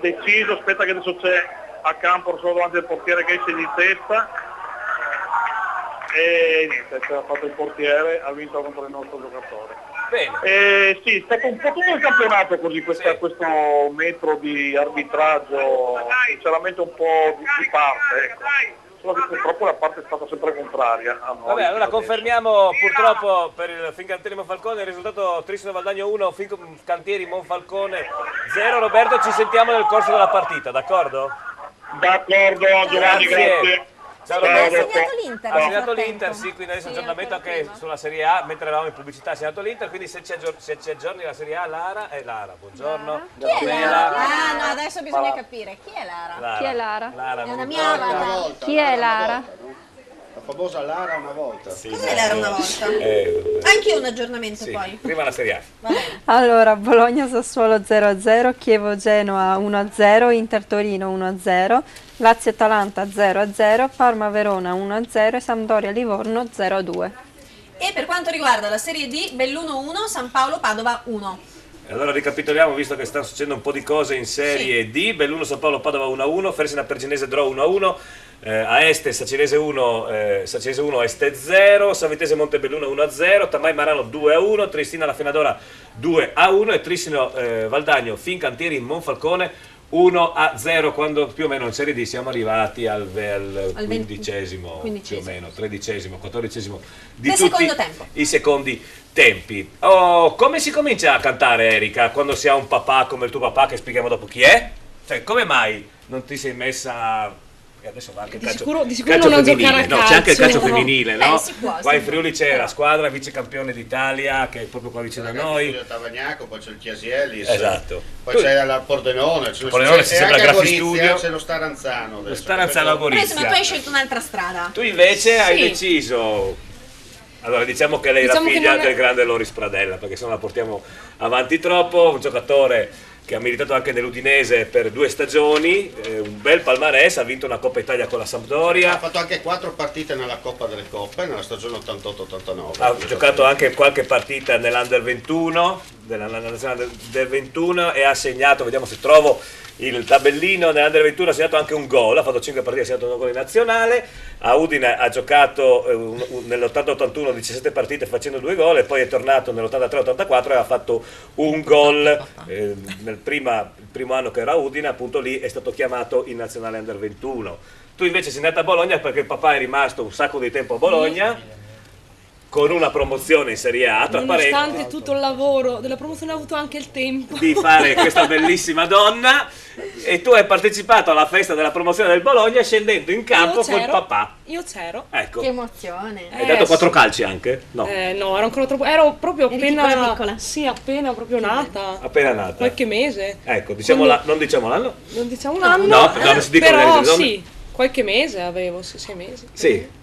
deciso. Aspetta che adesso c'è a campo solo davanti al portiere che esce di testa e niente, ce l'ha fatto il portiere, ha vinto contro il nostro giocatore. Sì, sta un po' tutto il campionato così, questo metro di arbitraggio sinceramente un po' di parte, ecco. Solo che purtroppo la parte è stata sempre contraria a noi. Vabbè, allora confermiamo purtroppo per il Fincantieri Monfalcone il risultato Trissino Valdagno 1, Fincantieri Monfalcone 0. Roberto, ci sentiamo nel corso della partita, d'accordo? D'accordo, Giovanni, grazie. Ciao, Roberto. Ha segnato l'Inter, sì, quindi adesso aggiornamento anche sulla Serie A, mentre eravamo in pubblicità ha segnato l'Inter, quindi se ci aggiorni la Serie A, Lara, buongiorno. Chi è Lara? Ah no, adesso bisogna capire. Chi è Lara? Chi è Lara? È una mia avatar. Chi è Lara? La famosa Lara una volta. Cos'è Lara una volta? Anche io un aggiornamento poi. Prima la Serie A. Allora, Bologna-Sassuolo 0-0, Chievo-Genoa 1-0, Inter-Torino 1-0, Lazio-Atalanta 0-0, Parma-Verona 1-0 e Sampdoria-Livorno 0-2. E per quanto riguarda la Serie D, Belluno 1, San Paolo-Padova 1. Allora ricapitoliamo, visto che stanno succedendo un po' di cose in Serie D. Belluno San Paolo Padova 1-1, Fresina Perginese Draw 1-1, a Este Sacinese 1, Este 0, Savitese Montebelluno 1-0, Tamai Marano 2-1, Triestina La Fenadora 2-1 e Trissino Valdagno Fincantieri Monfalcone 1-0, quando più o meno in Serie D siamo arrivati al 15esimo, più o meno, 13esimo, 14esimo di tutti i secondi tempi. Come si comincia a cantare, Erika, quando si ha un papà come il tuo papà, che spieghiamo dopo chi è? Cioè, come mai non ti sei messa... E adesso va anche il calcio, di sicuro calcio non femminile, giocare a c'è anche il calcio calcio, no. femminile, no? Si può, Qua in Friuli c'è la squadra vice campione d'Italia che è proprio qua vicino a noi. C'è Tavagnaco, poi c'è il Chiasielis, Esatto. poi c'è la Pordenone, Pordenone si sembra Graffi Studio, c'è lo Staranzano adesso. Lo Staranzano a Gorizia. Ma tu hai scelto un'altra strada. Tu invece hai deciso... Allora diciamo che lei è la figlia del grande Loris Pradella, perché se no la portiamo avanti troppo, un giocatore che ha militato anche nell'Udinese per 2 stagioni, un bel palmarès, ha vinto una Coppa Italia con la Sampdoria. Ha fatto anche 4 partite nella Coppa delle Coppe, nella stagione 88-89. Ha giocato anche qualche partita nell'Under 21, della nazionale del 21 e ha segnato, vediamo se trovo il tabellino, nell'Under 21 ha segnato anche un gol, ha fatto 5 partite, ha segnato un gol in nazionale. A Udine ha giocato nell'80-81 17 partite facendo 2 gol e poi è tornato nell'83-84 e ha fatto un gol il primo anno che era a Udine, appunto lì è stato chiamato in nazionale Under 21. Tu invece sei nata a Bologna perché il papà è rimasto un sacco di tempo a Bologna con una promozione in Serie A, tra Nonostante parentesi, tutto il lavoro della promozione, ho avuto anche il tempo di fare questa bellissima donna, e tu hai partecipato alla festa della promozione del Bologna scendendo in campo col papà. Io c'ero. Ecco. Che emozione. Hai dato 4 calci anche? No. No, ero ancora troppo. Ero proprio appena piccola. Sì, appena proprio nata. Appena nata. Qualche mese. Ecco, diciamo non diciamo l'anno? Non diciamo l'anno. No, non si dicono però le donne. sì, qualche mese avevo, 6 mesi. Sì.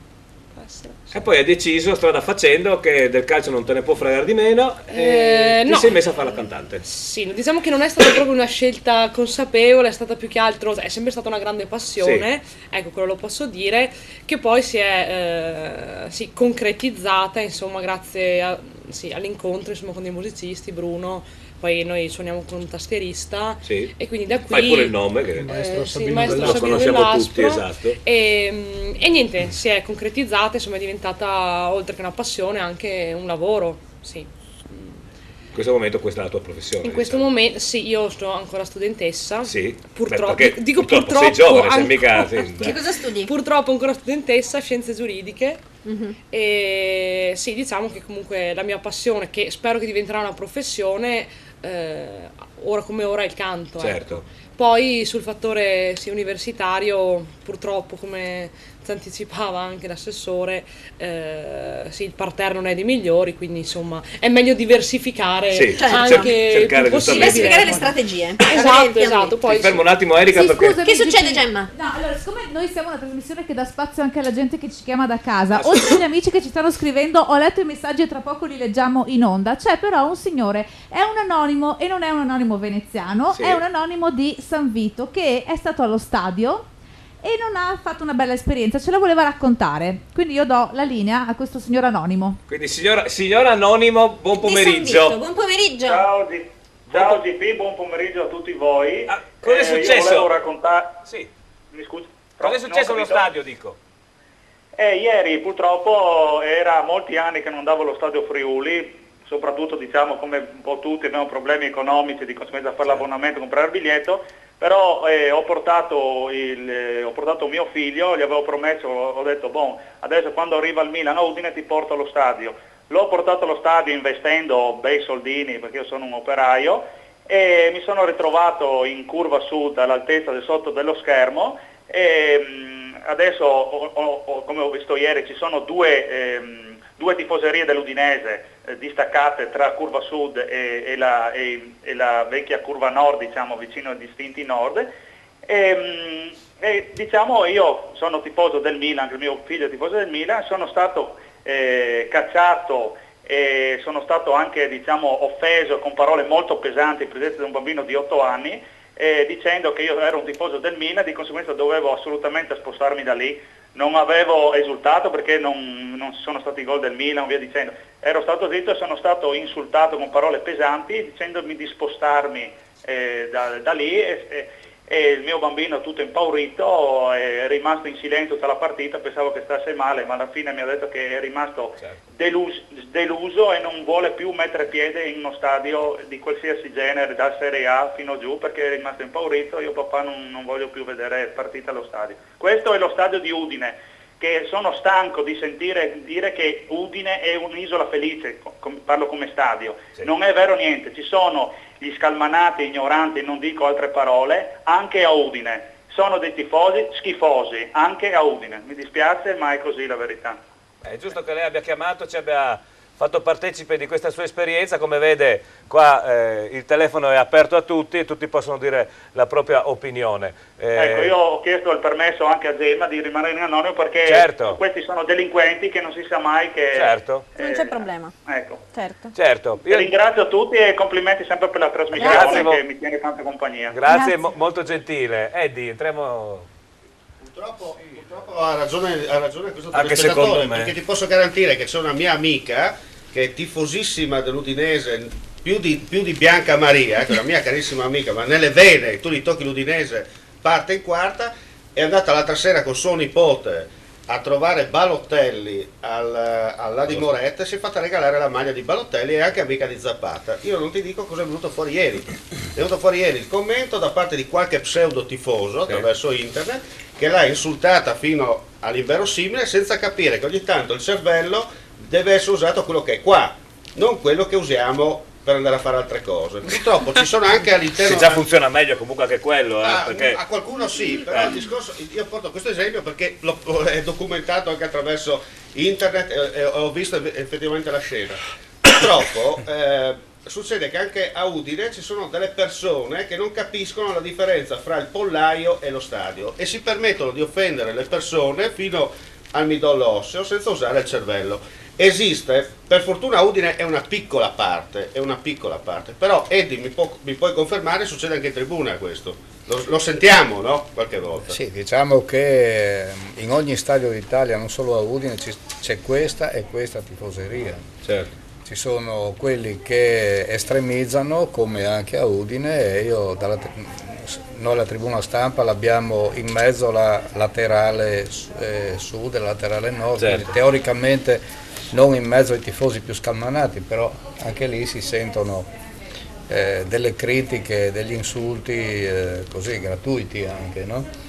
E poi hai deciso, strada facendo, che del calcio non te ne può fregare di meno e ti sei messa a fare la cantante. Sì, diciamo che non è stata proprio una scelta consapevole, è stata più che altro, è sempre stata una grande passione, ecco, quello lo posso dire, che poi si è concretizzata, insomma, grazie all'incontro, insomma, con dei musicisti, Bruno. Poi noi suoniamo con un tastierista e quindi da qui... Fai pure il nome, che maestro Sabino Maestro lo Sabino conosciamo tutti, Dell'Aspro. esatto. E niente, si è concretizzata, insomma è diventata, oltre che una passione, anche un lavoro, sì. In questo momento questa è la tua professione. In questo momento sì, io sono ancora studentessa. Sì. Purtroppo, perché dico purtroppo purtroppo. sei giovane, sei mica... Che cosa studi? Purtroppo ancora studentessa, scienze giuridiche. E sì, diciamo che comunque la mia passione, che spero che diventerà una professione, ora come ora è il canto. Certo. Ecco. Poi sul fattore universitario, purtroppo, come ti anticipava anche l'assessore, il parterre non è dei migliori, quindi insomma è meglio diversificare anche cercare diversificare le strategie. Esatto. Poi ti fermo un attimo, Erika, perché... Che succede, Gemma? No, allora, siccome noi siamo una trasmissione che dà spazio anche alla gente che ci chiama da casa, oltre agli amici che ci stanno scrivendo, ho letto i messaggi e tra poco li leggiamo in onda. C'è però un signore, è un anonimo e non è un anonimo veneziano, è un anonimo di San Vito che è stato allo stadio e non ha fatto una bella esperienza, ce la voleva raccontare, quindi io do la linea a questo signor anonimo. Quindi signor anonimo, buon pomeriggio. Buon pomeriggio. Ciao GP, buon pomeriggio a tutti voi. Cosa è successo? Io volevo raccontare... Sì. Mi scusi? Cosa è successo allo stadio, dico? Ieri purtroppo era molti anni che non andavo allo stadio Friuli, soprattutto diciamo come un po' tutti abbiamo problemi economici, di conseguenza fare l'abbonamento, comprare il biglietto, però ho portato mio figlio, gli avevo promesso, ho detto adesso quando arriva il Milan a Udine ti porto allo stadio. L'ho portato allo stadio investendo bei soldini perché io sono un operaio e mi sono ritrovato in curva sud all'altezza del sotto dello schermo e adesso come ho visto ieri ci sono due tifoserie dell'Udinese distaccate tra curva sud e la vecchia curva nord, diciamo vicino ai distinti nord e diciamo io sono tifoso del Milan, anche il mio figlio è tifoso del Milan, sono stato cacciato e sono stato anche diciamo offeso con parole molto pesanti in presenza di un bambino di 8 anni dicendo che io ero un tifoso del Milan, di conseguenza dovevo assolutamente spostarmi da lì. Non avevo esultato perché non ci sono stati gol del Milan, via dicendo. Ero stato zitto e sono stato insultato con parole pesanti dicendomi di spostarmi da lì e il mio bambino tutto impaurito è rimasto in silenzio tutta la partita, pensavo che stasse male, ma alla fine mi ha detto che è rimasto deluso e non vuole più mettere piede in uno stadio di qualsiasi genere, da Serie A fino giù, perché è rimasto impaurito. Io papà non voglio più vedere partite allo stadio. Questo è lo stadio di Udine, che sono stanco di sentire dire che Udine è un'isola felice, parlo come stadio. Non è vero niente, ci sono gli scalmanati, ignoranti, non dico altre parole, anche a Udine. Sono dei tifosi schifosi, anche a Udine. Mi dispiace, ma è così la verità. È giusto che lei abbia chiamato, ci abbia fatto partecipe di questa sua esperienza. Come vede qua il telefono è aperto a tutti e tutti possono dire la propria opinione. Ecco, io ho chiesto il permesso anche a Gemma di rimanere in anonimo perché questi sono delinquenti che non si sa mai che... Non c'è problema. Ecco. Certo. Io ringrazio tutti e complimenti sempre per la trasmissione che mi tiene tanta compagnia. Grazie. Molto gentile. Eddie, entriamo... Purtroppo ha ragione questo Anche telespettatore, secondo me. perché ti posso garantire che c'è una mia amica che è tifosissima dell'Udinese più di Bianca Maria, che è una mia carissima amica, ma nelle vene tu gli tocchi l'Udinese parte in quarta, è andata l'altra sera con suo nipote a trovare Balotelli all'Adi Moret e si è fatta regalare la maglia di Balotelli e anche amica di Zapata. Io non ti dico cosa è venuto fuori ieri. È venuto fuori ieri il commento da parte di qualche pseudo tifoso attraverso internet che l'ha insultata fino all'inverosimile senza capire che ogni tanto il cervello deve essere usato quello che è qua, non quello che usiamo per andare a fare altre cose. Purtroppo ci sono anche all'interno... Che già funziona meglio comunque anche quello. Perché... A qualcuno sì, però il discorso, io porto questo esempio perché è documentato anche attraverso internet e ho visto effettivamente la scena. Purtroppo succede che anche a Udine ci sono delle persone che non capiscono la differenza fra il pollaio e lo stadio e si permettono di offendere le persone fino al midollo osseo senza usare il cervello. Esiste, per fortuna Udine è una piccola parte, però Eddie mi puoi confermare, succede anche in tribuna questo, lo sentiamo, no? Qualche volta. Sì, diciamo che in ogni stadio d'Italia, non solo a Udine, c'è questa e questa tifoseria. Certo. Ci sono quelli che estremizzano, come anche a Udine, e noi la tribuna stampa l'abbiamo in mezzo alla laterale sud e la laterale nord, quindi teoricamente non in mezzo ai tifosi più scalmanati, però anche lì si sentono delle critiche, degli insulti così gratuiti anche, no?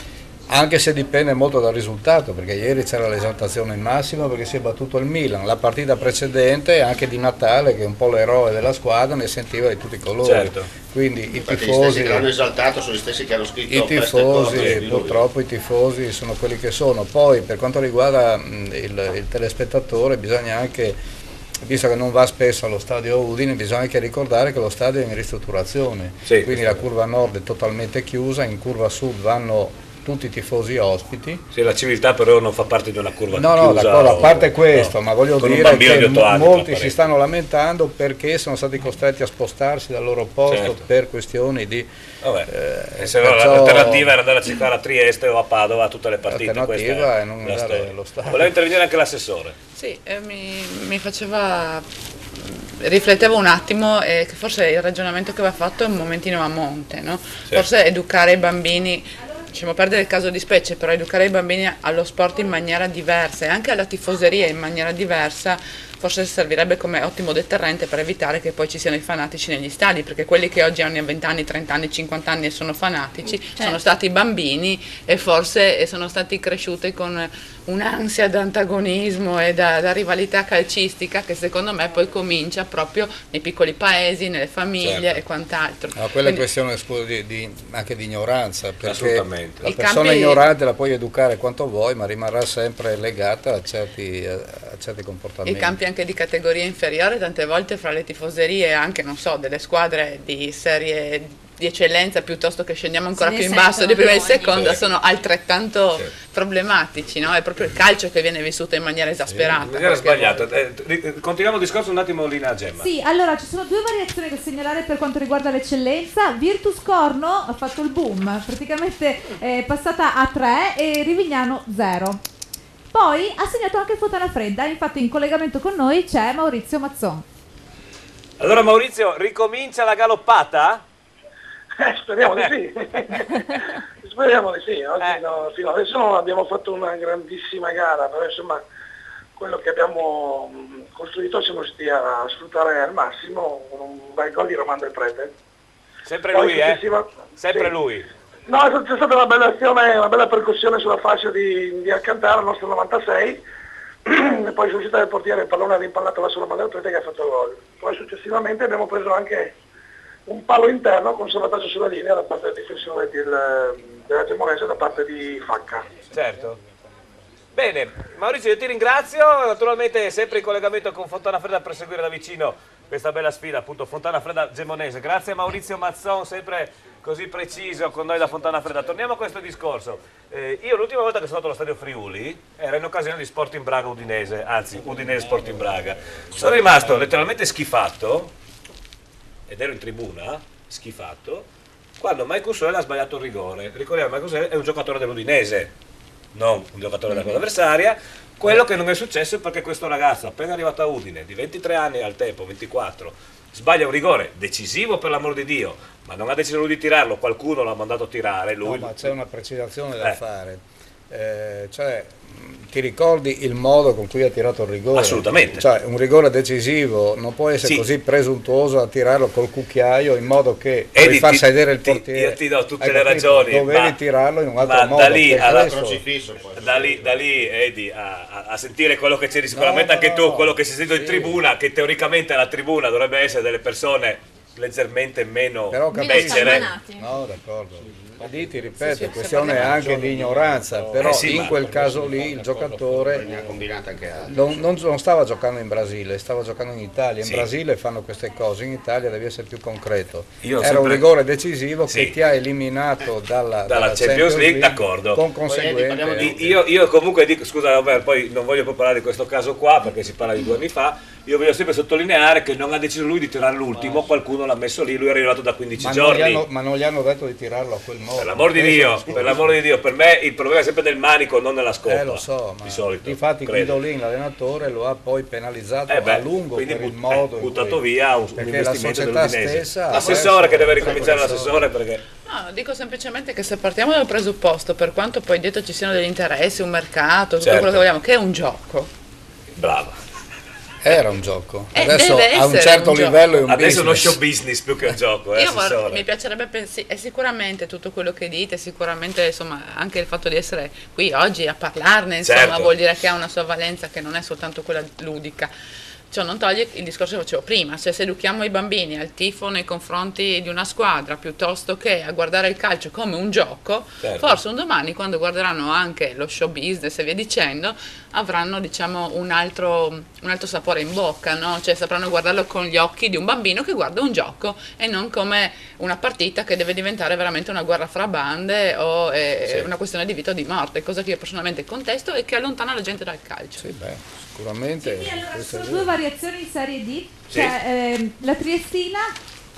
Anche se dipende molto dal risultato, perché ieri c'era l'esaltazione massima perché si è battuto il Milan. La partita precedente, anche di Natale, che è un po' l'eroe della squadra, ne sentiva di tutti i colori. Quindi i tifosi... Gli stessi che l'hanno esaltato sono gli stessi che hanno scritto i tifosi, purtroppo i tifosi sono quelli che sono. Poi per quanto riguarda il telespettatore bisogna anche, visto che non va spesso allo stadio Udine, bisogna anche ricordare che lo stadio è in ristrutturazione, quindi la curva nord è totalmente chiusa, in curva sud vanno tutti i tifosi ospiti. Sì, la civiltà però non fa parte di una curva chiusa. No, d'accordo, a parte questo, ma voglio dire che molti si stanno lamentando perché sono stati costretti a spostarsi dal loro posto per questioni di... se no, l'alternativa era andare a cercare a Trieste o a Padova a tutte le partite. L'alternativa è non andare allo stadio. Voleva intervenire anche l'assessore. Sì, mi faceva... Riflettevo un attimo che forse il ragionamento che aveva fatto è un momentino a monte, no? Forse educare i bambini... Lasciamo perdere il caso di specie, però educare i bambini allo sport in maniera diversa e anche alla tifoseria in maniera diversa forse servirebbe come ottimo deterrente per evitare che poi ci siano i fanatici negli stadi, perché quelli che oggi hanno 20 anni, 30 anni, 50 anni e sono fanatici sono stati bambini e forse sono stati cresciuti con un'ansia d'antagonismo e da rivalità calcistica che secondo me poi comincia proprio nei piccoli paesi, nelle famiglie e quant'altro. No, quella è questione anche di ignoranza, perché Assolutamente. la persona ignorante la puoi educare quanto vuoi, ma rimarrà sempre legata a certi comportamenti. I campi anche di categoria inferiore, tante volte fra le tifoserie anche, non so, delle squadre di serie di eccellenza piuttosto che scendiamo ancora più in basso di prima e seconda, sono altrettanto problematici, no? È proprio il calcio che viene vissuto in maniera esasperata. In maniera sbagliata. Continuiamo il discorso un attimo, Lina Gemma. Sì, allora ci sono due variazioni da segnalare per quanto riguarda l'eccellenza. Virtus Corno ha fatto il boom, praticamente è passata a 3 e Rivignano 0. Poi ha segnato anche Fontana Fredda, infatti in collegamento con noi c'è Maurizio Mazzon. Allora Maurizio, ricomincia la galoppata? Speriamo di sì. Speriamo di sì. Oggi fino adesso non abbiamo fatto una grandissima gara, però insomma quello che abbiamo costruito siamo riusciti a sfruttare al massimo con un bel gol di Romano del Prete. Sempre lui, Sempre lui. No, c'è stata una bella azione, una bella percussione sulla fascia di Alcantara, il nostro 96, e poi sull'uscita del portiere il pallone ha rimpallato verso Romano del Prete che ha fatto il gol. Poi successivamente abbiamo preso anche un palo interno con salvataggio sulla linea da parte del difensore della Gemonese, da parte di Facca. Certo. Bene, Maurizio, io ti ringrazio, naturalmente sempre in collegamento con Fontana Fredda per seguire da vicino questa bella sfida, appunto Fontana Fredda Gemonese. Grazie a Maurizio Mazzon, sempre così preciso con noi da Fontana Fredda. Torniamo a questo discorso. Io l'ultima volta che sono stato allo stadio Friuli era in occasione di Sporting Braga Udinese, anzi Udinese Sporting Braga. Sono rimasto letteralmente schifato, ed ero in tribuna, schifato, quando Michael Soel ha sbagliato il rigore. Ricordiamo, Michael Soel è un giocatore dell'Udinese, non un giocatore della squadra avversaria. Quello che non è successo è perché questo ragazzo, appena arrivato a Udine, di 23 anni al tempo, 24, sbaglia un rigore decisivo per l'amor di Dio, ma non ha deciso lui di tirarlo, qualcuno l'ha mandato a tirare, lui. No, ma c'è una precisazione da fare. Cioè, ti ricordi il modo con cui ha tirato il rigore? Assolutamente. Cioè, un rigore decisivo non può essere così presuntuoso a tirarlo col cucchiaio in modo che puoi far sedere il portiere. Io ti do tutte le ragioni. Dovevi tirarlo in un altro modo. Da lì Edi, a sentire quello che c'eri sicuramente anche tu, quello che si è sentito in tribuna, che teoricamente alla tribuna dovrebbe essere delle persone leggermente meno becere. No, d'accordo. Ma lì ti ripeto, è questione anche di ignoranza, però in quel caso lì il giocatore non stava giocando in Brasile, stava giocando in Italia. In Brasile fanno queste cose, in Italia devi essere più concreto. Era un rigore decisivo che ti ha eliminato dalla Champions League, d'accordo. Con conseguenze. Io comunque dico, scusa Robert, poi non voglio parlare di questo caso qua perché si parla di 2 anni fa. Io voglio sempre sottolineare che non ha deciso lui di tirare l'ultimo, qualcuno l'ha messo lì, lui è arrivato da 15 giorni. Ma non gli hanno detto di tirarlo a quel modo. Per l'amor di Dio, per me il problema è sempre del manico, non nella scopa. Lo so, ma di solito. Infatti Guidolin, l'allenatore, lo ha poi penalizzato a lungo per il modo buttato via un investimento dell'Udinese. L'assessore che deve ricominciare l'assessore perché... No, dico semplicemente che se partiamo dal presupposto, per quanto poi dietro ci siano degli interessi, un mercato, tutto quello che vogliamo, che è un gioco. Brava. Era un gioco, adesso a un certo livello è un adesso business. è uno show business più che un gioco. Mi piacerebbe pensare, e sicuramente tutto quello che dite, sicuramente insomma anche il fatto di essere qui oggi a parlarne, insomma vuol dire che ha una sua valenza che non è soltanto quella ludica. Ciò non toglie il discorso che facevo prima, cioè se educhiamo i bambini al tifo nei confronti di una squadra piuttosto che a guardare il calcio come un gioco, forse un domani quando guarderanno anche lo show business e via dicendo avranno diciamo un altro sapore in bocca, no? Cioè sapranno guardarlo con gli occhi di un bambino che guarda un gioco e non come una partita che deve diventare veramente una guerra fra bande o una questione di vita o di morte, cosa che io personalmente contesto e che allontana la gente dal calcio. Sicuramente. Allora, ci sono 2 variazioni in Serie D, cioè la Triestina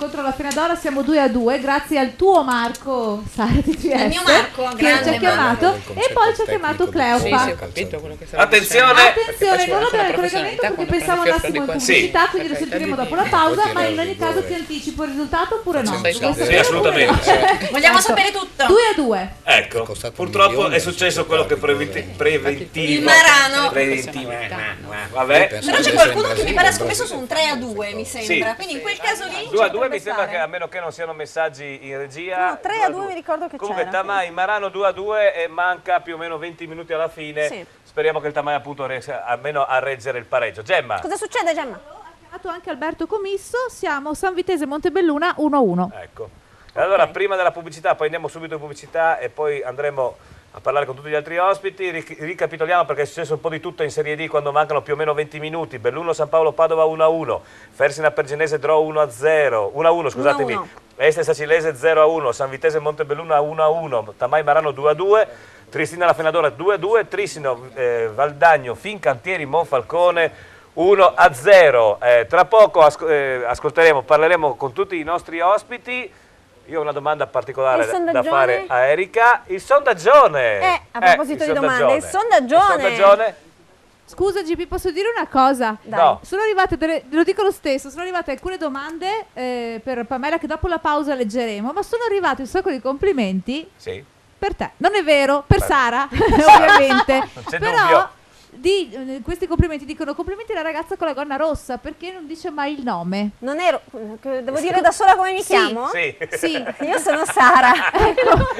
contro la Fenadora siamo 2-2 grazie al tuo Marco Sara TGS, il mio Marco, che ci ha chiamato, e poi ci ha chiamato Cleopa. Attenzione, non abbiamo il collegamento perché pensavo andassimo in pubblicità, quindi lo sentiremo dopo la pausa, ma in ogni caso ti anticipo il risultato oppure no? Sì, assolutamente. Vogliamo sapere tutto. 2-2. Ecco, purtroppo è successo quello che preventivo. Il Marano. Vabbè. Però c'è qualcuno che mi pare scommesso su un 3-2, mi sembra. Quindi in quel caso lì 2-2 mi sembra che, a meno che non siano messaggi in regia. No, 3-2 mi ricordo che comunque c'era. Tamai, Marano 2-2 e manca più o meno 20 minuti alla fine. Sì. Speriamo che il Tamai appunto riesca almeno a reggere il pareggio. Gemma. Cosa succede, Gemma? Ha chiamato anche Alberto Commisso, siamo San Vitese Montebelluna 1-1. Ecco. Allora, prima della pubblicità, poi andiamo subito in pubblicità e poi andremo a parlare con tutti gli altri ospiti. Ricapitoliamo perché è successo un po' di tutto in Serie D quando mancano più o meno 20 minuti. Belluno San Paolo Padova 1-1, Fersina Pergenese draw 1-1, scusatemi. Este Sacilese 0-1, San Vitese Montebelluna 1-1, Tamai Marano 2-2, Triestina La Fenadora 2-2, Trissino Valdagno Fincantieri Monfalcone 1-0. Tra poco ascolteremo, parleremo con tutti i nostri ospiti. Io ho una domanda particolare da fare a Erika. Il sondaggione! A proposito di domande, il sondaggione! Scusa GP, posso dire una cosa? No. Sono arrivate, lo dico lo stesso, sono arrivate alcune domande per Pamela che dopo la pausa leggeremo, ma sono arrivati un sacco di complimenti per te. Non è vero, per Sara, ovviamente. Non c'è però dubbio. Questi complimenti dicono complimenti alla ragazza con la gonna rossa, perché non dice mai il nome? Non ero, devo dire da sola come mi chiamo? Sì. Io sono Sara.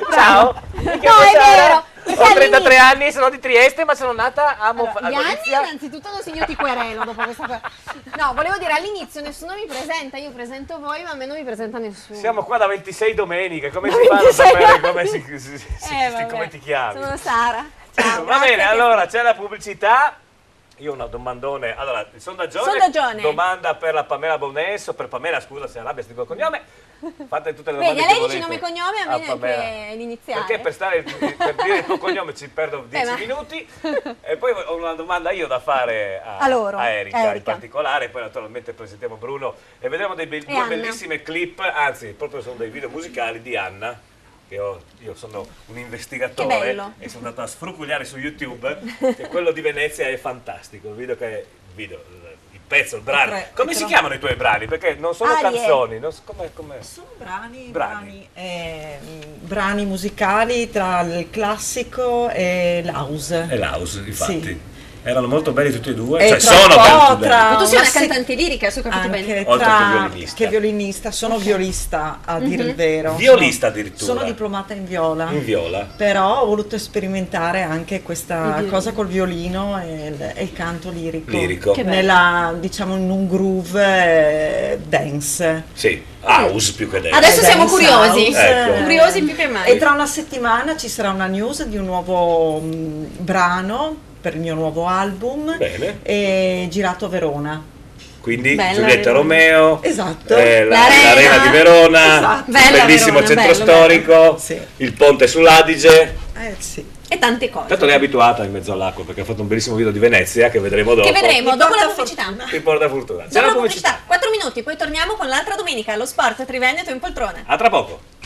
Ciao, No, è vero. Ho 33 anni, sono di Trieste, ma sono nata a Gli anni innanzitutto così io ti querelo dopo questa cosa. No, volevo dire all'inizio nessuno mi presenta, io presento voi ma a me non mi presenta nessuno. Siamo qua da 26 domeniche, come si fa a sapere come ti chiami? Sono Sara. Ciao, Va bene, allora c'è la pubblicità. Io ho una domandone. Allora, il sondaggione. Domanda per la Pamela Bonesso, per Pamela, scusa se arrabbia, sti col cognome. Fate tutte le domande. Vedi, a che lei dici volete nome e cognome, a me Pamela. neanche l'iniziale. Perché per dire il tuo cognome ci perdo 10 minuti. E poi ho una domanda io da fare a Erika in particolare. Poi naturalmente presentiamo Bruno e vedremo due bellissime clip, anzi proprio sono dei video musicali di Anna. Io sono un investigatore e sono andato a sfrucugliare su YouTube che quello di Venezia è fantastico. Il pezzo, il brano. Come si chiamano i tuoi brani? Perché non sono canzoni. Sono brani musicali tra il classico e l'house. E l'house, infatti. Sì. Erano molto belli tutti e due. E cioè sono belli. Ma tu sei una cantante lirica, se ho capito bene. Oltre che che violinista, sono violista a dire il vero. Violista addirittura. Sono diplomata in viola. In viola. Però ho voluto sperimentare anche questa cosa col violino e il canto lirico. Che diciamo in un groove dance. Sì, house più che dance. Adesso siamo curiosi. Ecco. Curiosi più che mai. E tra una settimana ci sarà una news di un nuovo brano per il mio nuovo album. Bene. E girato a Verona. Quindi Bella Giulietta Verona. Romeo, Esatto. l'Arena di Verona, Esatto. bellissimo Verona, centro bello, storico, il ponte sull'Adige. Sì. E tante cose. Tanto lei è abituata in mezzo all'acqua perché ha fatto un bellissimo video di Venezia che vedremo dopo. Che vedremo dopo la pubblicità. Ti porta fortuna. Dopo la pubblicità, 4 minuti, poi torniamo con l'altra domenica, lo sport Triveneto in poltrone. A tra poco.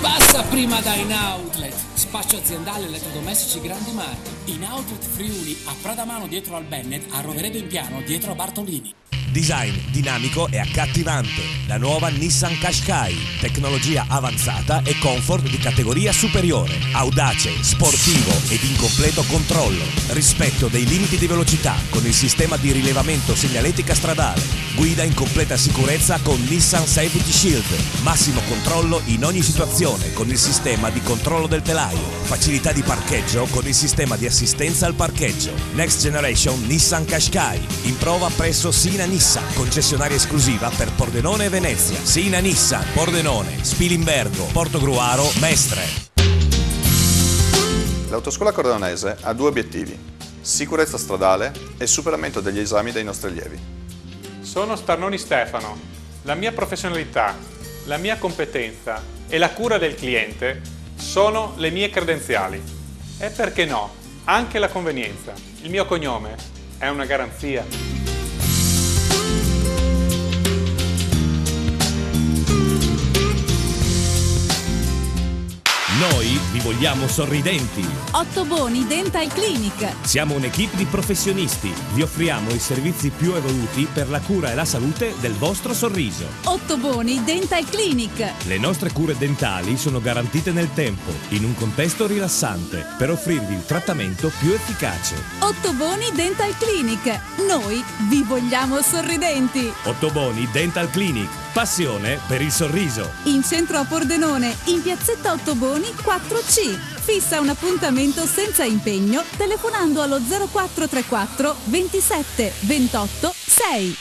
Passa prima da In Outlet, spaccio aziendale elettrodomestici grandi marchi. In Outlet Friuli, a Pradamano dietro al Bennett, a Roveredo in Piano dietro a Bartolini. Design dinamico e accattivante. La nuova Nissan Qashqai. Tecnologia avanzata e comfort di categoria superiore. Audace, sportivo ed in completo controllo. Rispetto dei limiti di velocità con il sistema di rilevamento segnaletica stradale. Guida in completa sicurezza con Nissan Safety Shield. Massimo controllo in ogni situazione con il sistema di controllo del telaio. Facilità di parcheggio con il sistema di assistenza al parcheggio. Next Generation Nissan Qashqai. In prova presso Sina Nissan, concessionaria esclusiva per Pordenone e Venezia. Sina Nissan, Pordenone, Spilimbergo, Portogruaro, Mestre. L'autoscuola Cordonese ha due obiettivi: sicurezza stradale e superamento degli esami dei nostri allievi. Sono Starnoni Stefano. La mia professionalità, la mia competenza e la cura del cliente sono le mie credenziali. E perché no, anche la convenienza. Il mio cognome è una garanzia. Noi vi vogliamo sorridenti. Ottoboni Dental Clinic. Siamo un'equipe di professionisti. Vi offriamo i servizi più evoluti per la cura e la salute del vostro sorriso. Ottoboni Dental Clinic. Le nostre cure dentali sono garantite nel tempo, in un contesto rilassante, per offrirvi il trattamento più efficace. Ottoboni Dental Clinic. Noi vi vogliamo sorridenti. Ottoboni Dental Clinic. Passione per il sorriso. In centro a Pordenone, in piazzetta Ottoboni 4C. Fissa un appuntamento senza impegno telefonando allo 0434 27 28 6.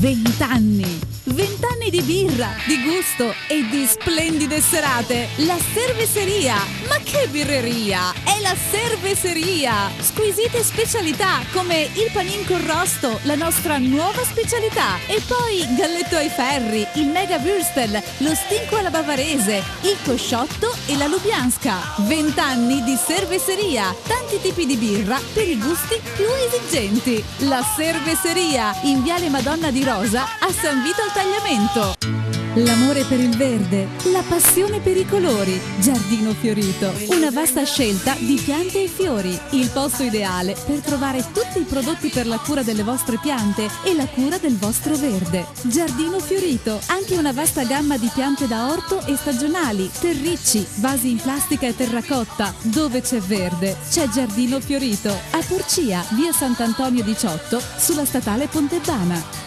20 anni. 20 anni di birra, di gusto e di splendide serate. La Cerveseria. Ma che birreria! È la Cerveseria. Squisite specialità come il panin con rosto, la nostra nuova specialità. E poi galletto ai ferri, il mega würstel, lo stinco alla bavarese, il cosciotto e la lubianska. 20 anni di Cerveseria. Tanti tipi di birra per i gusti più esigenti. La Cerveseria in Viale Madonna di Rosa a San Vito al Tagliamento. L'amore per il verde, la passione per i colori. Giardino Fiorito, una vasta scelta di piante e fiori. Il posto ideale per trovare tutti i prodotti per la cura delle vostre piante e la cura del vostro verde. Giardino Fiorito, anche una vasta gamma di piante da orto e stagionali, terricci, vasi in plastica e terracotta. Dove c'è verde, c'è Giardino Fiorito. A Porcia, via Sant'Antonio 18, sulla statale Pontebana.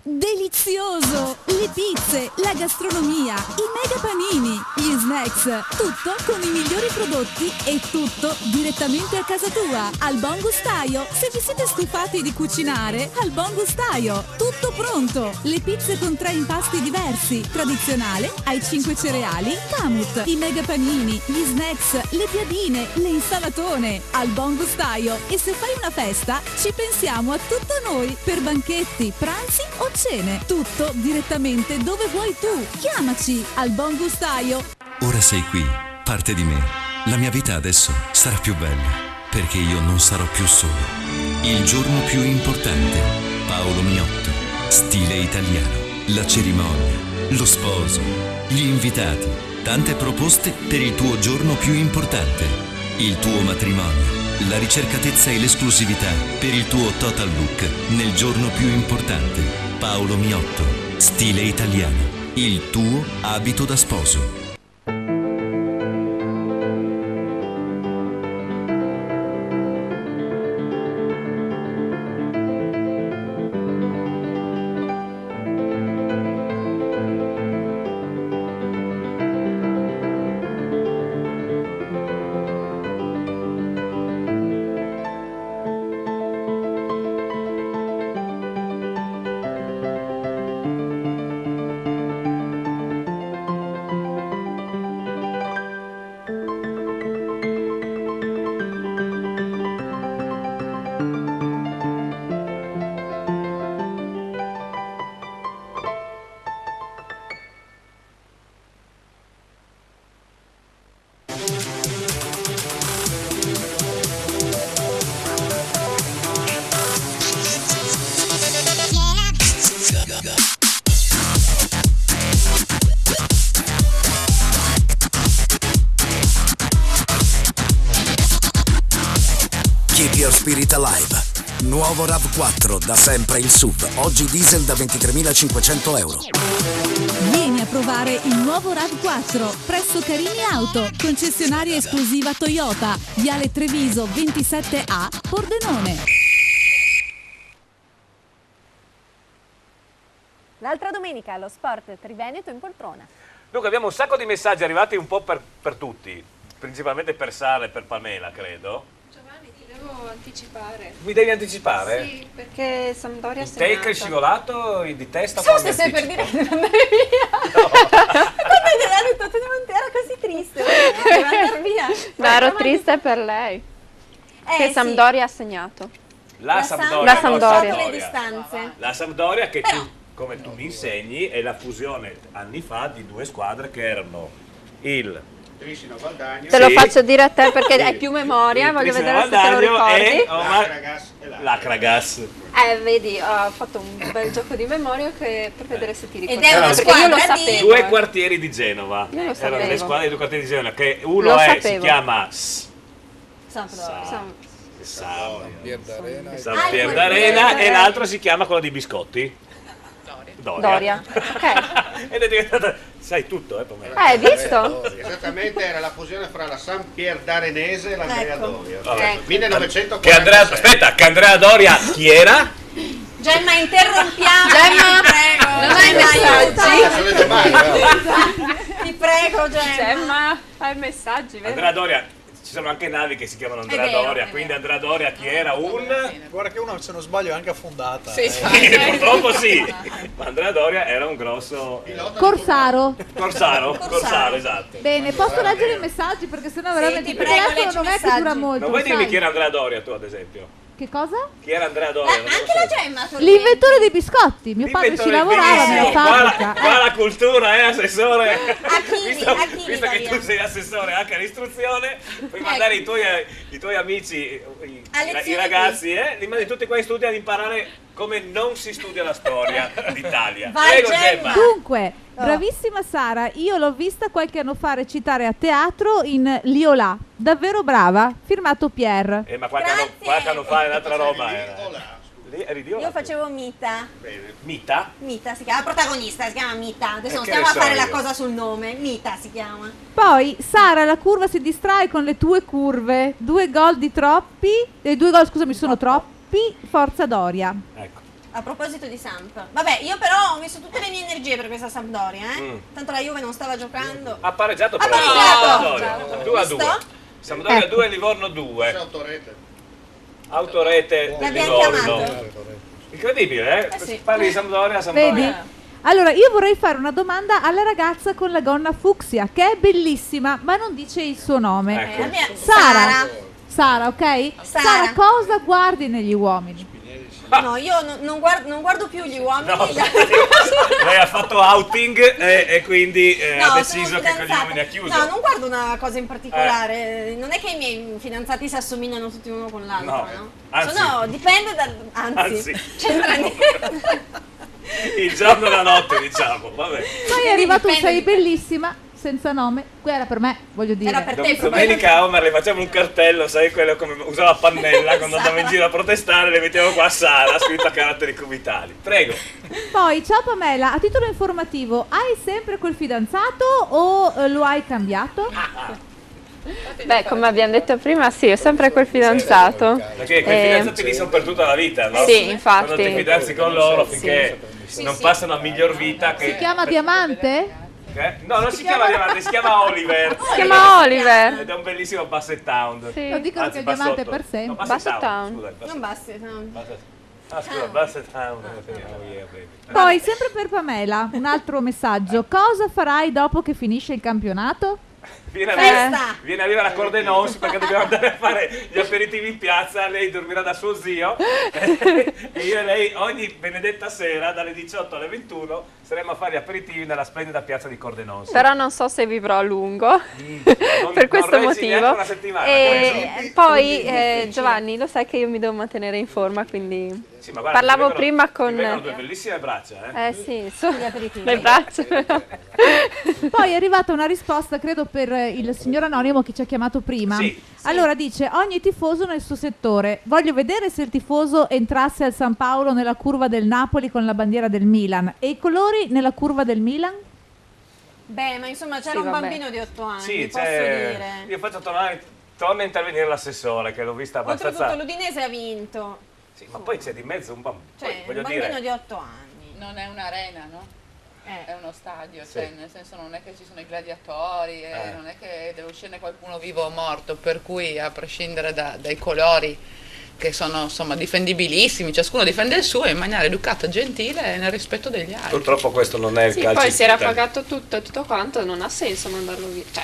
Delizioso! Le pizze, la gastronomia, i mega panini, gli snacks, tutto con i migliori prodotti e tutto direttamente a casa tua, al Buon Gustaio. Se vi siete stufati di cucinare, al Buon Gustaio, tutto pronto. Le pizze con 3 impasti diversi, tradizionale, ai 5 cereali, Camut, i mega panini, gli snacks, le piadine, le insalatone, al Buon Gustaio. E se fai una festa, ci pensiamo a tutto noi, per banchetti, pranzi o cene. Tutto direttamente dove vuoi tu. Chiamaci al Buon Gustaio. Ora sei qui, parte di me. La mia vita adesso sarà più bella, perché io non sarò più solo. Il giorno più importante. Paolo Miotto. Stile italiano. La cerimonia. Lo sposo. Gli invitati. Tante proposte per il tuo giorno più importante. Il tuo matrimonio. La ricercatezza e l'esclusività per il tuo total look nel giorno più importante. Paolo Miotto, stile italiano, il tuo abito da sposo. Keep your spirit alive. Nuovo RAV4, da sempre il SUV. Oggi diesel da 23.500 euro. Vieni a provare il nuovo RAV4 presso Carini Auto, concessionaria esclusiva Toyota, Viale Treviso 27A, Pordenone. L'altra domenica allo Sport Triveneto in poltrona. Dunque abbiamo un sacco di messaggi arrivati un po' per tutti, principalmente per Sara e per Pamela, credo. Devo anticipare. Mi devi anticipare? Sì, perché Sampdoria Il take il scivolato di testa. So se sei per dire che devo andare via. No. Quando hai detto era così triste, devo andare via. No, ero triste per lei. Che sì. Sampdoria ha segnato. La Sampdoria. Le distanze. La Sampdoria che tu, come tu mi insegni, è la fusione anni fa di due squadre che erano il Trissino Valdagno. Te lo faccio dire a te perché hai più memoria, voglio Trissino vedere se te lo Valdagno ricordi. L'Acragas. Vedi, ho fatto un bel gioco di memoria per vedere se ti ricordi. Ed è una Perché squadra io lo di- sapevo. Due quartieri di Genova. Io lo Erano sapevo. le squadre di due quartieri di Genova, che uno Lo si sapevo. chiama Sampdoria. San Ah, Pier il d'Arena quartiere. e l'altro si chiama quello di biscotti. Doria. Ok. Ed è diventata, sai tutto, Pomelo. Hai visto? Esattamente, era la fusione fra la San Pier d'Arenese e l'Andrea Ecco. Doria. Vabbè. 1946. Aspetta, che Andrea Doria chi era? Gemma, interrompiamo. Gemma, prego. non hai messaggi? Sono le domande, Ti prego, Gemma. Gemma, hai messaggi, vero? Andrea Doria, ci sono anche navi che si chiamano Andrea vero, Doria, è quindi Andrea Doria chi era? Guarda che una, se non sbaglio, è anche affondata. Sì, purtroppo sì. Ma Andrea Doria era un grosso Corsaro. Corsaro, esatto. Bene, posso leggere i messaggi perché sennò veramente ti il prego, telefono leggi non i è che messaggi. dura molto. Non vuoi dirmi sai? chi era Andrea Doria tu, ad esempio? Che cosa? Chi era Andrea Doria? Non lo Anche so. la Gemma. L'inventore dei biscotti. Mio padre ci lavorava nella fabbrica. Qua la cultura, assessore. Achini, Visto che tu sei assessore anche all'istruzione, puoi mandare i tuoi amici, i ragazzi, li mandi tutti qua in studio ad imparare come non si studia la storia d'Italia. Vai, Prego, Gemma. Dunque, bravissima Sara, io l'ho vista qualche anno fa recitare a teatro in Liolà. Davvero brava. Firmato Pierre. Ma qualche anno fa è un'altra roba. Lì eri di Io Olà. facevo Mita. Mita? Mita si chiama, protagonista, si chiama Mita. Adesso non che stiamo ne a so fare la io. cosa sul nome. Mita si chiama. Poi Sara la curva si distrae con le tue curve. 2 gol di troppi. 2 gol, scusami, sono troppi. Forza Doria. Ecco. A proposito di Samp. Vabbè, io però ho messo tutte le mie energie per questa Sampdoria, Tanto la Juve non stava giocando. Ha pareggiato Ha però. pareggiato. 2-2. Sampdoria Ecco. 2, Livorno 2. Autorete del L'abbiamo Livorno. chiamato. Incredibile, eh? sì. Parli di Sampdoria, Vedi? Allora, io vorrei fare una domanda alla ragazza con la gonna fucsia, che è bellissima, ma non dice il suo nome. Ecco. Sara, ok? Sara. Cosa guardi negli uomini? No, io non guardo più gli uomini. No, lei ha fatto outing e quindi No, ha deciso sono che con gli fidanzata. uomini ha chiuso. No, non guardo una cosa in particolare. Non è che i miei fidanzati si assomigliano tutti uno con l'altro, No, no? anzi. No, dipende da. Anzi. c'entra niente. Il giorno e la notte, diciamo, vabbè. Poi è arrivato un sei bellissima, senza nome. Qui era per me, voglio dire. Era per te, Domenica Omar le facciamo un cartello, sai quello come usava Pannella quando andava in giro a protestare, le mettevo qua a Sara, scritto a caratteri cubitali. Prego. Poi, ciao Pamela, a titolo informativo, hai sempre quel fidanzato o lo hai cambiato? Beh, come abbiamo detto prima, sì, ho sempre quel fidanzato. Perché quei fidanzati lì sono per tutta la vita, no? Sì, infatti. Quando ti fidanzi con loro finché non passano a miglior vita che... Si chiama Diamante? No, non si chiama Diamante, si chiama Oliver. Si chiama Oliver. Ed è un bellissimo Basset Town. Lo dicono Anzi, che il diamante è Bassotto. per sempre. No, Basset Town. Non Scusa, basta. No. scusa, Basset Town. Oh, yeah, baby. Poi, sempre per Pamela, un altro messaggio. Cosa farai dopo che finisce il campionato? Viene Festa! a vivere a Cordenons perché dobbiamo andare a fare gli aperitivi in piazza, lei dormirà da suo zio e io e lei ogni benedetta sera dalle 18 alle 21 saremo a fare gli aperitivi nella splendida piazza di Cordenons. Però non so se vivrò a lungo per questo non reggi neanche motivo. una settimana, E poi Giovanni, lo sai che io mi devo mantenere in forma, quindi Sì, ma guarda, parlavo ti prima ti con... vengono due bellissime braccia, sì, le braccia. Poi è arrivata una risposta, credo, per il signor Anonimo che ci ha chiamato prima. Sì. Allora dice: ogni tifoso nel suo settore. Voglio vedere se il tifoso entrasse al San Paolo nella curva del Napoli con la bandiera del Milan e i colori nella curva del Milan. Beh, ma insomma c'era Sì, un vabbè. bambino di 8 anni, Sì, posso dire. io faccio torna a intervenire l'assessore che l'ho vista abbastanza... Oltretutto l'Udinese ha vinto. Sì, ma poi c'è di mezzo un bambino. Cioè, voglio un bambino dire... di 8 anni. Non è un'arena, no? È uno stadio, Sì. cioè nel senso non è che ci sono i gladiatori, non è che deve uscire qualcuno vivo o morto, per cui a prescindere dai colori che sono insomma difendibilissimi, ciascuno difende il suo in maniera educata, gentile e nel rispetto degli altri. Purtroppo questo non è il Sì, calcio. poi si era italiano. pagato tutto quanto, non ha senso mandarlo via. Cioè,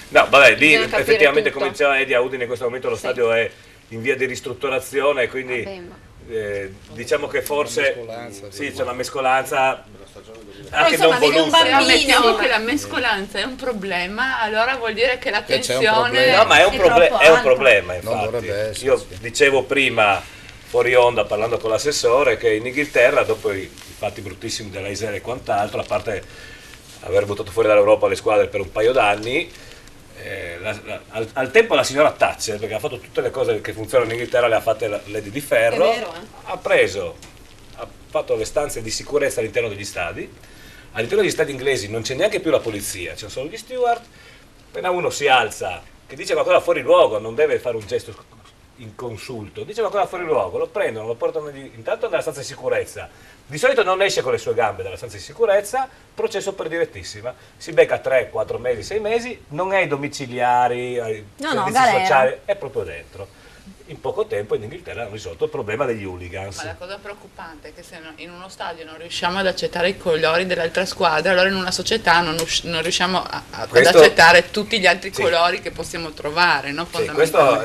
No, vabbè, lì bisogna capire effettivamente tutto. come diceva Eddie a Udine in questo momento lo stadio è in via di ristrutturazione, quindi Vabbè, ma- diciamo che forse mescolanza, sì, c'è una mescolanza stagione 2000. Anche non voluta. Se ammettiamo che la mescolanza è un problema, allora vuol dire che la tensione... No, ma è un problema, Non dovrebbe infatti. essere, Io dicevo prima, fuori onda, parlando con l'assessore, che in Inghilterra, dopo i fatti bruttissimi dell'Aisel e quant'altro, a parte aver buttato fuori dall'Europa le squadre per un paio d'anni, al tempo la signora Thatcher, perché ha fatto tutte le cose che funzionano in Inghilterra, le ha fatte Lady di Ferro, ha fatto le stanze di sicurezza all'interno degli stadi. All'interno degli stadi inglesi non c'è neanche più la polizia, ci sono solo gli steward. Appena uno si alza, che dice qualcosa fuori luogo, non deve fare un gesto inconsulto, dice qualcosa fuori luogo, lo prendono, lo portano intanto nella stanza di sicurezza. Di solito non esce con le sue gambe dalla stanza di sicurezza, processo per direttissima, si becca 3, 4 mesi, 6 mesi, non è ai domiciliari, ai servizi sociali, è proprio dentro. In poco tempo in Inghilterra hanno risolto il problema degli hooligans. Ma la cosa preoccupante è che se in uno stadio non riusciamo ad accettare i colori dell'altra squadra, allora in una società non riusciamo ad accettare tutti gli altri colori che possiamo trovare, no? Sì, questo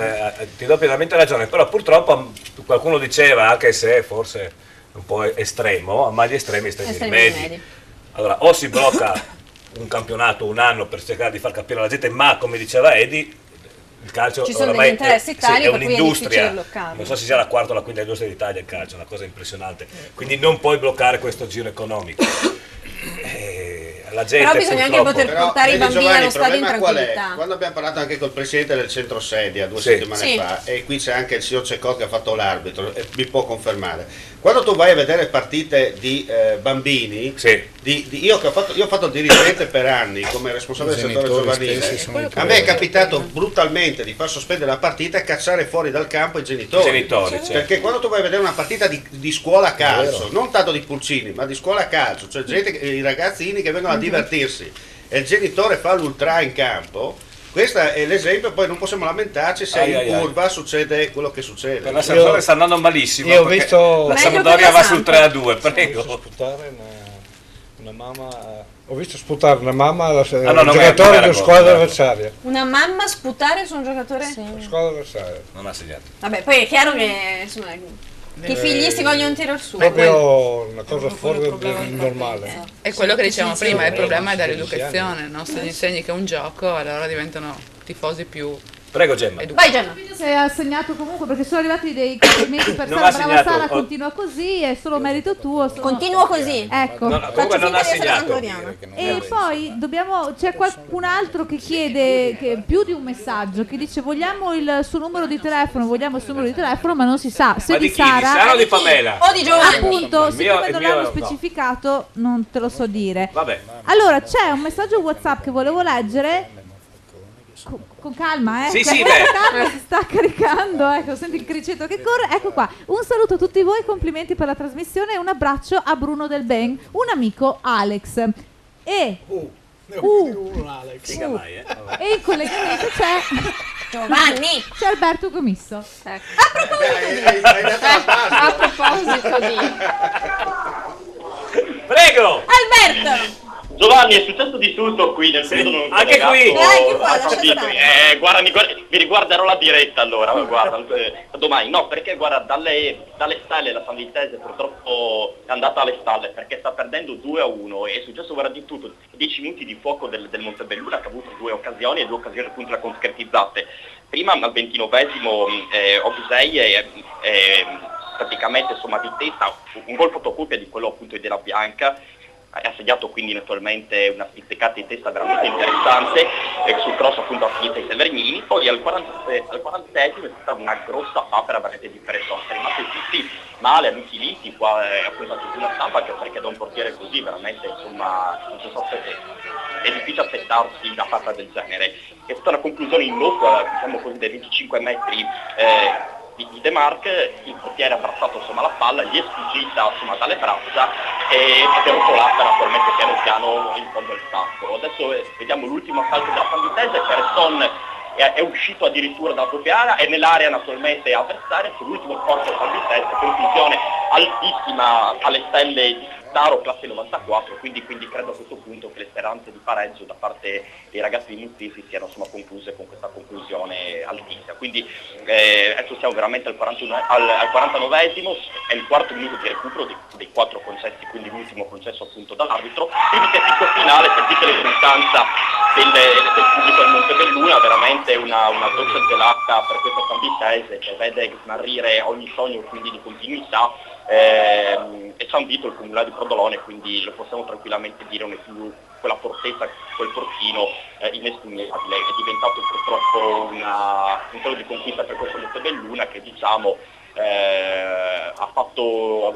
ti do pienamente ragione, però purtroppo qualcuno diceva, anche se forse un po' estremo, ma gli estremi medi. Allora, o si blocca un campionato un anno per cercare di far capire alla gente, ma come diceva Edi, il calcio ci sono oramai degli interessi tali è per cui è difficile un'industria, bloccarlo. non so se sia la quarta o la quinta industria d'Italia il calcio, è una cosa impressionante, quindi non puoi bloccare questo giro economico. La gente, però bisogna anche poter portare i bambini allo stadio in tranquillità. Quando abbiamo parlato anche col presidente del centro sedia 2 settimane fa, e qui c'è anche il signor Cecot che ha fatto l'arbitro e mi può confermare, quando tu vai a vedere partite di bambini, io ho fatto il dirigente per anni come responsabile del settore giovanile, a me è capitato brutalmente di far sospendere la partita e cacciare fuori dal campo i genitori, perché quando tu vai a vedere una partita di scuola calcio, non tanto di pulcini ma di scuola calcio, cioè gente, i ragazzini che vengono a divertirsi e il genitore fa l'ultra in campo, questo è l'esempio. Poi non possiamo lamentarci se in curva succede quello che succede. Per la Sampdoria sta andando malissimo, io ho visto la Sampdoria va sul 3-2, prego. Ho visto sputare una mamma al no, giocatore della squadra avversaria. Una mamma sputare su un giocatore? La squadra avversaria. Non ha segnato. Vabbè, poi è chiaro che insomma, che i figli si vogliono tirare su. Proprio una cosa fuori del normale. È quello che dicevamo prima, il problema è dall'educazione, no? Se gli insegni che è un gioco, allora diventano tifosi più... Prego Gemma. Vai Gemma. Si è assegnato comunque perché sono arrivati dei complimenti per Sara, brava Sara, continua così, è solo merito tuo. Continuo così. Ecco. Comunque non ha segnato. E poi c'è qualcun altro che chiede più di un messaggio, che dice vogliamo il suo numero di telefono, ma non si sa se ma di chi? Di Sara o di Pamela? O di Giovanni. Appunto, siccome non l'hanno specificato non te lo so dire. Vabbè. Allora c'è un messaggio WhatsApp che volevo leggere. Con calma, Sì, Carlo si sta caricando, ecco, senti il criceto che corre, ecco qua. Un saluto a tutti voi, complimenti per la trasmissione e un abbraccio a Bruno Del Ben, un amico Alex. E in collegamento c'è Giovanni, c'è Alberto Comisso. Ecco. A proposito di... Prego! Alberto! Giovanni, è successo di tutto qui nel periodo non anche qui. Guarda, mi riguarderò la diretta allora, guarda, domani, no, perché guarda, dalle stalle la San Vitesse purtroppo è andata alle stalle perché sta perdendo 2-1 e è successo guarda di tutto, 10 minuti di fuoco del Montebelluna che ha avuto 2 occasioni e 2 occasioni appunto le concretizzate. Prima al 29esimo Obisei praticamente insomma di testa, un gol fotocopia di quello appunto di Della Bianca, ha segnato quindi naturalmente una spizzicata di testa veramente interessante sul cross appunto ha finito ai Severnini. Poi al 40esimo è stata una grossa papera veramente di Pereson, rimasti tutti male, annichiliti qua appunto una stampa, anche perché da un portiere così veramente insomma non so se è difficile aspettarsi una fatta del genere. È stata una conclusione innocua, diciamo così, dai 25 metri di De Marc, il portiere ha abbracciato insomma la palla, gli è sfuggita insomma dalle braccia ed è rotolata naturalmente piano piano in fondo al sacco. Adesso vediamo l'ultimo assalto della San Vitesse, Pereson è uscito addirittura dalla propria area e nell'area naturalmente avversaria, sull'ultimo corso San Vitesse, conclusione altissima alle stelle di Taro, classe 94, quindi credo a questo punto che le speranze di pareggio da parte dei ragazzi di Muzzisi siano concluse con questa conclusione altissima. Quindi adesso siamo veramente al 49esimo, è il quarto minuto di recupero dei 4 concessi, quindi l'ultimo concesso appunto dall'arbitro, quindi che picco finale per tutta l'esultanza del pubblico del Montebelluna, veramente una doccia gelata per questo Sanvitese che vede smarrire ogni sogno quindi di continuità. E San Vito, il comunale di Prodolone, quindi lo possiamo tranquillamente dire, non è più quella fortezza, quel portino inespugnabile, è diventato purtroppo un pelo di conquista per questo Montebelluna che diciamo ha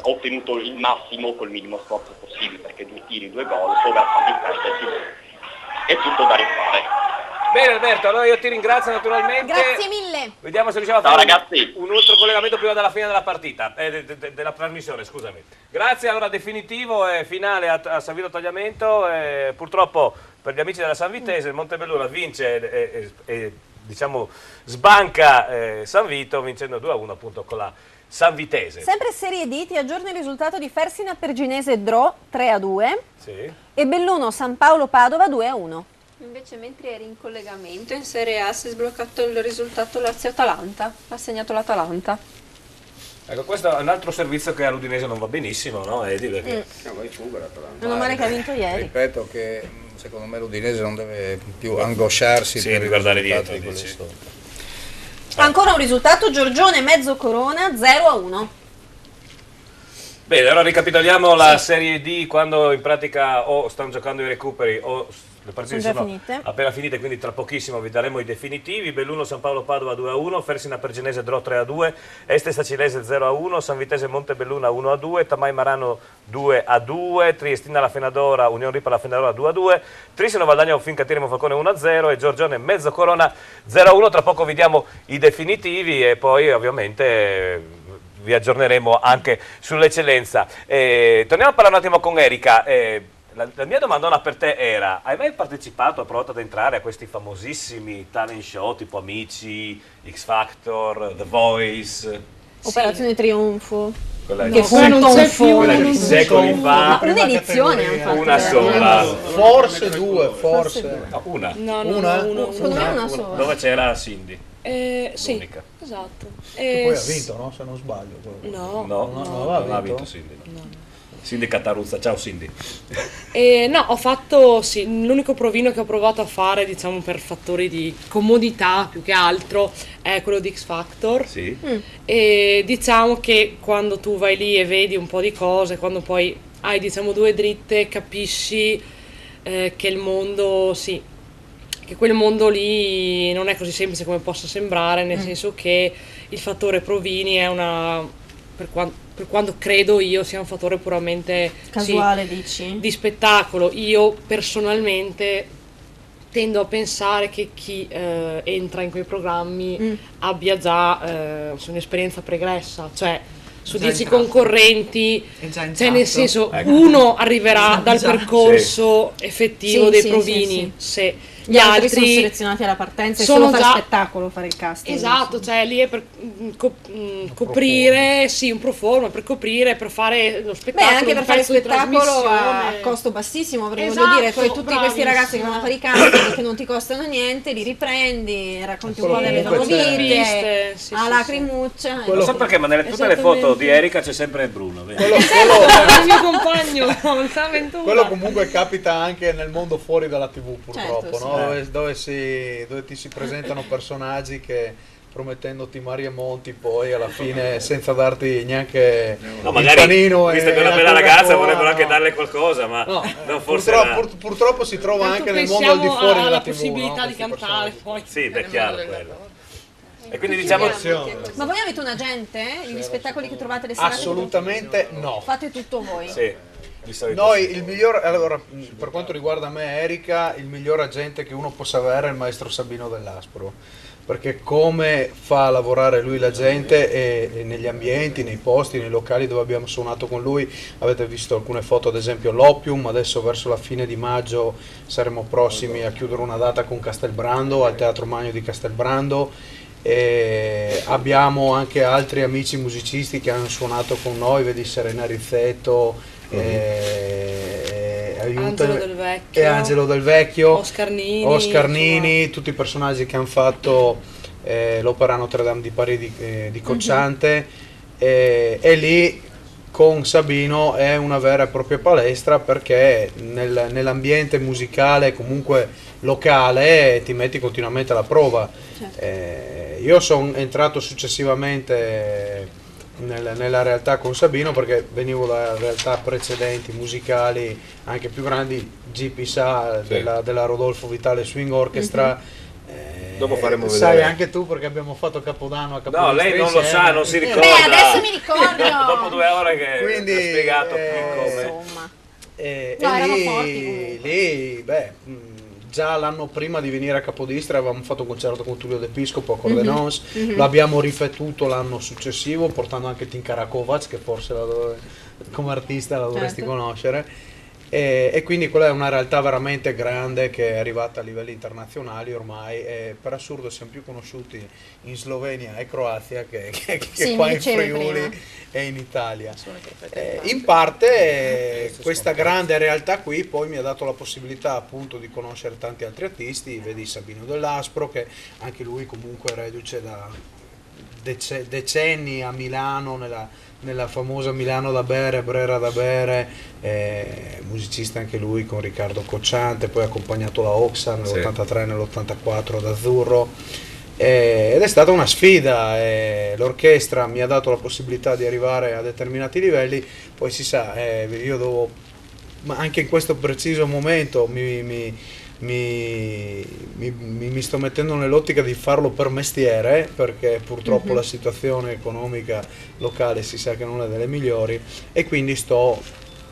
ottenuto il massimo col minimo sforzo possibile, perché 2 tiri, 2 gol, over è tutto da rifare. Bene Alberto, allora io ti ringrazio naturalmente. Grazie mille. Vediamo se riusciamo a fare un altro collegamento prima della fine della partita, della trasmissione, scusami. Grazie, allora definitivo e finale a San Vito Tagliamento. Purtroppo per gli amici della Sanvitese il Montebelluna vince e diciamo sbanca San Vito vincendo 2-1 appunto con la Sanvitese. Sempre Serie D ti aggiorna il risultato di Fersina Perginese Dro 3-2 e Belluno San Paolo Padova 2-1. Invece mentre eri in collegamento in Serie A si è sbloccato il risultato Lazio-Atalanta, ha segnato l'Atalanta. Ecco, questo è un altro servizio che all'Udinese non va benissimo, no? Edi, perché... Non male che ha vinto ieri. Ripeto che secondo me l'Udinese non deve più angosciarsi per di guardare dietro. Ancora un risultato, Giorgione mezzo Corona 0-1. Bene, allora ricapitoliamo la Serie D quando in pratica o stanno giocando i recuperi o le partite sono appena finite, quindi tra pochissimo vi daremo i definitivi. Belluno San Paolo Padova 2-1, Fersina Perginese Dro 3-2, Este Sacilese 0-1, Sanvitese Montebelluna 1-2, Tamai Marano 2-2, Triestina La Fenadora, Union Ripa La Fenadora 2-2, Trisino Valdagno Fincatirimo Falcone 1-0 e Giorgione Mezzo Corona 0-1. Tra poco vi diamo i definitivi e poi ovviamente vi aggiorneremo anche sull'eccellenza. Torniamo a parlare un attimo con Erika. La mia domandona per te era: hai mai partecipato, provato ad entrare a questi famosissimi talent show tipo Amici, X Factor, The Voice? Operazione Trionfo. Che fu un secoli fa. Un'edizione hanno fatto. Una sola. Forse 2, forse. No, una. No, secondo me una sola. Dove c'era Cindy. Sì, esatto. Che poi ha vinto, no? Se non sbaglio. Non ha vinto Cindy. No. Cindy Cataruzza, ciao Cindy. No, ho fatto l'unico provino che ho provato a fare, diciamo per fattori di comodità più che altro, è quello di X Factor. E diciamo che quando tu vai lì e vedi un po' di cose, quando poi hai diciamo 2 dritte, capisci che il mondo, che quel mondo lì non è così semplice come possa sembrare, nel senso che il fattore provini è per quanto credo io sia un fattore puramente casuale, dici? Di spettacolo. Io personalmente tendo a pensare che chi entra in quei programmi abbia già un'esperienza pregressa, cioè su 10 concorrenti, cioè nel senso uno arriverà dal percorso effettivo dei provini, se gli altri sono selezionati alla partenza e solo fare spettacolo, fare il casting. Esatto, cioè lì è per coprire, un proforma, per coprire, per fare lo spettacolo. Anche per fare spettacolo a costo bassissimo, perché voglio dire, poi tutti questi ragazzi che vanno a fare i casting che non ti costano niente, li riprendi, racconti un po' delle loro vite, a lacrimuccia. Non so perché, ma nelle tutte le foto di Erika c'è sempre Bruno. Quello il mio compagno, quello comunque capita anche nel mondo fuori dalla TV, purtroppo, no? Dove ti si presentano personaggi che promettendoti mari e monti poi alla fine senza darti neanche il panino, visto che è una bella ragazza vorrebbero anche darle qualcosa, ma non forse purtroppo si trova anche nel mondo al di fuori della TV, possibilità di cantare poi. È chiaro quello. E quindi diciamo ma voi avete un agente? Gli spettacoli che trovate le serate? Assolutamente no. Fate tutto voi? Noi il miglior, allora per quanto riguarda me Erika, il miglior agente che uno possa avere è il maestro Sabino Dell'Aspro, perché come fa a lavorare lui la gente e negli ambienti, nei posti, nei locali dove abbiamo suonato con lui. Avete visto alcune foto, ad esempio l'Opium, adesso verso la fine di maggio saremo prossimi a chiudere una data con Castelbrando, al Teatro Magno di Castelbrando. abbiamo anche altri amici musicisti che hanno suonato con noi, vedi Serena Rizzetto, Angelo Del Vecchio, Oscar Nini, tutti i personaggi che hanno fatto l'opera Notre Dame di Parigi di Cocciante, e lì con Sabino è una vera e propria palestra, perché nell'ambiente musicale comunque locale ti metti continuamente alla prova. Io sono entrato successivamente nella realtà con Sabino, perché venivo da realtà precedenti musicali anche più grandi, GP Sa della Rodolfo Vitale Swing Orchestra. Dopo faremo vedere. Sai anche tu, perché abbiamo fatto Capodanno a Capodistria. No, lei non lo sa, non si ricorda. Adesso mi ricordo. Dopo 2 ore che quindi, ha spiegato come. Insomma. Erano forti lì, già l'anno prima di venire a Capodistria avevamo fatto un concerto con Tullio D'Episcopo a Cordenons, lo abbiamo ripetuto l'anno successivo portando anche Tinka Kovacs, che forse come artista la dovresti conoscere. E quindi quella è una realtà veramente grande che è arrivata a livelli internazionali ormai, e per assurdo siamo più conosciuti in Slovenia e Croazia che qua in Friuli e in Italia. In parte questa grande realtà qui poi mi ha dato la possibilità appunto di conoscere tanti altri artisti, vedi Sabino Dell'Aspro, che anche lui comunque reduce da decenni a Milano, nella famosa Milano da bere, Brera da bere, musicista anche lui con Riccardo Cocciante, poi ha accompagnato la Oxa nell'83 e nell'84 ad Azzurro, ed è stata una sfida, l'orchestra mi ha dato la possibilità di arrivare a determinati livelli, poi si sa, io devo, ma anche in questo preciso momento mi sto mettendo nell'ottica di farlo per mestiere, perché purtroppo la situazione economica locale si sa che non è delle migliori, e quindi sto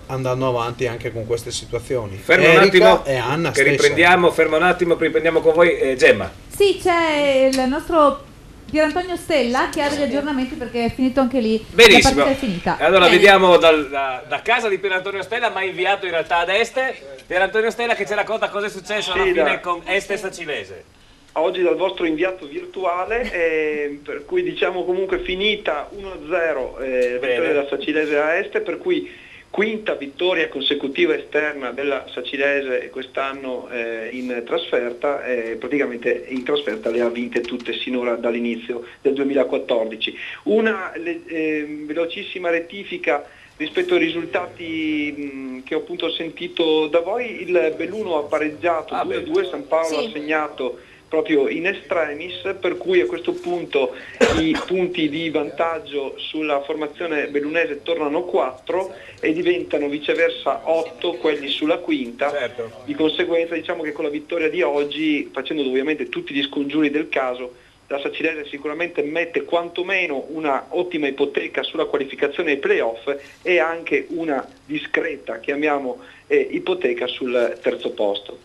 andando avanti anche con queste situazioni. Fermo un attimo, e Anna che riprendiamo con voi. Gemma. Sì, c'è il nostro Pier Antonio Stella che ha degli aggiornamenti, perché è finito anche lì. Benissimo. La partita è finita. Allora vediamo da casa di Pier Antonio Stella, ma inviato in realtà ad Este. Pier Antonio Stella, che ci racconta cosa è successo alla fine con Este Sacilese. Oggi dal vostro inviato virtuale, per cui diciamo comunque finita 1-0 vittoria della Sacilese a Este, per cui quinta vittoria consecutiva esterna della Sacilese quest'anno in trasferta, praticamente in trasferta le ha vinte tutte sinora dall'inizio del 2014. Una velocissima rettifica rispetto ai risultati che ho appunto sentito da voi. Il Belluno ha pareggiato 2-2, San Paolo ha segnato proprio in extremis, per cui a questo punto i punti di vantaggio sulla formazione bellunese tornano 4 e diventano viceversa 8 quelli sulla quinta. Di conseguenza diciamo che con la vittoria di oggi, facendo ovviamente tutti gli scongiuri del caso, la Sacilese sicuramente mette quantomeno una ottima ipoteca sulla qualificazione ai playoff e anche una discreta, chiamiamo, ipoteca sul terzo posto.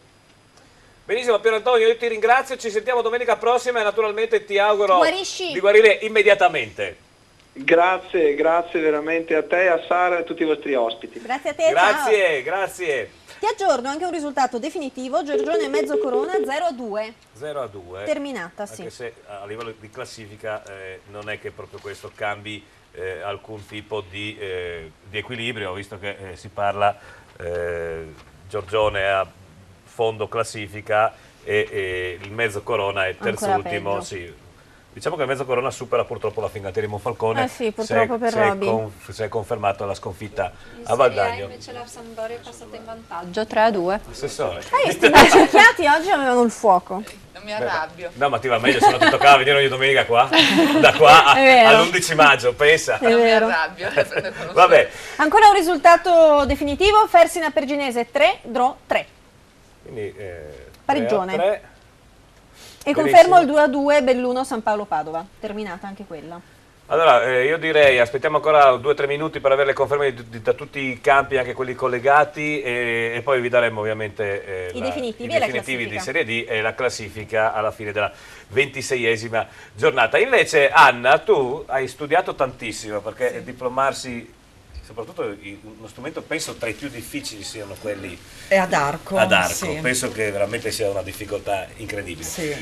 Benissimo Pier Antonio, io ti ringrazio, ci sentiamo domenica prossima e naturalmente ti auguro di guarire immediatamente. Grazie veramente a te, a Sara e a tutti i vostri ospiti. Grazie a te, grazie. Ti aggiorno anche un risultato definitivo, Giorgione Mezzo Corona 0-2. 0-2. Terminata, sì. Anche se a livello di classifica non è che proprio questo cambi alcun tipo di equilibrio, visto che si parla Giorgione a fondo classifica e il Mezzo Corona è terzultimo. Sì. Diciamo che il Mezzo Corona supera purtroppo la Fincantieri Monfalcone. Sì, purtroppo per Roby. Si è confermato la sconfitta a Valdagno. Invece la Sampdoria è passata in vantaggio 3-2. Assessore. I cerchiati oggi avevano il fuoco. Non mi arrabbio. No, ma ti va meglio se non ti toccava venire ogni domenica qua? Da qua all'11 maggio, pensa. È vero. Mi arrabbio. Vabbè. Ancora un risultato definitivo, Fersina Perginese 3, Draw 3. Quindi pareggione. 3-3. E confermo il 2-2 Belluno San Paolo Padova, terminata anche quella. Allora io direi aspettiamo ancora 2-3 minuti per avere le conferme da tutti i campi, anche quelli collegati, e poi vi daremo ovviamente i definitivi di Serie D e la classifica alla fine della 26esima giornata. Invece Anna, tu hai studiato tantissimo, perché diplomarsi soprattutto uno strumento, penso tra i più difficili siano quelli è ad arco. Ad arco, sì. Penso che veramente sia una difficoltà incredibile. Sì.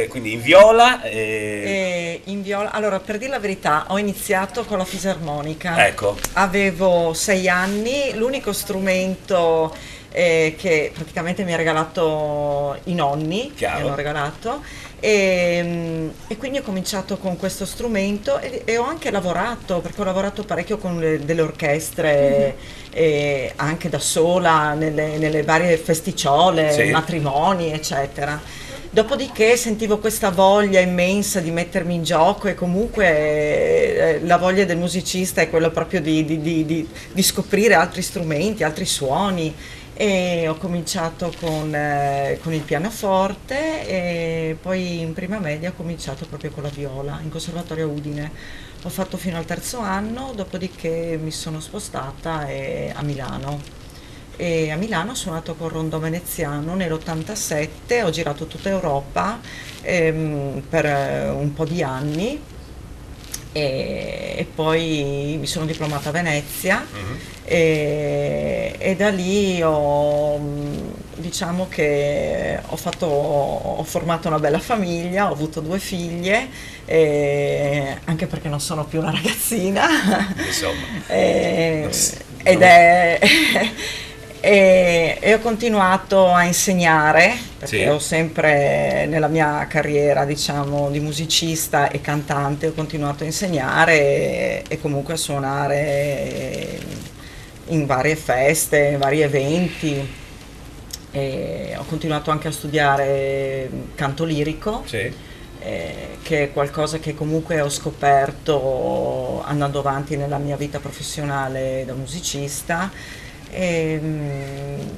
Quindi in viola in viola, allora per dire la verità ho iniziato con la fisarmonica. Ecco. Avevo 6 anni, l'unico strumento che praticamente mi ha regalato i nonni, mi hanno regalato, e quindi ho cominciato con questo strumento e ho anche lavorato, perché ho lavorato parecchio con delle orchestre, anche da sola nelle varie festicciole, Sì. matrimoni eccetera. Dopodiché sentivo questa voglia immensa di mettermi in gioco e comunque la voglia del musicista è quella proprio di scoprire altri strumenti, altri suoni. E ho cominciato con il pianoforte e poi in prima media ho cominciato proprio con la viola in conservatorio a Udine. Ho fatto fino al 3° anno, dopodiché mi sono spostata a Milano. E a Milano ho suonato con Rondò Veneziano nell'87, ho girato tutta Europa per un po' di anni e poi mi sono diplomata a Venezia. E da lì diciamo che ho formato una bella famiglia, ho avuto 2 figlie, anche perché non sono più una ragazzina. Insomma. E ho continuato a insegnare, perché Sì. ho sempre nella mia carriera, diciamo, di musicista e cantante, ho continuato a insegnare e comunque a suonare in varie feste, in vari eventi. E ho continuato anche a studiare canto lirico, Sì. che è qualcosa che comunque ho scoperto andando avanti nella mia vita professionale da musicista.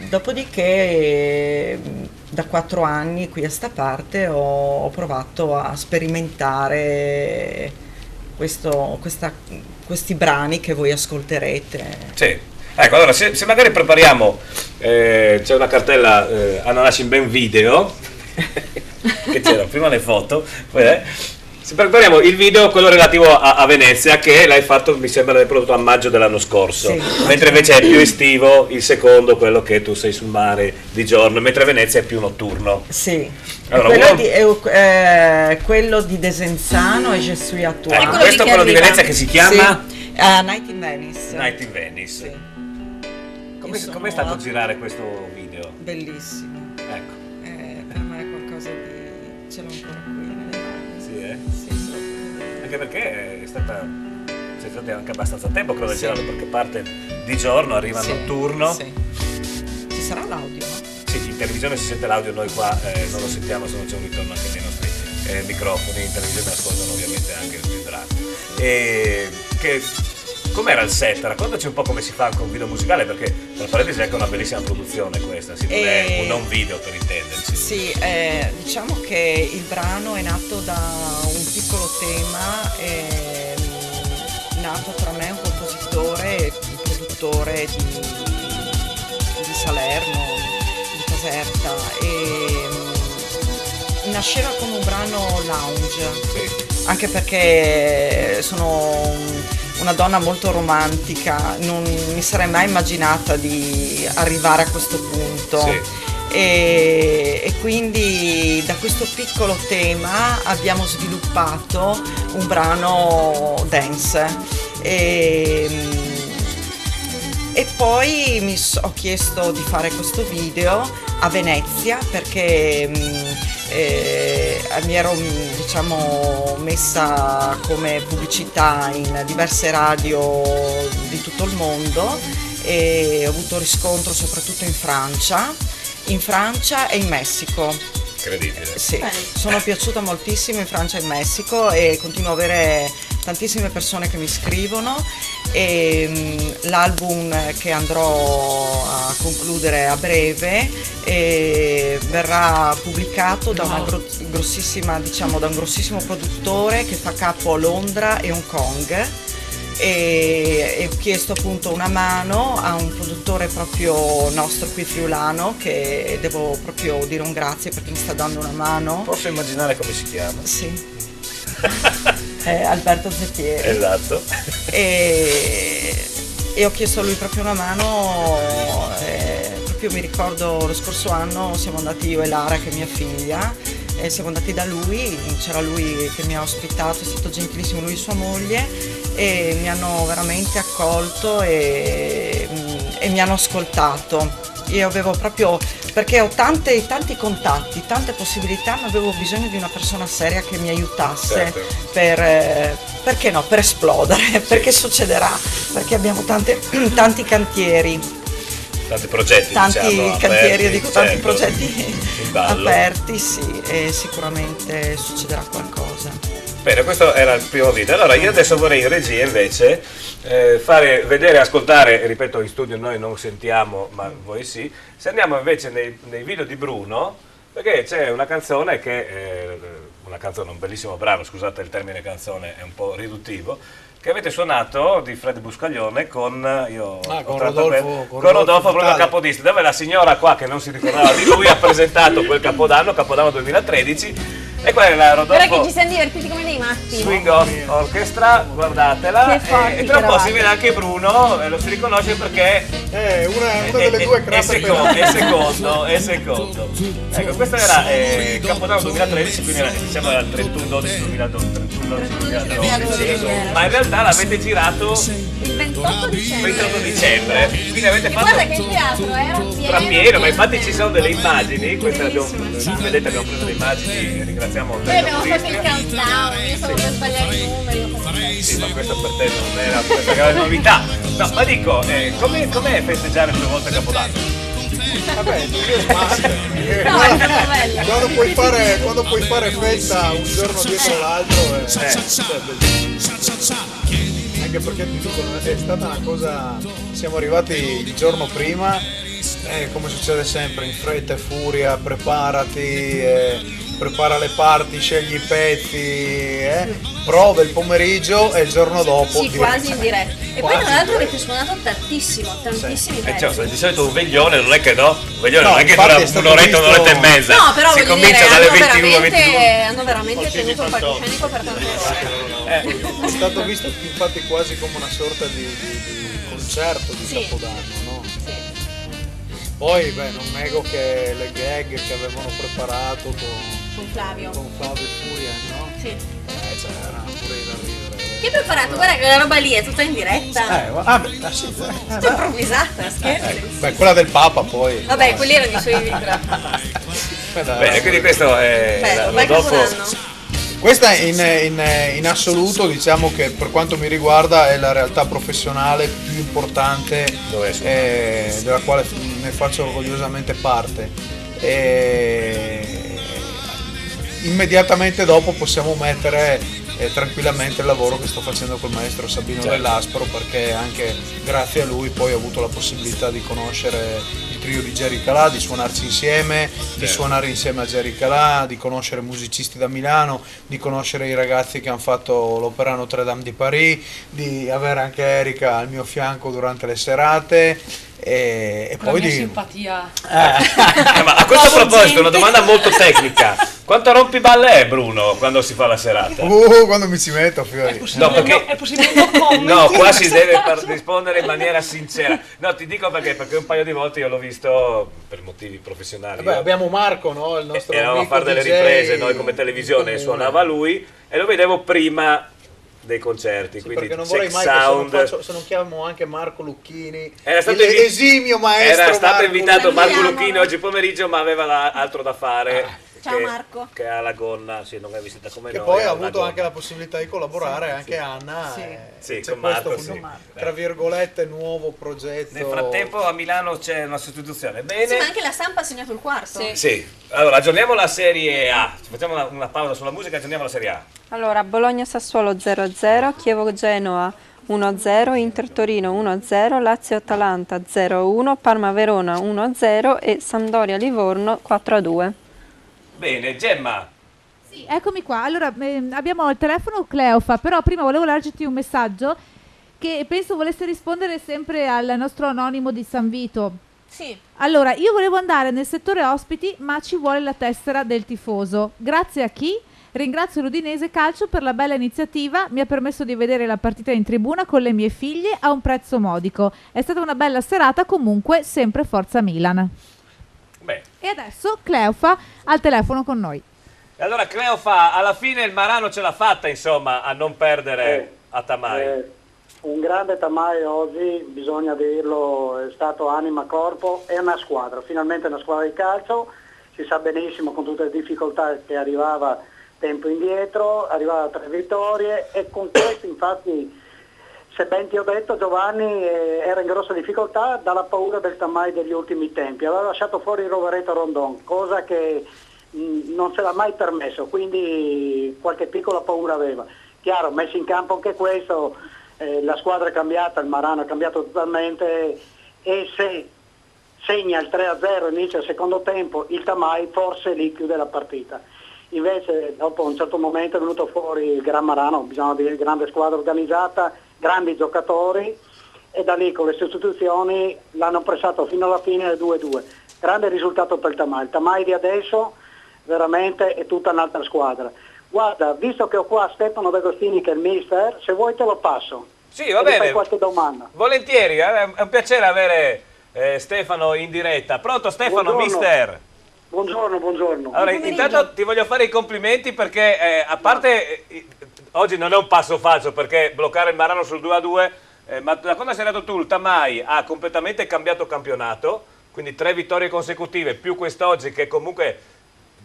Dopodiché da 4 anni qui a sta parte ho provato a sperimentare questi brani che voi ascolterete. Sì. Ecco, allora se magari prepariamo, c'è una cartella Ananasci in ben video, che c'era prima le foto, poi, se prepariamo il video, quello relativo a Venezia, che l'hai fatto, mi sembra, l'hai prodotto a maggio dell'anno scorso, Sì. mentre invece è più estivo il secondo, quello che tu sei sul mare di giorno, mentre Venezia è più notturno. Sì, Allora, quello di Desenzano e Je suis à toi. Ecco, questo è quello di Venezia che si chiama Sì. Night in Venice. Night in Venice. Com'è stato girare questo video? Bellissimo. Ecco. Per me è qualcosa di... ce l'ho ancora qui nelle mani. Sì, Sì, sì. Anche perché sei stata anche abbastanza tempo, credo, a Sì. girarlo, perché parte di giorno, arriva Sì. notturno. Sì. Ci sarà l'audio? Sì, in televisione si sente l'audio, noi qua non lo sentiamo se non c'è un ritorno anche dei nostri microfoni, in televisione ascoltano ovviamente anche il brano. Com'era il set? Raccontaci un po' come si fa anche un video musicale, perché tra parentesi è anche una bellissima produzione questa, non è un non video per intenderci. Sì, diciamo che il brano è nato da un piccolo tema, nato tra me, un compositore e un produttore di Salerno, di Caserta, e nasceva come un brano lounge, anche perché sono una donna molto romantica, non mi sarei mai immaginata di arrivare a questo punto. Sì. E quindi da questo piccolo tema abbiamo sviluppato un brano dance e poi ho chiesto di fare questo video a Venezia perché mi ero, diciamo, messa come pubblicità in diverse radio di tutto il mondo e ho avuto riscontro soprattutto in Francia e in Messico. Incredibile. Sì, sono piaciuta moltissimo in Francia e in Messico e continuo a avere tantissime persone che mi scrivono e l'album che andrò a concludere a breve verrà pubblicato da una grossissima, diciamo, da un grossissimo produttore che fa capo a Londra e Hong Kong. E ho chiesto appunto una mano a un produttore proprio nostro qui friulano, che devo proprio dire un grazie perché mi sta dando una mano. Posso immaginare come si chiama? Sì. Alberto Zettieri. Esatto. e ho chiesto a lui proprio una mano. Proprio mi ricordo lo scorso anno siamo andati io e Lara, che è mia figlia, e siamo andati da lui, c'era lui che mi ha ospitato, è stato gentilissimo, lui e sua moglie, e mi hanno veramente accolto e mi hanno ascoltato. Io avevo proprio, perché ho tanti contatti, tante possibilità, ma avevo bisogno di una persona seria che mi aiutasse perché no, per esplodere, perché succederà, perché abbiamo tanti cantieri. Tanti progetti, cantieri, aperti, tanti progetti aperti, sì, e sicuramente succederà qualcosa. Bene, questo era il primo video. Allora io adesso vorrei in regia invece fare vedere e ascoltare, ripeto, in studio noi non sentiamo, ma voi sì, se andiamo invece nei video di Bruno, perché c'è una canzone che un bellissimo brano, scusate il termine canzone è un po' riduttivo, che avete suonato di Fred Buscaglione con Rodolfo Bruno Capodistri, dove la signora qua che non si ricordava di lui ha presentato quel Capodanno 2013, e quella è la Rodolfo. Guarda che ci siamo divertiti come dei matti. Swing Orchestra, guardatela. E tra un po' si vede anche Bruno, lo si riconosce perché è una delle due crasse è secondo. Ecco, questo era Capodanno 2013, quindi diciamo era il 31/12/2012, ma in realtà l'avete girato il 28 dicembre. Quindi avete fatto. Guarda che il teatro era pieno, ma infatti ci sono delle immagini, queste vedete, abbiamo preso le immagini, ringraziamo. Poi abbiamo fatto il countdown, io stavo per sbagliare i numeri. Sì, ma questo per te non era questa grande novità. No, ma dico, com'è festeggiare 2 volte Capodanno? Vabbè, quando puoi fare festa un giorno dietro l'altro è anche perché ti dicono, è stata una cosa, siamo arrivati il giorno prima, come succede sempre, in fretta e furia, preparati, prepara le parti, scegli i pezzi, prove il pomeriggio e il giorno dopo. Sì, quasi in diretta. E poi tra l'altro avete suonato tantissimi pezzi. Di solito un veglione non è che non è che dura un'oretta e mezza. No, però si comincia dalle 21 hanno veramente tenuto il palcoscenico per tante ore. È stato visto infatti quasi come una sorta di concerto di Capodanno, no? Sì. Poi non nego che le gag che avevano preparato con Flavio Furia, no? Sì. C'era pure da ridere. Che hai preparato? Guarda che la roba lì è tutta in diretta. Sì. Tutta improvvisata, scherzi. Quella del Papa poi. Vabbè, quelli erano i suoi video. Bene, quindi questo è dopo. Questa in assoluto, diciamo che per quanto mi riguarda è la realtà professionale più importante della quale ne faccio orgogliosamente parte. Immediatamente dopo possiamo mettere tranquillamente il lavoro che sto facendo col maestro Sabino Dell'Aspro, perché anche grazie a lui poi ho avuto la possibilità di conoscere il trio di Jerry Calà, di suonarci insieme, di suonare insieme a Jerry Calà, di conoscere musicisti da Milano, di conoscere i ragazzi che hanno fatto l'Opéra Notre Dame di Paris, di avere anche Erika al mio fianco durante le serate. E poi di simpatia. Ma a questo proposito una domanda molto tecnica: quanto rompiballe è Bruno quando si fa la serata? Quando mi ci metto, fiori. È possibile non commenti? No, qua si deve rispondere in maniera sincera. No, ti dico perché un paio di volte io l'ho visto per motivi professionali. Abbiamo Marco, no? Il nostro eravamo a fare delle riprese noi come televisione, suonava lui e lo vedevo prima dei concerti, sì, quindi perché non vorrei mai che se non chiamo anche Marco Lucchini, esimio maestro. Era stato Marco invitato Marco Lucchini oggi pomeriggio, ma aveva altro da fare. Ciao Marco. Che ha la gonna, non è visita come che noi. Che poi ha avuto anche la possibilità di collaborare anche Anna. Con Marco. Tra virgolette nuovo progetto. Nel frattempo a Milano c'è una sostituzione. Bene. Sì, ma anche la stampa ha segnato il quarto. Sì. Allora aggiorniamo la Serie A. Facciamo una pausa sulla musica e aggiorniamo la Serie A. Allora, Bologna-Sassuolo 0-0, Chievo-Genoa 1-0, Inter-Torino 1-0, Lazio-Atalanta 0-1, Parma-Verona 1-0 e Sampdoria-Livorno 4-2. Bene, Gemma. Sì, eccomi qua. Allora, abbiamo il telefono Cleofa, però prima volevo leggerti un messaggio che penso volesse rispondere sempre al nostro anonimo di San Vito. Sì. Allora, io volevo andare nel settore ospiti, ma ci vuole la tessera del tifoso. Grazie a chi? Ringrazio l'Udinese Calcio per la bella iniziativa, mi ha permesso di vedere la partita in tribuna con le mie figlie a un prezzo modico. È stata una bella serata, comunque sempre forza Milan. Beh. E adesso Cleofa al telefono con noi. E allora Cleofa, alla fine il Marano ce l'ha fatta, insomma, a non perdere a Tamai. Un grande Tamai oggi, bisogna dirlo, è stato anima, corpo, è una squadra, finalmente una squadra di calcio, si sa benissimo con tutte le difficoltà che arrivava tempo indietro, arrivava a 3 vittorie e con questo infatti, se ben ti ho detto, Giovanni era in grossa difficoltà dalla paura del Tamai degli ultimi tempi, aveva lasciato fuori il Rovereto Rondon, cosa che non se l'ha mai permesso, quindi qualche piccola paura aveva. Chiaro, messo in campo anche questo, la squadra è cambiata, il Marano è cambiato totalmente e se segna il 3-0 inizia il secondo tempo, il Tamai forse lì chiude la partita. Invece dopo un certo momento è venuto fuori il Gran Marano, bisogna dire grande squadra organizzata, grandi giocatori e da lì con le sostituzioni l'hanno pressato fino alla fine del 2-2. Grande risultato per il Tamai. Il Tamai di adesso veramente è tutta un'altra squadra. Guarda, visto che ho qua Stefano D'Agostini che è il mister, se vuoi te lo passo. Sì, va bene. Fai qualche domanda. Volentieri, è un piacere avere Stefano in diretta. Pronto Stefano, Buongiorno. mister? Buongiorno. Allora, intanto ti voglio fare i complimenti perché a parte oggi non è un passo falso perché bloccare il Marano sul 2-2, ma da quando sei arrivato tu il Tamai ha completamente cambiato campionato, quindi 3 vittorie consecutive più quest'oggi che comunque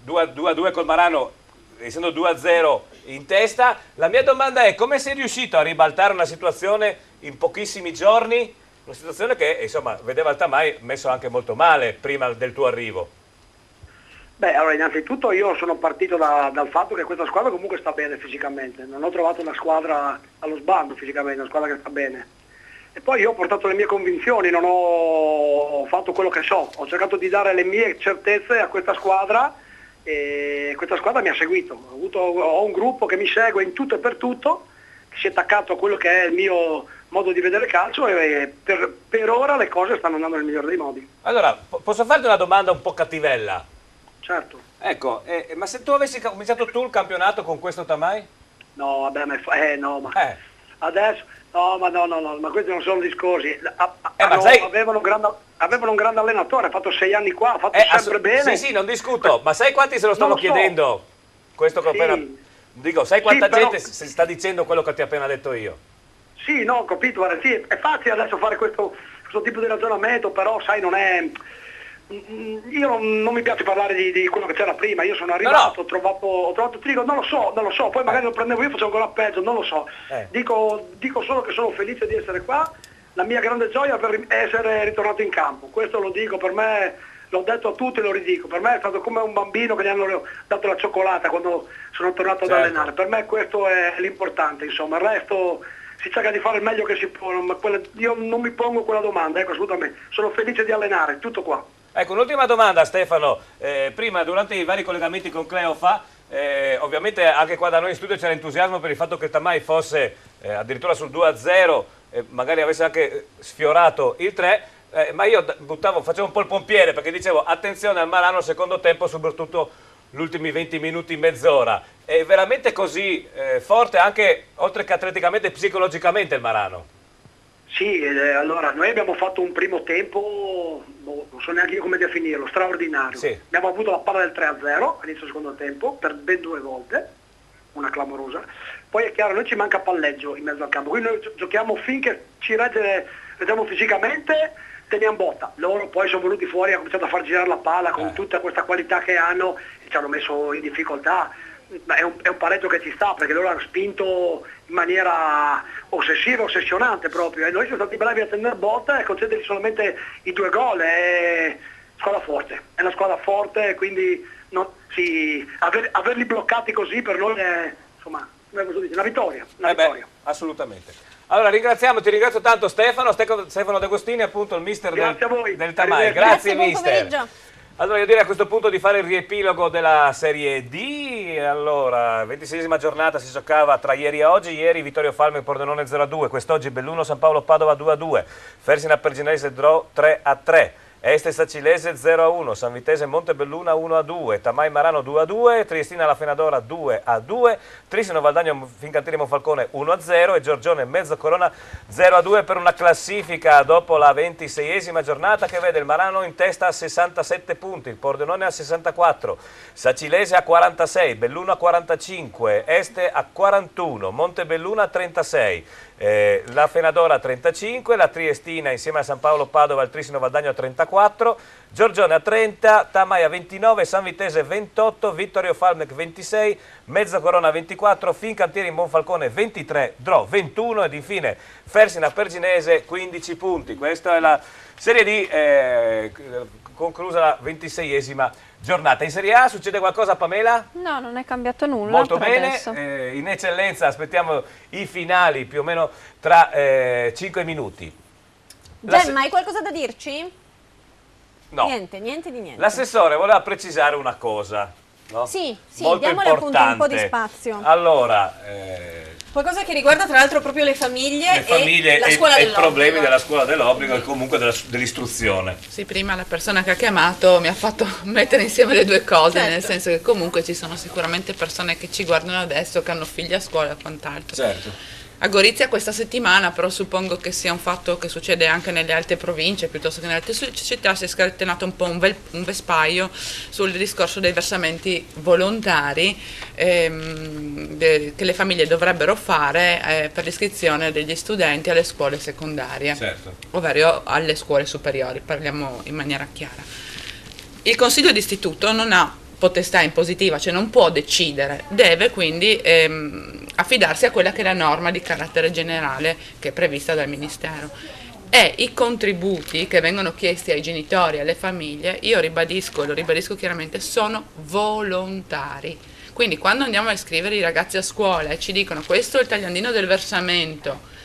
2-2 col Marano, essendo 2-0 in testa. La mia domanda è: come sei riuscito a ribaltare una situazione in pochissimi giorni? Una situazione che insomma vedeva il Tamai messo anche molto male prima del tuo arrivo. Beh, allora innanzitutto io sono partito dal fatto che questa squadra comunque sta bene fisicamente, non ho trovato una squadra allo sbando fisicamente, una squadra che sta bene. E poi io ho portato le mie convinzioni, non ho fatto quello che so, ho cercato di dare le mie certezze a questa squadra e questa squadra mi ha seguito. Ho un gruppo che mi segue in tutto e per tutto, che si è attaccato a quello che è il mio modo di vedere calcio e per ora le cose stanno andando nel migliore dei modi. Allora, posso farti una domanda un po' cattivella? Certo. Ecco, ma se tu avessi cominciato tu il campionato con questo Tamai? No, vabbè, adesso, ma questi non sono discorsi. Avevano un grande allenatore, ha fatto 6 anni qua, ha fatto sempre bene. Sì, non discuto, ma sai quanti se lo stanno chiedendo? Questo che ho appena... Dico, sai quanta gente si sta dicendo quello che ti ho appena detto io? Sì, no, ho capito, guarda, sì, è facile adesso fare questo tipo di ragionamento, però sai, non è... Io non mi piace parlare di quello che c'era prima, io sono arrivato, ho trovato, ti dico, non lo so, poi magari lo prendevo io, facevo ancora peggio, non lo so. Dico solo che sono felice di essere qua, la mia grande gioia è essere ritornato in campo, questo lo dico, per me, l'ho detto a tutti e lo ridico, per me è stato come un bambino che gli hanno dato la cioccolata quando sono tornato ad allenare, per me questo è l'importante, insomma, il resto si cerca di fare il meglio che si può, ma io non mi pongo quella domanda, ecco, assolutamente, sono felice di allenare, tutto qua. Ecco, un'ultima domanda Stefano, prima durante i vari collegamenti con Cleofa, ovviamente anche qua da noi in studio c'era entusiasmo per il fatto che il Tamai fosse addirittura sul 2-0, magari avesse anche sfiorato il 3, ma io facevo un po' il pompiere perché dicevo attenzione al Marano secondo tempo, soprattutto gli ultimi 20 minuti, mezz'ora. È veramente così forte anche oltre che atleticamente, psicologicamente il Marano? Sì, allora noi abbiamo fatto un primo tempo, non so neanche io come definirlo, straordinario. Sì. Abbiamo avuto la palla del 3-0 all'inizio del secondo tempo per ben 2 volte, una clamorosa. Poi è chiaro, noi ci manca palleggio in mezzo al campo, quindi noi giochiamo finché ci reggiamo fisicamente, teniamo botta. Loro poi sono venuti fuori e hanno cominciato a far girare la palla con tutta questa qualità che hanno e ci hanno messo in difficoltà. È un pareggio che ci sta perché loro hanno spinto in maniera ossessiva, ossessionante proprio e noi siamo stati bravi a tenere botta e concedergli solamente i 2 gol. È una squadra forte, quindi averli bloccati così per noi è una vittoria. Assolutamente. Allora ti ringrazio tanto Stefano D'Agostini, appunto il mister del Tamai. Grazie mister. Allora io direi a questo punto di fare il riepilogo della Serie D. Allora, 26esima giornata si giocava tra ieri e oggi. Ieri Vittorio Falme Pordenone 0-2, quest'oggi Belluno San Paolo Padova 2-2, Fersina Perginese 3-3, Este Sacilese 0-1, San Vitese Montebelluna 1-2, Tamai Marano 2-2, Triestina La Fenadora 2-2, Trisino Valdagno Fincantini Monfalcone 1-0 e Giorgione Mezzocorona 0-2 per una classifica dopo la 26esima giornata che vede il Marano in testa a 67 punti, il Pordenone a 64, Sacilese a 46, Belluno a 45, Este a 41, Montebelluna a 36, la Fenadora a 35, la Triestina insieme a San Paolo Padova e il Trisino Valdagno a 34, Giorgione a 30, Tamai a 29, San Vitese 28, Vittorio Falmec 26, Mezzocorona 24, Fincantieri Monfalcone 23, Dro 21 ed infine Fersina Perginese 15 punti. Questa è la Serie D conclusa la 26esima giornata. In Serie A succede qualcosa, Pamela? No, non è cambiato nulla. Molto per bene, adesso. in eccellenza aspettiamo i finali più o meno tra 5 minuti. Gemma, hai qualcosa da dirci? No. Niente di niente. L'assessore voleva precisare una cosa, no? Sì, molto diamole appunto un po' di importante. spazio. Allora, Qualcosa che riguarda tra l'altro proprio le famiglie e la scuola e i dell'obbligo. problemi della scuola dell'obbligo e comunque dell'istruzione. Sì, prima la persona che ha chiamato mi ha fatto mettere insieme le due cose, nel senso che comunque ci sono sicuramente persone che ci guardano adesso, che hanno figli a scuola e quant'altro. Certo. A Gorizia questa settimana, però suppongo che sia un fatto che succede anche nelle altre province piuttosto che nelle altre città, si è scatenato un po' un vespaio sul discorso dei versamenti volontari che le famiglie dovrebbero fare per l'iscrizione degli studenti alle scuole secondarie, ovvero alle scuole superiori, parliamo in maniera chiara. Il Consiglio d'istituto non ha potestà impositiva, cioè non può decidere, deve quindi affidarsi a quella che è la norma di carattere generale che è prevista dal Ministero. E i contributi che vengono chiesti ai genitori e alle famiglie, io ribadisco, lo ribadisco chiaramente, sono volontari. Quindi quando andiamo a iscrivere i ragazzi a scuola e ci dicono questo è il tagliandino del versamento,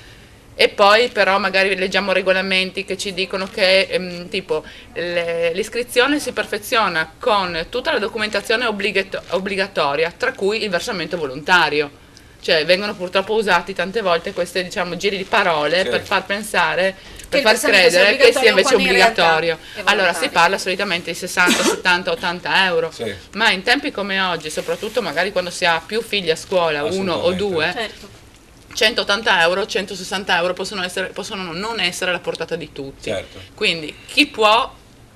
e poi però magari leggiamo regolamenti che ci dicono che tipo l'iscrizione si perfeziona con tutta la documentazione obbligatoria, tra cui il versamento volontario. Cioè vengono purtroppo usati tante volte questi giri di parole per far pensare, per far credere che sia invece obbligatorio. Allora si parla solitamente di 60, 70, 80 euro, ma in tempi come oggi, soprattutto magari quando si ha più figli a scuola, uno o due, 180 euro, 160 euro possono non essere alla portata di tutti. Quindi chi può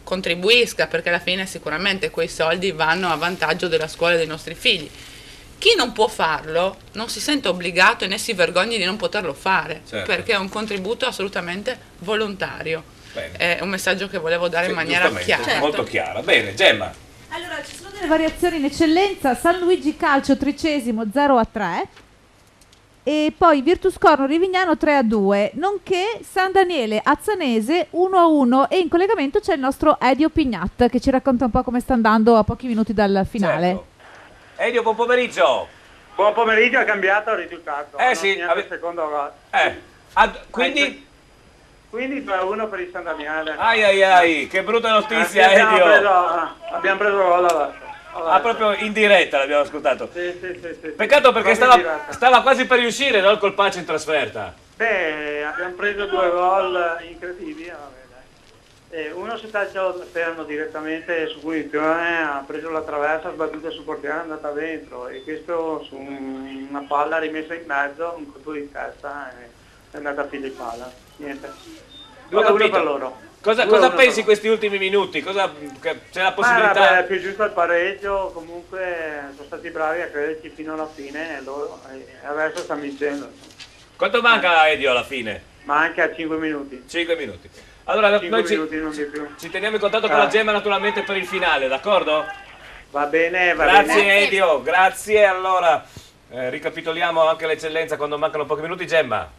contribuisca, perché alla fine sicuramente quei soldi vanno a vantaggio della scuola e dei nostri figli. Chi non può farlo non si sente obbligato e né si vergogni di non poterlo fare, perché è un contributo assolutamente volontario. È un messaggio che volevo dare in maniera chiara. Molto chiara. Bene, Gemma. Allora, ci sono delle variazioni in eccellenza. San Luigi Calcio 13° 0-3 e poi Virtus Corno Rivignano 3-2, nonché San Daniele Azzanese 1-1, e in collegamento c'è il nostro Edio Pignat che ci racconta un po' come sta andando a pochi minuti dal finale. Edio, buon pomeriggio. Buon pomeriggio, è cambiato il risultato. Secondo quindi? Quindi 2-1 per il San Daniele. Ai, che brutta notizia, Edio. Abbiamo preso gol proprio in diretta l'abbiamo ascoltato. Sì. Peccato perché stava quasi per riuscire, no, il colpaccio in trasferta. Beh, abbiamo preso 2 gol incredibili. Uno si è fermo direttamente su punizione, ha preso la traversa, ha sbattuto sul portiere, è andata dentro, e questo su una palla rimessa in mezzo, un colpo di testa, è andata a filo di palla. Niente. 2-1 per loro. Cosa pensi questi ultimi minuti? C'è la possibilità? È più giusto il pareggio, comunque sono stati bravi a crederci fino alla fine e adesso stanno vincendo. Quanto manca, Edio, alla fine? Manca a 5 minuti. 5 minuti. Allora, noi ci teniamo in contatto con la Gemma naturalmente per il finale, d'accordo? Va bene, Grazie Edio, grazie. Allora, ricapitoliamo anche l'eccellenza quando mancano pochi minuti. Gemma.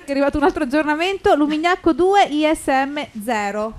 È arrivato un altro aggiornamento, Lumignacco 2, ISM 0.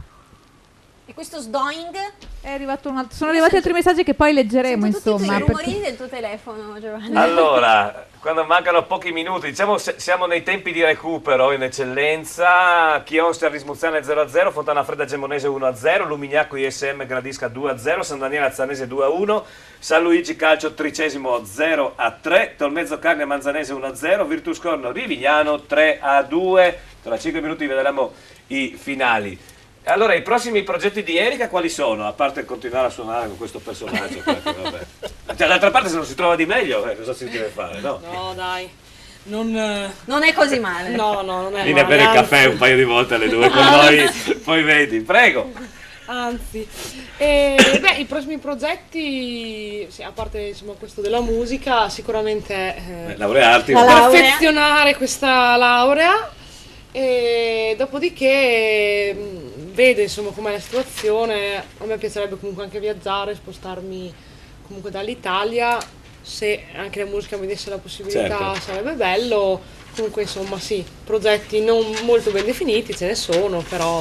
E questo sdoing? È arrivato un altro. Sono arrivati altri messaggi che poi leggeremo, insomma. I rumori del tuo telefono, Giovanni. Allora, quando mancano pochi minuti, diciamo siamo nei tempi di recupero in eccellenza. Chionster Rismuzzane 0-0, Fontana Fredda Gemonese 1-0, Lumignacco ISM Gradisca 2-0, San Daniele Azzanese 2-1, San Luigi Calcio 13° 0-3, Tolmezzo Carnia Manzanese 1-0, Virtus Corno Rivignano 3-2. Tra 5 minuti vedremo i finali. Allora, i prossimi progetti di Erika quali sono? A parte continuare a suonare con questo personaggio, perché, vabbè. Cioè, d'altra parte se non si trova di meglio, cosa si deve fare, no? No, dai. Non è così male. No, non è Vieni a bere il caffè un paio di volte alle 2 con noi, poi vedi, prego. Anzi, i prossimi progetti, sì, a parte insomma questo della musica, sicuramente laurearti, perfezionare questa laurea e dopodiché vedo insomma com'è la situazione. A me piacerebbe comunque anche viaggiare, spostarmi comunque dall'Italia, se anche la musica mi desse la possibilità, certo, sarebbe bello. Comunque insomma sì, progetti non molto ben definiti ce ne sono, però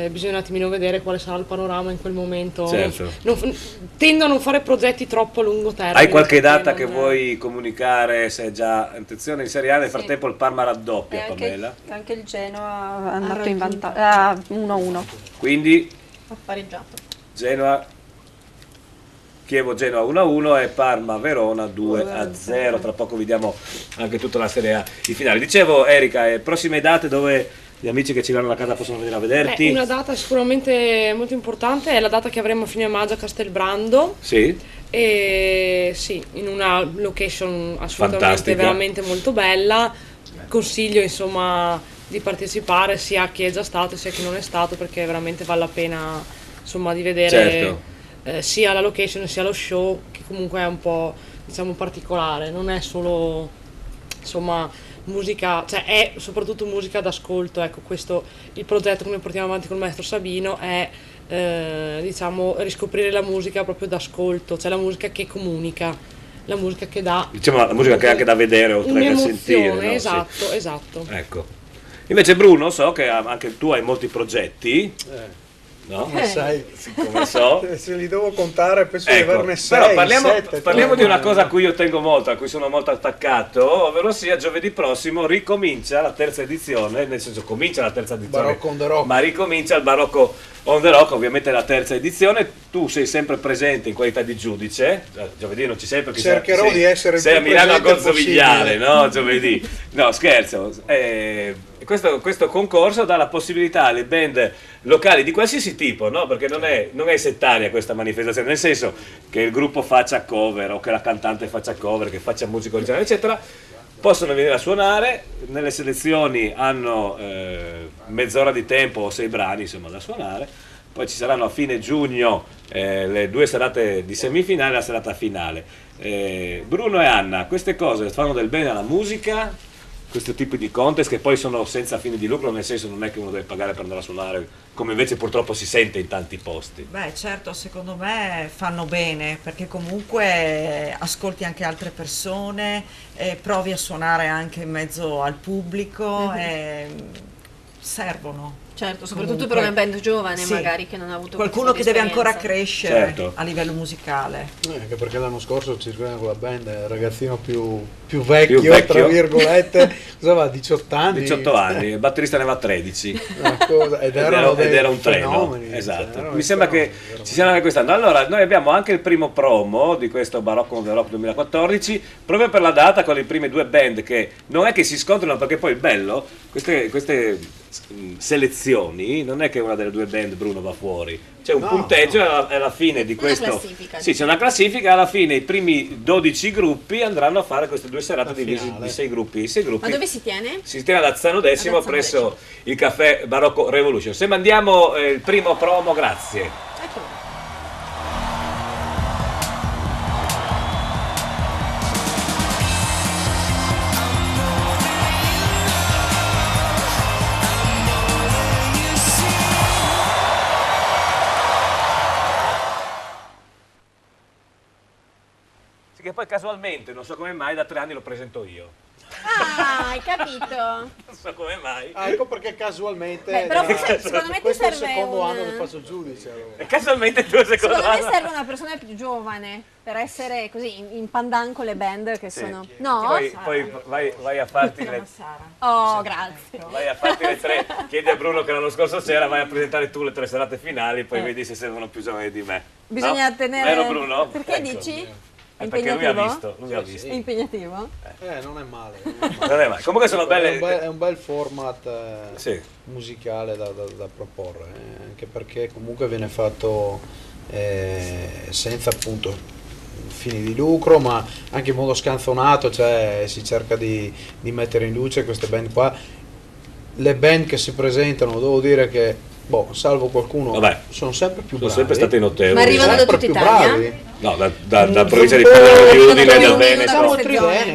bisogna un attimino vedere quale sarà il panorama in quel momento. Certo. Tendo a non fare progetti troppo a lungo termine. Hai qualche data che vuoi comunicare, se è già intenzione in Serie A? Nel frattempo il Parma raddoppia, Pamela. Anche il Genoa è andato in vantaggio 1-1. Quindi ha pareggiato. Genoa, Chievo-Genoa 1-1 e Parma-Verona 2-0. Tra poco vediamo anche tutta la Serie A, i finali. Dicevo, Erika, prossime date dove gli amici che ci vanno a casa possono venire a vederti? Una data sicuramente molto importante è la data che avremo a fine maggio a Castelbrando. Sì. E sì, in una location assolutamente fantastica, veramente molto bella. Consiglio insomma di partecipare sia a chi è già stato sia a chi non è stato, perché veramente vale la pena insomma di vedere, certo, sia la location sia lo show, che comunque è un po' diciamo particolare, non è solo insomma musica, cioè è soprattutto musica d'ascolto. Ecco, questo il progetto che noi portiamo avanti con il maestro Sabino è diciamo riscoprire la musica proprio d'ascolto, cioè la musica che comunica, la musica che dà, diciamo, la musica che è anche da vedere oltre che sentire, no? Esatto, sì, esatto. Ecco. Invece Bruno, so che anche tu hai molti progetti. No? Sai, come so, se li devo contare penso di averne 6. Però parliamo di una cosa a cui io tengo molto, a cui sono molto attaccato, ovvero sia giovedì prossimo ricomincia la terza edizione, nel senso comincia la terza edizione, Barocco on the Rock, ma ricomincia il Barocco on the Rock, ovviamente la terza edizione. Tu sei sempre presente in qualità di giudice, giovedì non ci sei perché cercherò di essere sei a Milano a Gozzovigliale, no? Giovedì, no scherzo. Questo concorso dà la possibilità alle band locali di qualsiasi tipo, no? Perché non è settaria questa manifestazione, nel senso che il gruppo faccia cover o che la cantante faccia cover, che faccia musica originale, eccetera, possono venire a suonare. Nelle selezioni hanno mezz'ora di tempo o 6 brani insomma da suonare. Poi ci saranno a fine giugno le 2 serate di semifinale e la serata finale. Bruno e Anna, queste cose fanno del bene alla musica? Questo tipo di contest che poi sono senza fine di lucro, nel senso non è che uno deve pagare per andare a suonare, come invece purtroppo si sente in tanti posti. Beh certo, secondo me fanno bene, perché comunque ascolti anche altre persone, provi a suonare anche in mezzo al pubblico, servono. Certo, soprattutto per una band giovane, sì, magari che non ha avuto qualcuno che deve ancora crescere, certo, a livello musicale. Anche perché l'anno scorso ci con la band, il ragazzino più vecchio, tra virgolette, cosa va, 18 anni? 18 anni, il batterista ne aveva 13. Ed era un treno, esatto. Mi sembra che ci siano anche quest'anno. Allora, noi abbiamo anche il primo promo di questo Barocco on the Rock 2014, proprio per la data, con le prime 2 band che non è che si scontrano, perché poi il bello, queste selezioni, non è che una delle 2 band, Bruno, va fuori, c'è un punteggio e alla fine di questo sì, c'è una classifica, alla fine i primi 12 gruppi andranno a fare queste 2 serate divise di 6 gruppi. Ma dove si tiene? Si tiene ad Azzano X presso il caffè Barocco Revolution. Se mandiamo il primo promo, grazie. Ecco. Che poi casualmente, non so come mai, da 3 anni lo presento io. Ah, hai capito? Non so come mai. Ecco perché casualmente. Beh, però secondo me ti serve questo è il secondo anno che faccio il giudice. Allora. E casualmente tu secondo me serve una persona più giovane per essere così in pandan con le band che sono. No? Poi vai a farti le. Oh, grazie. Vai a farti le 3. Chiedi a Bruno che l'anno scorso c'era, vai a presentare tu le 3 serate finali, poi vedi se servono più giovani di me. Bisogna tenere. Vero Bruno? Perché dici? perché lui ha visto. È impegnativo? Non è male. Non è male. Comunque sono belle. È un bel format musicale da proporre, anche perché comunque viene fatto senza appunto fini di lucro, ma anche in modo scanzonato, cioè si cerca di mettere in luce queste band qua. Le band che si presentano, devo dire che, salvo qualcuno, sono sempre più bravi. Sono sempre stati notevoli. Ma arrivano da tutta Italia? No, da provincia di Padova, di Udine, dal Veneto,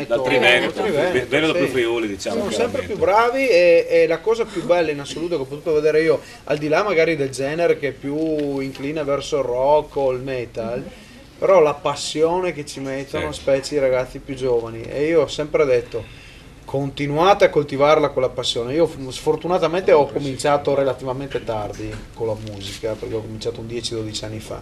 dal Triveneto, Veneto più Friuli, diciamo. Sono sempre più bravi e la cosa più bella in assoluto che ho potuto vedere io, al di là magari del genere che è più inclina verso il rock o il metal, però la passione che ci mettono, specie i ragazzi più giovani, e io ho sempre detto continuate a coltivarla quella passione. Io sfortunatamente ho cominciato relativamente tardi con la musica, perché ho cominciato 10-12 anni fa,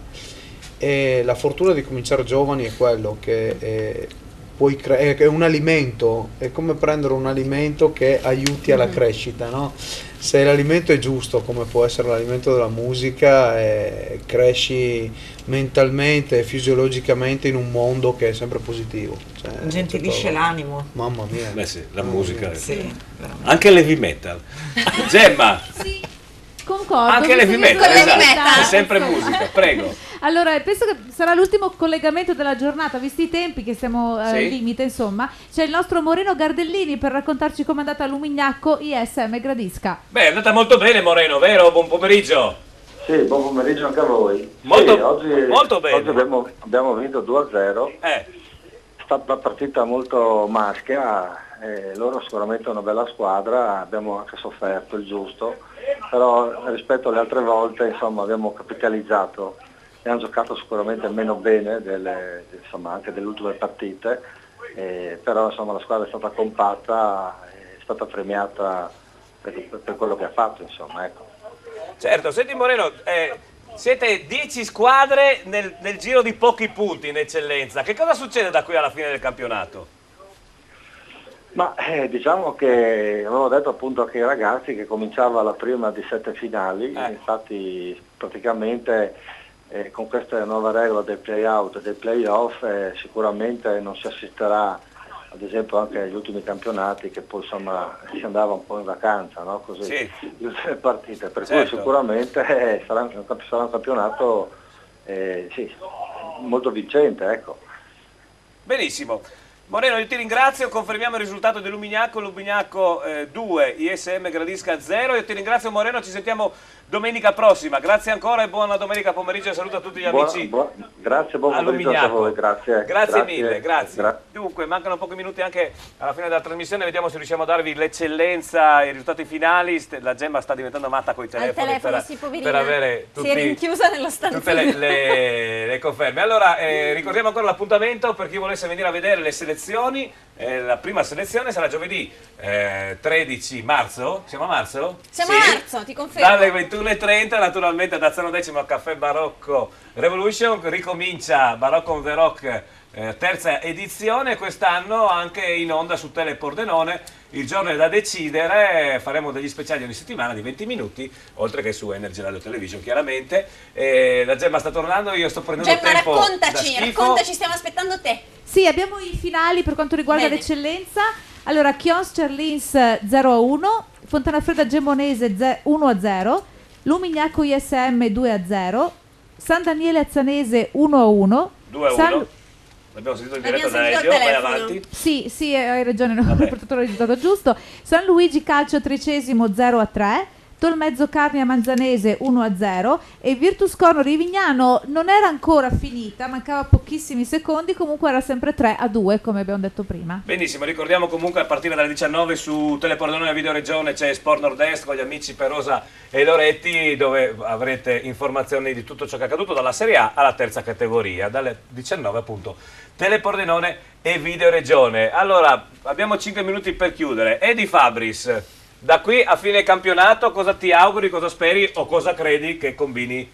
e la fortuna di cominciare giovani è quello che è un alimento, è come prendere un alimento che aiuti alla crescita, no? Se l'alimento è giusto, come può essere l'alimento della musica, cresci mentalmente e fisiologicamente in un mondo che è sempre positivo. Gentilisce l'animo. Mamma mia. Beh sì, la musica. Sì, anche l'heavy metal. Gemma. Sì, concordo. Anche l'heavy metal, esatto. È sempre musica, prego. Allora, penso che sarà l'ultimo collegamento della giornata, visti i tempi che siamo al limite, insomma. C'è il nostro Moreno Gardellini per raccontarci com'è andata a Lumignacco ISM Gradisca. Beh, è andata molto bene, Moreno, vero? Buon pomeriggio. Sì, buon pomeriggio anche a voi. Molto bene. Oggi abbiamo vinto 2-0. È stata una partita molto maschia, loro sicuramente una bella squadra, abbiamo anche sofferto il giusto, però rispetto alle altre volte insomma abbiamo capitalizzato. Hanno giocato sicuramente meno bene anche delle ultime partite, però insomma la squadra è stata compatta, è stata premiata per quello che ha fatto, insomma, ecco. Certo, senti Moreno, siete 10 squadre nel giro di pochi punti in eccellenza, che cosa succede da qui alla fine del campionato? Ma diciamo che avevo detto appunto anche ai ragazzi che cominciava la prima di 7 finali, infatti praticamente con questa nuova regola del play-out e del play-off sicuramente non si assisterà ad esempio anche agli ultimi campionati, che poi insomma si andava un po' in vacanza, no? Così, le ultime partite, per cui sicuramente sarà un campionato molto vincente, ecco. Benissimo. Moreno, io ti ringrazio, confermiamo il risultato di Lumignacco 2, ISM Gradisca 0. Io ti ringrazio Moreno, ci sentiamo domenica prossima. Grazie ancora e buona domenica pomeriggio e saluto a tutti gli amici. Grazie, buon pomeriggio a voi, grazie mille, grazie. Dunque, mancano pochi minuti anche alla fine della trasmissione, vediamo se riusciamo a darvi l'eccellenza, i risultati finali. La Gemma sta diventando matta con i telefoni per avere tutti, si è rinchiusa nello stanzino. Tutte le conferme. Allora, ricordiamo ancora l'appuntamento per chi volesse venire a vedere le selezioni. La prima selezione sarà giovedì 13 marzo. Siamo a marzo? Siamo a marzo, ti confermo. Dalle 21:30 naturalmente da Zano Decimo al Caffè Barocco Revolution ricomincia Barocco on the Rock, terza edizione, quest'anno anche in onda su Tele Pordenone. Il giorno è da decidere, faremo degli speciali ogni settimana di 20 minuti, oltre che su Energy Radio Television chiaramente. La Gemma sta tornando, io sto prendendo tempo. Raccontaci, stiamo aspettando te. Sì, abbiamo i finali per quanto riguarda l'eccellenza. Allora, Chions Cerlins 0-1, Fontanafredda Gemonese 1-0, Lumignacco ISM 2-0, San Daniele Azzanese 1-1, 2-1. L'abbiamo sentito in diretta da Elio, vai avanti. Sì, hai ragione, non ho riportato il risultato giusto. San Luigi Calcio Trecesimo 0-3, Tolmezzo Carnia Manzanese 1-0 e Virtus Corno Rivignano non era ancora finita, mancava pochissimi secondi, comunque era sempre 3-2 come abbiamo detto prima. Benissimo, ricordiamo comunque a partire dalle 19 su Telepordenone Video Regione c'è Sport Nord-Est con gli amici Perosa e Loretti, dove avrete informazioni di tutto ciò che è accaduto dalla Serie A alla terza categoria, dalle 19 appunto Telepordenone e Video Regione. Allora, abbiamo 5 minuti per chiudere. Edi Fabris, da qui a fine campionato cosa ti auguri, cosa speri o cosa credi che combini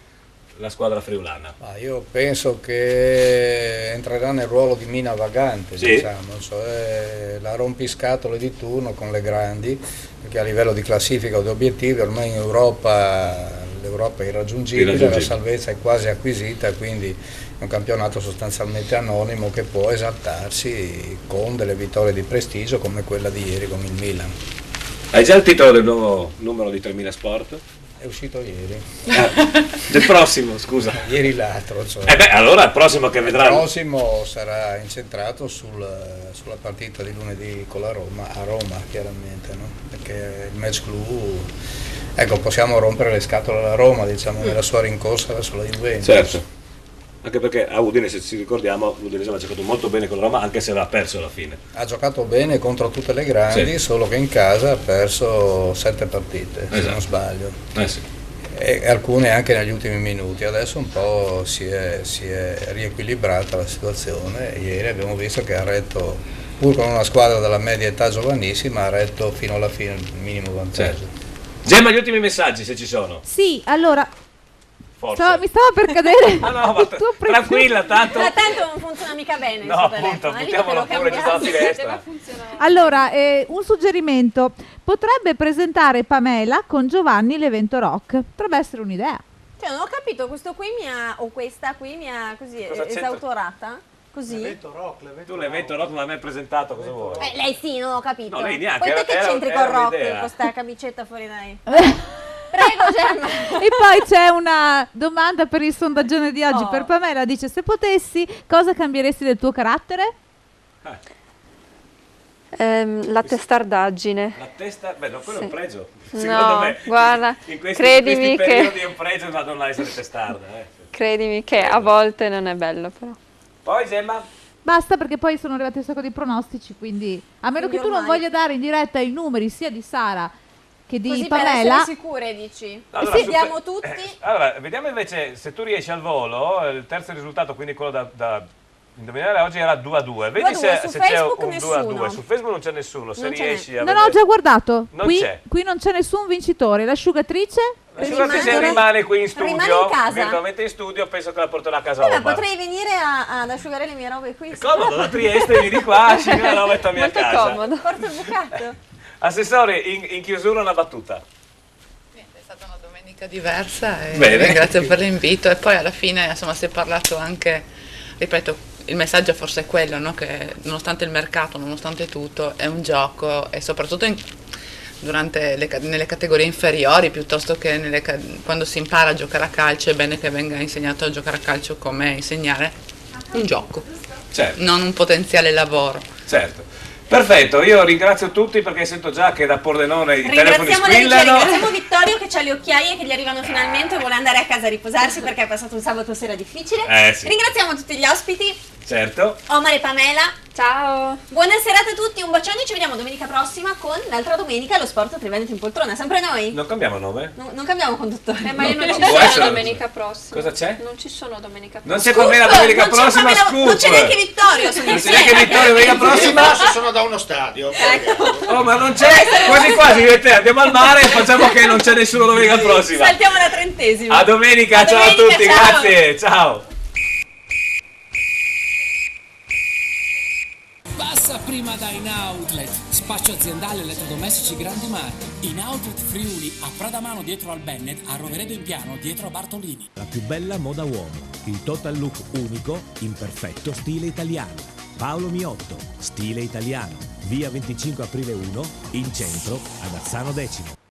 la squadra friulana? Io penso che entrerà nel ruolo di mina vagante, diciamo, cioè la rompiscatole di turno con le grandi, perché a livello di classifica o di obiettivi ormai in Europa l'Europa è irraggiungibile, la salvezza è quasi acquisita, quindi è un campionato sostanzialmente anonimo che può esaltarsi con delle vittorie di prestigio come quella di ieri con il Milan. Hai già il titolo del nuovo numero di 3000 Sport? È uscito ieri. Del prossimo, scusa. Ieri l'altro. Cioè. Allora il prossimo che vedrà. Il prossimo sarà incentrato sulla partita di lunedì con la Roma, a Roma chiaramente, no? Perché il match clou, ecco, possiamo rompere le scatole alla Roma, diciamo, nella sua rincorsa verso la Juventus. Certo. Anche perché a Udine, se ci ricordiamo, l'Udinese ha giocato molto bene con la Roma, anche se aveva perso alla fine. Ha giocato bene contro tutte le grandi, sì. Solo che in casa ha perso 7 partite, se non sbaglio. Sì. E alcune anche negli ultimi minuti. Adesso un po' si è riequilibrata la situazione. Ieri abbiamo visto che ha retto, pur con una squadra della media età giovanissima, ha retto fino alla fine il minimo vantaggio. Certo. Gemma, gli ultimi messaggi, se ci sono. Sì, allora... mi stava per cadere. No, tranquilla, tanto non funziona mica bene. No, appunto, buttiamolo pure giù dalla finestra. Allora, un suggerimento: potrebbe presentare Pamela con Giovanni l'evento rock. Potrebbe essere un'idea. Cioè, non ho capito, questo qui questa qui mi ha così esautorata. Così. Tu l'evento rock non l'hai mai presentato, cosa vuoi? Lei sì, non ho capito. No, lei neanche. Poi te che c'entri col rock con questa camicetta fuori dai? Prego, Gemma. E poi c'è una domanda per il sondaggione di oggi per Pamela. Dice: se potessi, cosa cambieresti del tuo carattere? La testardaggine. La testa? Beh, no, quello è un pregio. Secondo me, guarda, in questi credimi periodi è un pregio da non essere testarda. Credimi che a volte non è bello, però. Poi, Gemma? Basta, perché poi sono arrivati un sacco di pronostici, quindi a meno che tu non voglia dare in diretta i numeri sia di Sara che di così Pamela. Per essere sicure, dici? Allora, vediamo tutti. Allora, vediamo invece se tu riesci al volo, il terzo risultato, quindi quello da indovinare oggi era 2-2. Vedi se c'è un 2-2. Su Facebook non c'è nessuno, se riesci a No, ho già guardato. Qui non c'è nessun vincitore. L'asciugatrice? L'asciugatrice rimane qui in studio, rimane in casa. virtualmente in studio, penso che la porterà a casa. Ma potrei venire ad asciugare le mie robe qui. È comodo, da Trieste vieni qua, asciughi la roba e torni a casa. Molto comodo. Porto il bucato. Assessore, in chiusura una battuta. Niente, è stata una domenica diversa e ringrazio per l'invito. E poi alla fine, insomma, si è parlato anche, ripeto, il messaggio forse è quello, no? Che nonostante il mercato, nonostante tutto, è un gioco e soprattutto nelle categorie inferiori, piuttosto che quando si impara a giocare a calcio, è bene che venga insegnato a giocare a calcio come insegnare un gioco, non un potenziale lavoro. Certo. Perfetto, io ringrazio tutti perché sento già che da Pordenone i telefoni squillano. Ringraziamo Vittorio che ha le occhiaie che gli arrivano finalmente e vuole andare a casa a riposarsi perché ha passato un sabato sera difficile. Sì. Ringraziamo tutti gli ospiti. Certo. Omar e Pamela. Ciao. Buona serata a tutti, un bacione, ci vediamo domenica prossima con l'altra domenica lo sport Triveneto in poltrona, sempre noi. Non cambiamo nome? Non cambiamo conduttore. Ma io non ci sono domenica prossima. Cosa c'è? Non ci sono domenica prossima. Non c'è Pamela domenica prossima, scoop. Non c'è neanche Vittorio, sono non c'è neanche Vittorio domenica prossima. Sono da uno stadio. Oh, ma non c'è, quasi andiamo al mare e facciamo che non c'è nessuno domenica prossima. Saltiamo la 30ª. A domenica, ciao a tutti, grazie, ciao. Passa prima da In Outlet, spazio aziendale elettrodomestici grandi marchi. In Outlet Friuli, a Pradamano dietro al Bennett, a Roveredo in Piano dietro a Bartolini. La più bella moda uomo, il total look unico in perfetto stile italiano. Paolo Miotto, stile italiano, via 25 aprile 1, in centro ad Azzano Decimo.